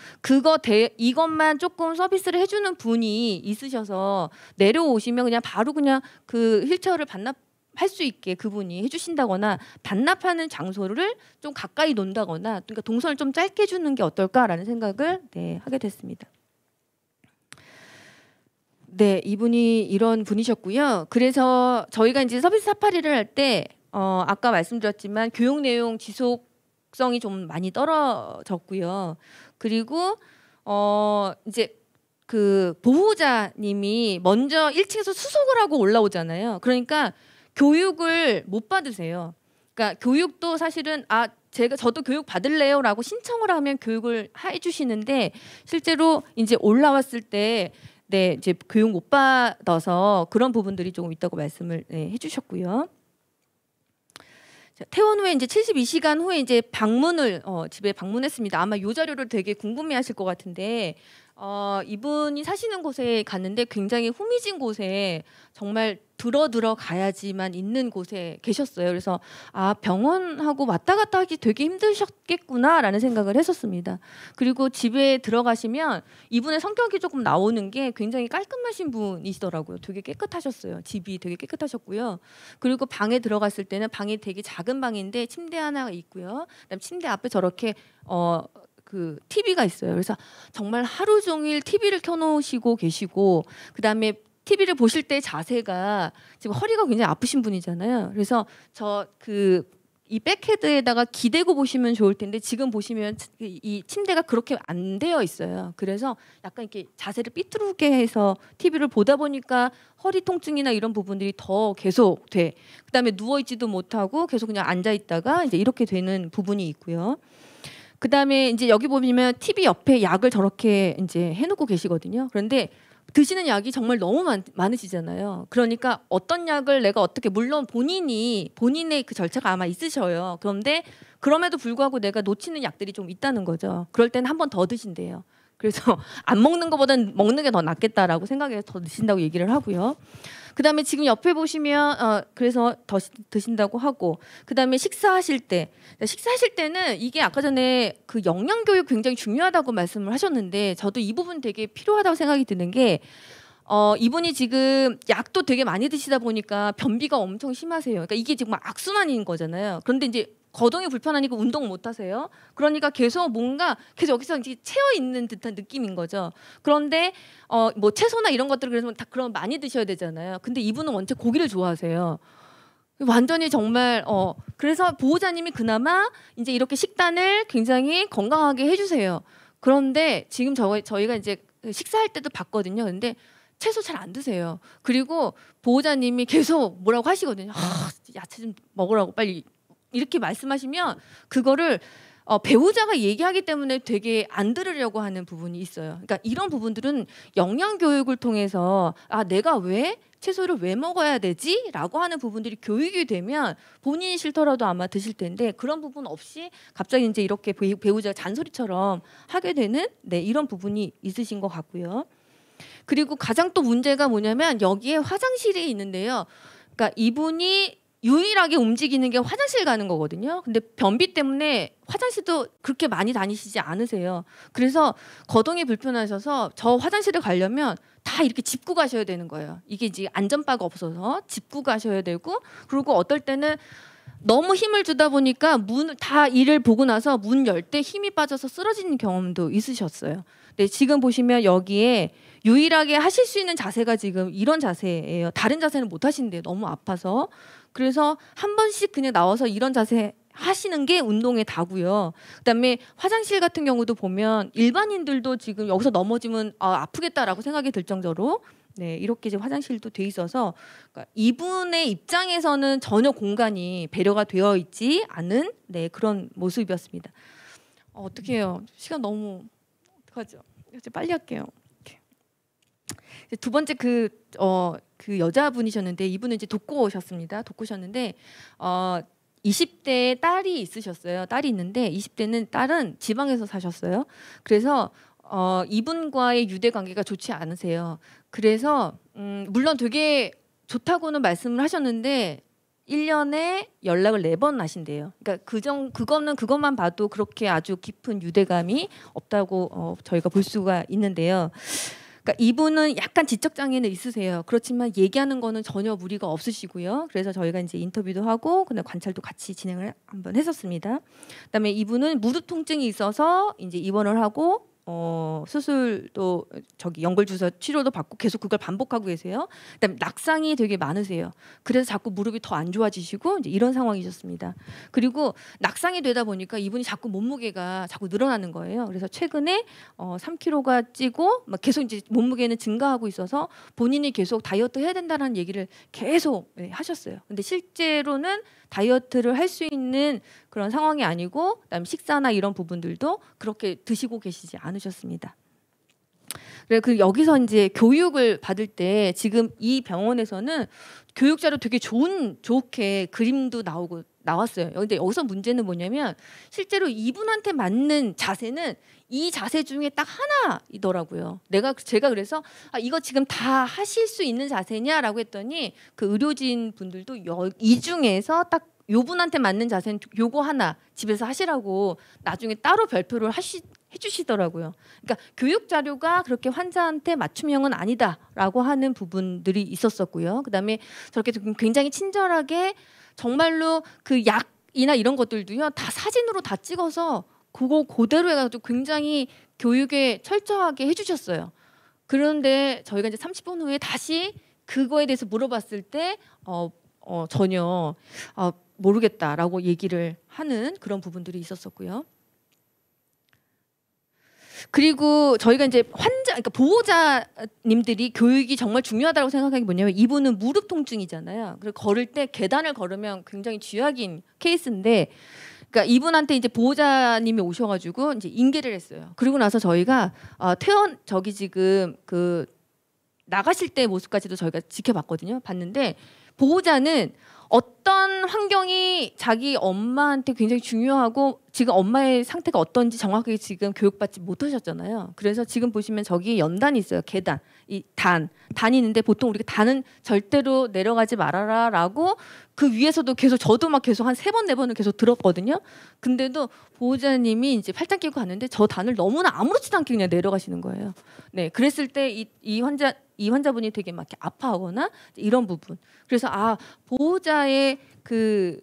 이것만 조금 서비스를 해주는 분이 있으셔서 내려오시면 그냥 바로 그냥 그 휠체어를 반납할 수 있게 그분이 해주신다거나 반납하는 장소를 좀 가까이 놓는다거나 그러니까 동선을 좀 짧게 주는 게 어떨까라는 생각을 하게 됐습니다. 네, 이분이 이런 분이셨고요. 그래서 저희가 이제 서비스 사파리를 할 때 아까 말씀드렸지만 교육 내용 지속성이 좀 많이 떨어졌고요. 그리고 이제 그 보호자님이 먼저 1층에서 수속을 하고 올라오잖아요. 그러니까 교육을 못 받으세요. 그러니까 교육도 사실은 저도 교육 받을래요라고 신청을 하면 교육을 해주시는데 실제로 이제 올라왔을 때 이제 교육 못 받아서 그런 부분들이 조금 있다고 말씀을 해주셨고요. 퇴원 후에 이제 72시간 후에 이제 집에 방문했습니다. 아마 이 자료를 되게 궁금해하실 것 같은데 이분이 사시는 곳에 갔는데 굉장히 후미진 곳에 정말 들어가야지만 있는 곳에 계셨어요. 그래서 병원하고 왔다 갔다 하기 되게 힘드셨겠구나라는 생각을 했었습니다. 그리고 집에 들어가시면 이분의 성격이 조금 나오는 게 굉장히 깔끔하신 분이시더라고요. 되게 깨끗하셨어요. 집이 되게 깨끗하셨고요. 그리고 방에 들어갔을 때는 방이 되게 작은 방인데 침대 하나가 있고요. 그다음 침대 앞에 저렇게 그 TV가 있어요. 그래서 정말 하루 종일 TV를 켜놓으시고 계시고 그다음에 TV를 보실 때 자세가 지금 허리가 굉장히 아프신 분이잖아요. 그래서 이 백헤드에다가 기대고 보시면 좋을 텐데 지금 보시면 이 침대가 그렇게 안 되어 있어요. 그래서 약간 이렇게 자세를 삐뚤게 해서 TV를 보다 보니까 허리 통증이나 이런 부분들이 더 계속 돼. 그다음에 누워 있지도 못하고 계속 그냥 앉아 있다가 이제 이렇게 되는 부분이 있고요. 그다음에 이제 여기 보시면 TV 옆에 약을 저렇게 이제 해놓고 계시거든요. 그런데 드시는 약이 정말 너무 많으시잖아요. 그러니까 어떤 약을 내가 어떻게 물론 본인의 그 절차가 아마 있으셔요. 그런데 그럼에도 불구하고 내가 놓치는 약들이 좀 있다는 거죠. 그럴 때는 한 번 더 드신대요. 그래서 안 먹는 것보다는 먹는 게 더 낫겠다라고 생각해서 더 드신다고 얘기를 하고요. 그다음에 지금 옆에 보시면 그래서 더 드신다고 하고 그다음에 식사하실 때는 이게 아까 전에 그 영양 교육 굉장히 중요하다고 말씀을 하셨는데 저도 이 부분 되게 필요하다고 생각이 드는 게 이분이 지금 약도 되게 많이 드시다 보니까 변비가 엄청 심하세요. 그러니까 이게 정말 악순환인 거잖아요. 그런데 이제 거동이 불편하니까 운동 못 하세요. 그러니까 계속 여기서 이제 채워 있는 듯한 느낌인 거죠. 그런데 뭐 채소나 이런 것들을 그래서 다 그런 많이 드셔야 되잖아요. 근데 이분은 원체 고기를 좋아하세요. 완전히 정말 그래서 보호자님이 그나마 이제 이렇게 식단을 굉장히 건강하게 해주세요. 그런데 지금 저희가 이제 식사할 때도 봤거든요. 근데 채소 잘 안 드세요. 그리고 보호자님이 계속 뭐라고 하시거든요. 야채 좀 먹으라고 빨리. 이렇게 말씀하시면 그거를 배우자가 얘기하기 때문에 되게 안 들으려고 하는 부분이 있어요. 그러니까 이런 부분들은 영양 교육을 통해서 내가 왜 채소를 왜 먹어야 되지? 라고 하는 부분들이 교육이 되면 본인이 싫더라도 아마 드실 텐데 그런 부분 없이 갑자기 이제 이렇게 배우자가 잔소리처럼 하게 되는 이런 부분이 있으신 것 같고요. 그리고 가장 또 문제가 뭐냐면 여기에 화장실이 있는데요. 그러니까 이분이 유일하게 움직이는 게 화장실 가는 거거든요. 근데 변비 때문에 화장실도 그렇게 많이 다니시지 않으세요. 그래서 거동이 불편하셔서 저 화장실에 가려면 다 이렇게 짚고 가셔야 되는 거예요. 이게 이제 안전바가 없어서 짚고 가셔야 되고 그리고 어떨 때는 너무 힘을 주다 보니까 일을 보고 나서 문 열 때 힘이 빠져서 쓰러지는 경험도 있으셨어요. 근데 지금 보시면 여기에 유일하게 하실 수 있는 자세가 지금 이런 자세예요. 다른 자세는 못 하신대요. 너무 아파서. 그래서 한 번씩 그냥 나와서 이런 자세 하시는 게 운동의 다고요. 그다음에 화장실 같은 경우도 보면 일반인들도 지금 여기서 넘어지면 아프겠다라고 생각이 들 정도로 네, 이렇게 이제 화장실도 돼 있어서 그러니까 이분의 입장에서는 전혀 공간이 배려가 되어 있지 않은 네, 그런 모습이었습니다. 어떻게 해요? 시간 너무 어떡하죠? 이제 빨리 할게요. 이렇게. 이제 두 번째 그 여자분이셨는데 이분은 이제 독고셨습니다. 독고셨는데 20대에 딸이 있으셨어요. 딸이 있는데 20대는 딸은 지방에서 사셨어요. 그래서 이분과의 유대 관계가 좋지 않으세요. 그래서 물론 되게 좋다고는 말씀을 하셨는데 1년에 연락을 4번 하신대요. 그러니까 그것만 봐도 그렇게 아주 깊은 유대감이 없다고 저희가 볼 수가 있는데요. 그러니까 이분은 약간 지적 장애는 있으세요. 그렇지만 얘기하는 거는 전혀 무리가 없으시고요. 그래서 저희가 이제 인터뷰도 하고 근데 관찰도 같이 진행을 한번 했었습니다. 그다음에 이분은 무릎 통증이 있어서 이제 입원을 하고 수술도 연골 주사 치료도 받고 계속 그걸 반복하고 계세요. 그다음에 낙상이 되게 많으세요. 그래서 자꾸 무릎이 더 안 좋아지시고 이제 이런 상황이셨습니다. 그리고 낙상이 되다 보니까 이분이 자꾸 몸무게가 자꾸 늘어나는 거예요. 그래서 최근에 3kg가 찌고 막 계속 이제 몸무게는 증가하고 있어서 본인이 계속 다이어트 해야 된다는 얘기를 계속 하셨어요. 근데 실제로는 다이어트를 할 수 있는 그런 상황이 아니고 그다음에 식사나 이런 부분들도 그렇게 드시고 계시지 않으셨습니다. 그래서 여기서 이제 교육을 받을 때 지금 이 병원에서는 교육자료 되게 좋게 그림도 나왔어요. 근데 여기서 문제는 뭐냐면 실제로 이분한테 맞는 자세는 이 자세 중에 딱 하나이더라고요. 제가 그래서 이거 지금 다 하실 수 있는 자세냐라고 했더니 그 의료진 분들도 이 중에서 딱 요분한테 맞는 자세는 요거 하나 집에서 하시라고 나중에 따로 별표를 해주시더라고요. 그러니까 교육 자료가 그렇게 환자한테 맞춤형은 아니다라고 하는 부분들이 있었었고요. 그다음에 저렇게 굉장히 친절하게 정말로 그 약이나 이런 것들도요 다 사진으로 다 찍어서 그거 그대로 해가지고 굉장히 교육에 철저하게 해주셨어요. 그런데 저희가 이제 30분 후에 다시 그거에 대해서 물어봤을 때 전혀 모르겠다라고 얘기를 하는 그런 부분들이 있었었고요. 그리고 저희가 이제 그러니까 보호자님들이 교육이 정말 중요하다고 생각하는 게 뭐냐면 이분은 무릎 통증이잖아요. 그리고 걸을 때 계단을 걸으면 굉장히 쥐약인 케이스인데, 그러니까 이분한테 이제 보호자님이 오셔가지고 이제 인계를 했어요. 그리고 나서 저희가 지금 그 나가실 때 모습까지도 저희가 지켜봤거든요. 봤는데 보호자는 어떤 환경이 자기 엄마한테 굉장히 중요하고 지금 엄마의 상태가 어떤지 정확하게 지금 교육받지 못하셨잖아요. 그래서 지금 보시면 저기 연단이 있어요. 계단, 단이 있는데 보통 우리가 단은 절대로 내려가지 말아라라고 그 위에서도 계속 저도 막 계속 한 3번 4번을 계속 들었거든요. 근데도 보호자님이 이제 팔짱 끼고 갔는데 저 단을 너무나 아무렇지도 않게 그냥 내려가시는 거예요. 네, 그랬을 때 이 환자분이 되게 막 이렇게 아파하거나 이런 부분. 그래서 보호자의 그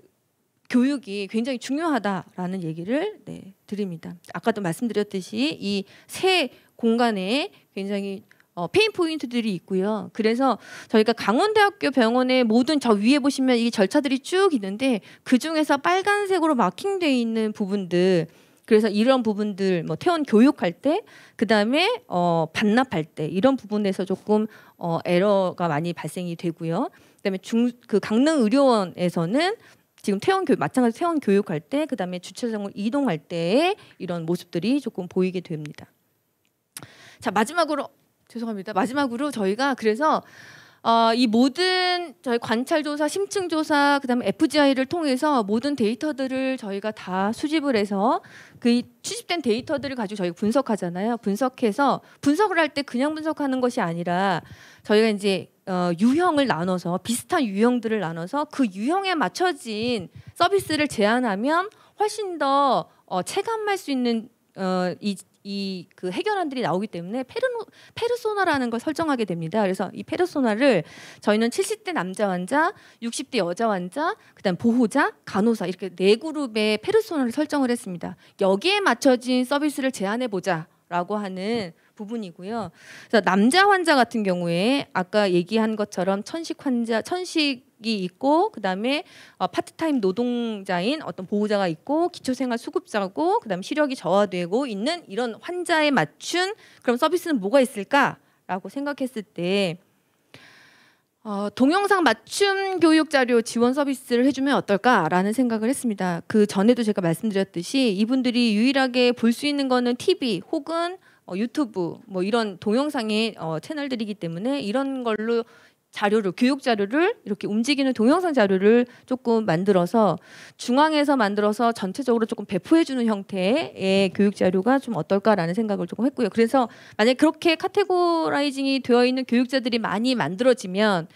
교육이 굉장히 중요하다라는 얘기를 드립니다. 아까도 말씀드렸듯이 이 세 공간에 굉장히 페인 포인트들이 있고요. 그래서 저희가 강원대학교 병원의 모든 저 위에 보시면 이 절차들이 쭉 있는데 그 중에서 빨간색으로 마킹되어 있는 부분들, 그래서 이런 부분들 퇴원 교육할 때, 그 다음에 반납할 때 이런 부분에서 조금 에러가 많이 발생이 되고요. 그다음에 그 강릉 의료원에서는 지금 마찬가지로 퇴원 교육할 때, 그 다음에 주차장을 이동할 때의 이런 모습들이 조금 보이게 됩니다. 자, 마지막으로 저희가 그래서 이 모든 저희 관찰조사, 심층조사, 그다음에 FGI를 통해서 모든 데이터들을 저희가 다 수집을 해서 그 수집된 데이터들을 가지고 저희가 분석하잖아요. 분석을 할 때 그냥 분석하는 것이 아니라 저희가 이제 유형을 나눠서 비슷한 유형들을 나눠서 그 유형에 맞춰진 서비스를 제안하면 훨씬 더 체감할 수 있는 그 해결안들이 나오기 때문에 페르소나라는 걸 설정하게 됩니다. 그래서 이 페르소나를 저희는 70대 남자 환자, 60대 여자 환자, 그다음 보호자, 간호사 이렇게 4그룹의 페르소나를 설정을 했습니다. 여기에 맞춰진 서비스를 제안해 보자라고 하는 부분이고요. 그래서 남자 환자 같은 경우에 아까 얘기한 것처럼 천식 환자, 천식이 있고 그다음에 파트타임 노동자인 어떤 보호자가 있고 기초생활 수급자고 그다음 시력이 저하되고 있는 이런 환자에 맞춘 그럼 서비스는 뭐가 있을까라고 생각했을 때 동영상 맞춤 교육 자료 지원 서비스를 해주면 어떨까라는 생각을 했습니다. 그 전에도 제가 말씀드렸듯이 이분들이 유일하게 볼 수 있는 거는 TV 혹은 유튜브 뭐 이런 동영상의 채널들이기 때문에 이런 걸로 자료를 교육 자료를 이렇게 움직이는 동영상 자료를 조금 만들어서 중앙에서 만들어서 전체적으로 조금 배포해주는 형태의 교육 자료가 좀 어떨까라는 생각을 조금 했고요. 그래서 만약 그렇게 카테고라이징이 되어 있는 교육자들이 많이 만들어지면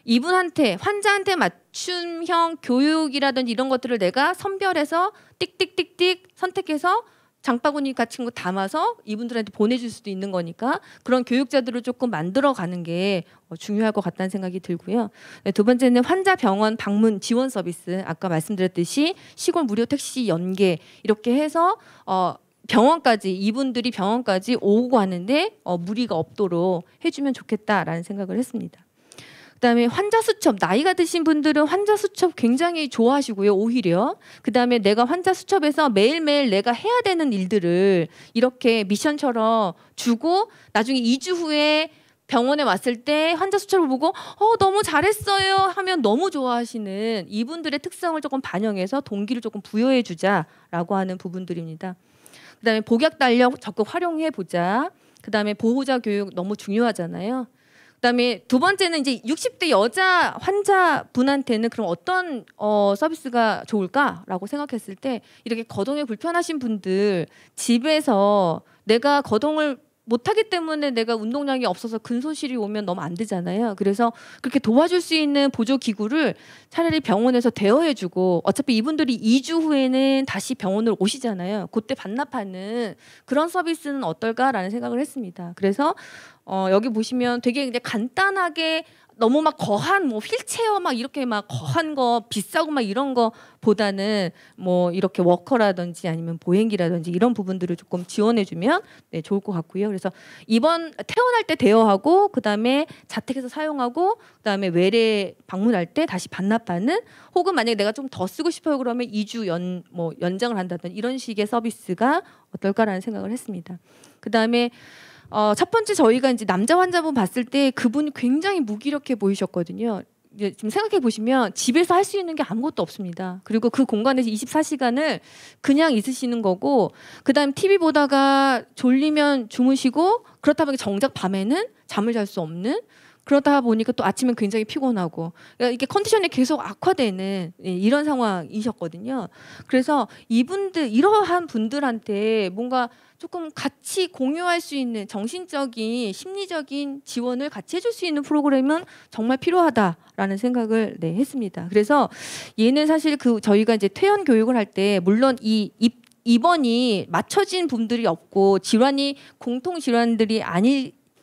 이분한테 환자한테 맞춤형 교육이라든지 이런 것들을 내가 선별해서 띡띡띡띡 선택해서 장바구니 같은 거 담아서 이분들한테 보내줄 수도 있는 거니까 그런 교육자들을 조금 만들어가는 게 중요할 것 같다는 생각이 들고요. 네, 두 번째는 환자 병원 방문 지원 서비스. 아까 말씀드렸듯이 시골 무료 택시 연계 이렇게 해서 병원까지 이분들이 병원까지 오고 가는데 무리가 없도록 해주면 좋겠다라는 생각을 했습니다. 그다음에 환자 수첩, 나이가 드신 분들은 환자 수첩 굉장히 좋아하시고요. 오히려 그다음에 내가 환자 수첩에서 매일매일 내가 해야 되는 일들을 이렇게 미션처럼 주고 나중에 2주 후에 병원에 왔을 때 환자 수첩을 보고 너무 잘했어요 하면 너무 좋아하시는 이분들의 특성을 조금 반영해서 동기를 조금 부여해 주자라고 하는 부분들입니다. 그다음에 복약 달력 적극 활용해 보자. 그다음에 보호자 교육 너무 중요하잖아요. 그다음에 두 번째는 이제 60대 여자 환자분한테는 그럼 어떤 서비스가 좋을까라고 생각했을 때 이렇게 거동이 불편하신 분들 집에서 내가 거동을 못하기 때문에 내가 운동량이 없어서 근손실이 오면 너무 안 되잖아요. 그래서 그렇게 도와줄 수 있는 보조기구를 차라리 병원에서 대여해주고 어차피 이분들이 2주 후에는 다시 병원을 오시잖아요. 그때 반납하는 그런 서비스는 어떨까라는 생각을 했습니다. 그래서 여기 보시면 되게 그냥 간단하게 너무 막 거한 뭐 휠체어 막 이렇게 막 거한 거 비싸고 막 이런 거보다는 뭐 이렇게 워커라든지 아니면 보행기라든지 이런 부분들을 조금 지원해주면 네, 좋을 것 같고요. 그래서 이번 퇴원할 때 대여하고 그다음에 자택에서 사용하고 그다음에 외래 방문할 때 다시 반납하는 혹은 만약에 내가 좀 더 쓰고 싶어요 그러면 2주 연장을 한다든지 이런 식의 서비스가 어떨까라는 생각을 했습니다. 그다음에 첫 번째 저희가 이제 남자 환자분 봤을 때 그분이 굉장히 무기력해 보이셨거든요. 이제 지금 생각해 보시면 집에서 할 수 있는 게 아무것도 없습니다. 그리고 그 공간에서 24시간을 그냥 있으시는 거고 그다음 TV 보다가 졸리면 주무시고 그렇다 보니까 정작 밤에는 잠을 잘 수 없는 그러다 보니까 또 아침엔 굉장히 피곤하고 그러니까 이게 컨디션이 계속 악화되는 이런 상황이셨거든요. 그래서 이러한 분들한테 뭔가 조금 같이 공유할 수 있는 정신적인 심리적인 지원을 같이 해줄 수 있는 프로그램은 정말 필요하다라는 생각을 했습니다. 그래서 얘는 사실 저희가 이제 퇴원 교육을 할 때 물론 입원이 맞춰진 분들이 없고 질환이 공통 질환들이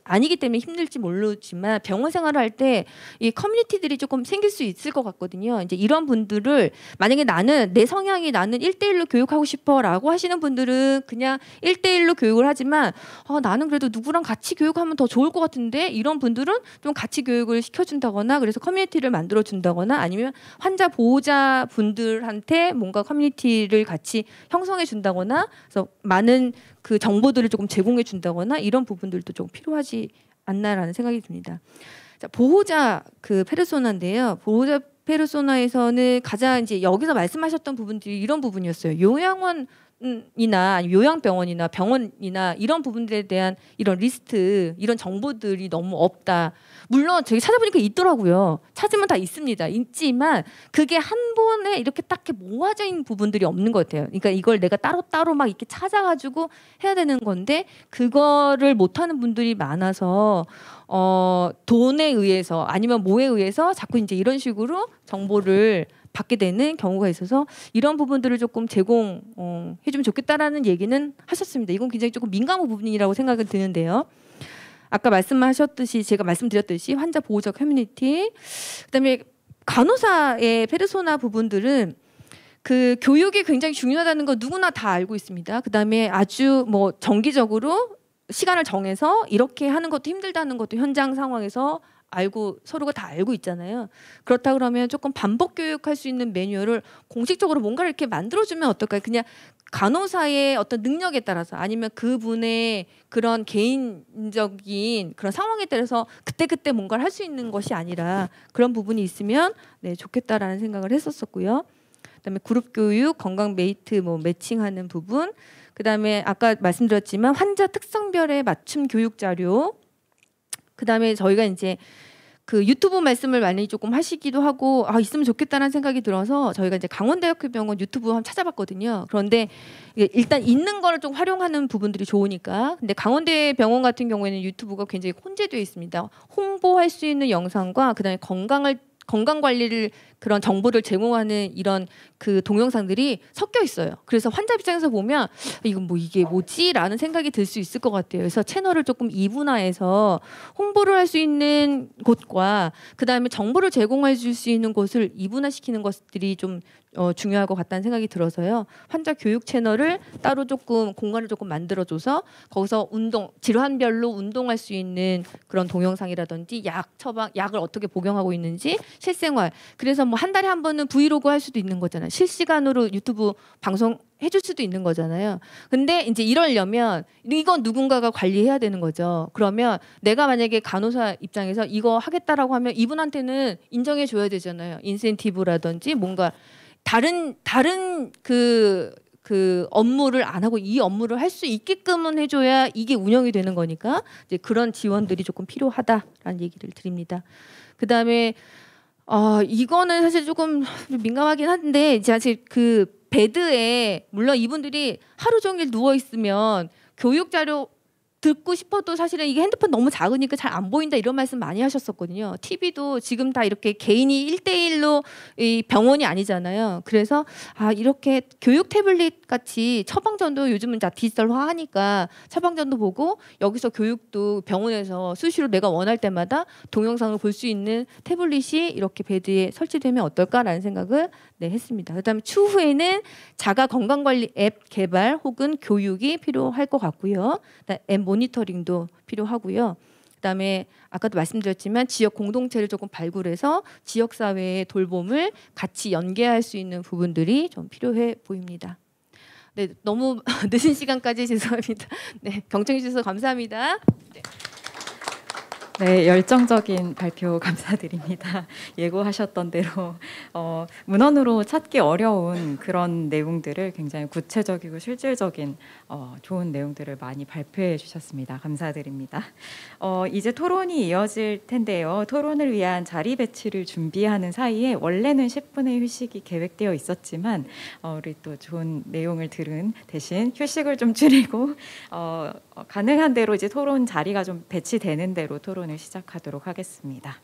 아니기 때문에 힘들지 모르지만 병원 생활을 할 때 이 커뮤니티들이 조금 생길 수 있을 것 같거든요. 이제 이런 분들을 만약에 내 성향이 나는 1대1로 교육하고 싶어라고 하시는 분들은 그냥 1대1로 교육을 하지만 나는 그래도 누구랑 같이 교육하면 더 좋을 것 같은데 이런 분들은 좀 같이 교육을 시켜준다거나 그래서 커뮤니티를 만들어준다거나 아니면 환자 보호자 분들한테 뭔가 커뮤니티를 같이 형성해 준다거나 그래서 많은 그 정보들을 조금 제공해 준다거나 이런 부분들도 좀 필요하지 않나라는 생각이 듭니다. 자, 보호자 페르소나인데요. 보호자 페르소나에서는 가장 이제 여기서 말씀하셨던 부분들이 이런 부분이었어요. 요양원이나 요양병원이나 병원이나 이런 부분들에 대한 이런 리스트, 이런 정보들이 너무 없다. 물론 저기 찾아보니까 있더라고요. 찾으면 다 있습니다. 있지만 그게 한 번에 이렇게 딱 모아져 있는 부분들이 없는 것 같아요. 그러니까 이걸 내가 따로따로 막 이렇게 찾아가지고 해야 되는 건데 그거를 못하는 분들이 많아서 돈에 의해서 아니면 뭐에 의해서 자꾸 이제 이런 식으로 정보를 받게 되는 경우가 있어서 이런 부분들을 조금 제공해주면 좋겠다라는 얘기는 하셨습니다. 이건 굉장히 조금 민감한 부분이라고 생각은 드는데요. 아까 제가 말씀드렸듯이 환자 보호자 커뮤니티, 그다음에 간호사의 페르소나 부분들은 그 교육이 굉장히 중요하다는 거 누구나 다 알고 있습니다. 그다음에 아주 정기적으로 시간을 정해서 이렇게 하는 것도 힘들다는 것도 현장 상황에서 알고 서로가 다 알고 있잖아요. 그렇다 그러면 조금 반복 교육할 수 있는 매뉴얼을 공식적으로 뭔가를 이렇게 만들어주면 어떨까요? 그냥 간호사의 어떤 능력에 따라서 아니면 그분의 그런 개인적인 그런 상황에 따라서 그때그때 뭔가를 할 수 있는 것이 아니라 그런 부분이 있으면 네, 좋겠다라는 생각을 했었었고요. 그다음에 그룹 교육, 건강 메이트 뭐 매칭하는 부분, 그다음에 아까 말씀드렸지만 환자 특성별의 맞춤 교육 자료, 그다음에 저희가 이제 그 유튜브 말씀을 많이 조금 하시기도 하고 있으면 좋겠다는 생각이 들어서 저희가 이제 강원대학교병원 유튜브 한번 찾아봤거든요. 그런데 일단 있는 거를 좀 활용하는 부분들이 좋으니까. 근데 강원대병원 같은 경우에는 유튜브가 굉장히 혼재되어 있습니다. 홍보할 수 있는 영상과 그다음에 건강 관리를 그런 정보를 제공하는 이런 그 동영상들이 섞여 있어요. 그래서 환자 입장에서 보면 이건 뭐 이게 뭐지라는 생각이 들 수 있을 것 같아요. 그래서 채널을 조금 이분화해서 홍보를 할 수 있는 곳과 그다음에 정보를 제공해 줄 수 있는 곳을 이분화시키는 것들이 좀 중요할 것 같다는 생각이 들어서요. 환자 교육 채널을 따로 조금 공간을 조금 만들어줘서 거기서 질환별로 운동할 수 있는 그런 동영상이라든지 약을 어떻게 복용하고 있는지 실생활. 그래서 뭐 한 달에 한 번은 브이로그 할 수도 있는 거잖아요. 실시간으로 유튜브 방송 해줄 수도 있는 거잖아요. 근데 이제 이러려면 이건 누군가가 관리해야 되는 거죠. 그러면 내가 만약에 간호사 입장에서 이거 하겠다라고 하면 이분한테는 인정해 줘야 되잖아요. 인센티브라든지 뭔가 다른 그 업무를 안 하고 이 업무를 할 수 있게끔은 해줘야 이게 운영이 되는 거니까 이제 그런 지원들이 조금 필요하다라는 얘기를 드립니다. 그다음에 이거는 사실 조금 민감하긴 한데 사실 그 베드에 물론 이분들이 하루 종일 누워 있으면 교육 자료 듣고 싶어도 사실은 이게 핸드폰 너무 작으니까 잘 안 보인다 이런 말씀 많이 하셨었거든요. TV도 지금 다 이렇게 개인이 1대1로 이 병원이 아니잖아요. 그래서 이렇게 교육 태블릿 같이 처방전도 요즘은 다 디지털화하니까 처방전도 보고 여기서 교육도 병원에서 수시로 내가 원할 때마다 동영상을 볼 수 있는 태블릿이 이렇게 베드에 설치되면 어떨까라는 생각을 했습니다. 그다음에 추후에는 자가 건강관리 앱 개발 혹은 교육이 필요할 것 같고요. 앱 모니터링도 필요하고요. 그다음에 아까도 말씀드렸지만 지역 공동체를 조금 발굴해서 지역 사회의 돌봄을 같이 연계할 수 있는 부분들이 좀 필요해 보입니다. 네, 너무 늦은 시간까지 죄송합니다. 네, 경청해 주셔서 감사합니다. 네. 네, 열정적인 발표 감사드립니다. 예고하셨던 대로 문헌으로 찾기 어려운 그런 내용들을 굉장히 구체적이고 실질적인 좋은 내용들을 많이 발표해 주셨습니다. 감사드립니다. 이제 토론이 이어질 텐데요. 토론을 위한 자리 배치를 준비하는 사이에 원래는 10분의 휴식이 계획되어 있었지만 우리 또 좋은 내용을 들은 대신 휴식을 좀 줄이고 가능한 대로 이제 토론 자리가 좀 배치되는 대로 토론을 시작하도록 하겠습니다.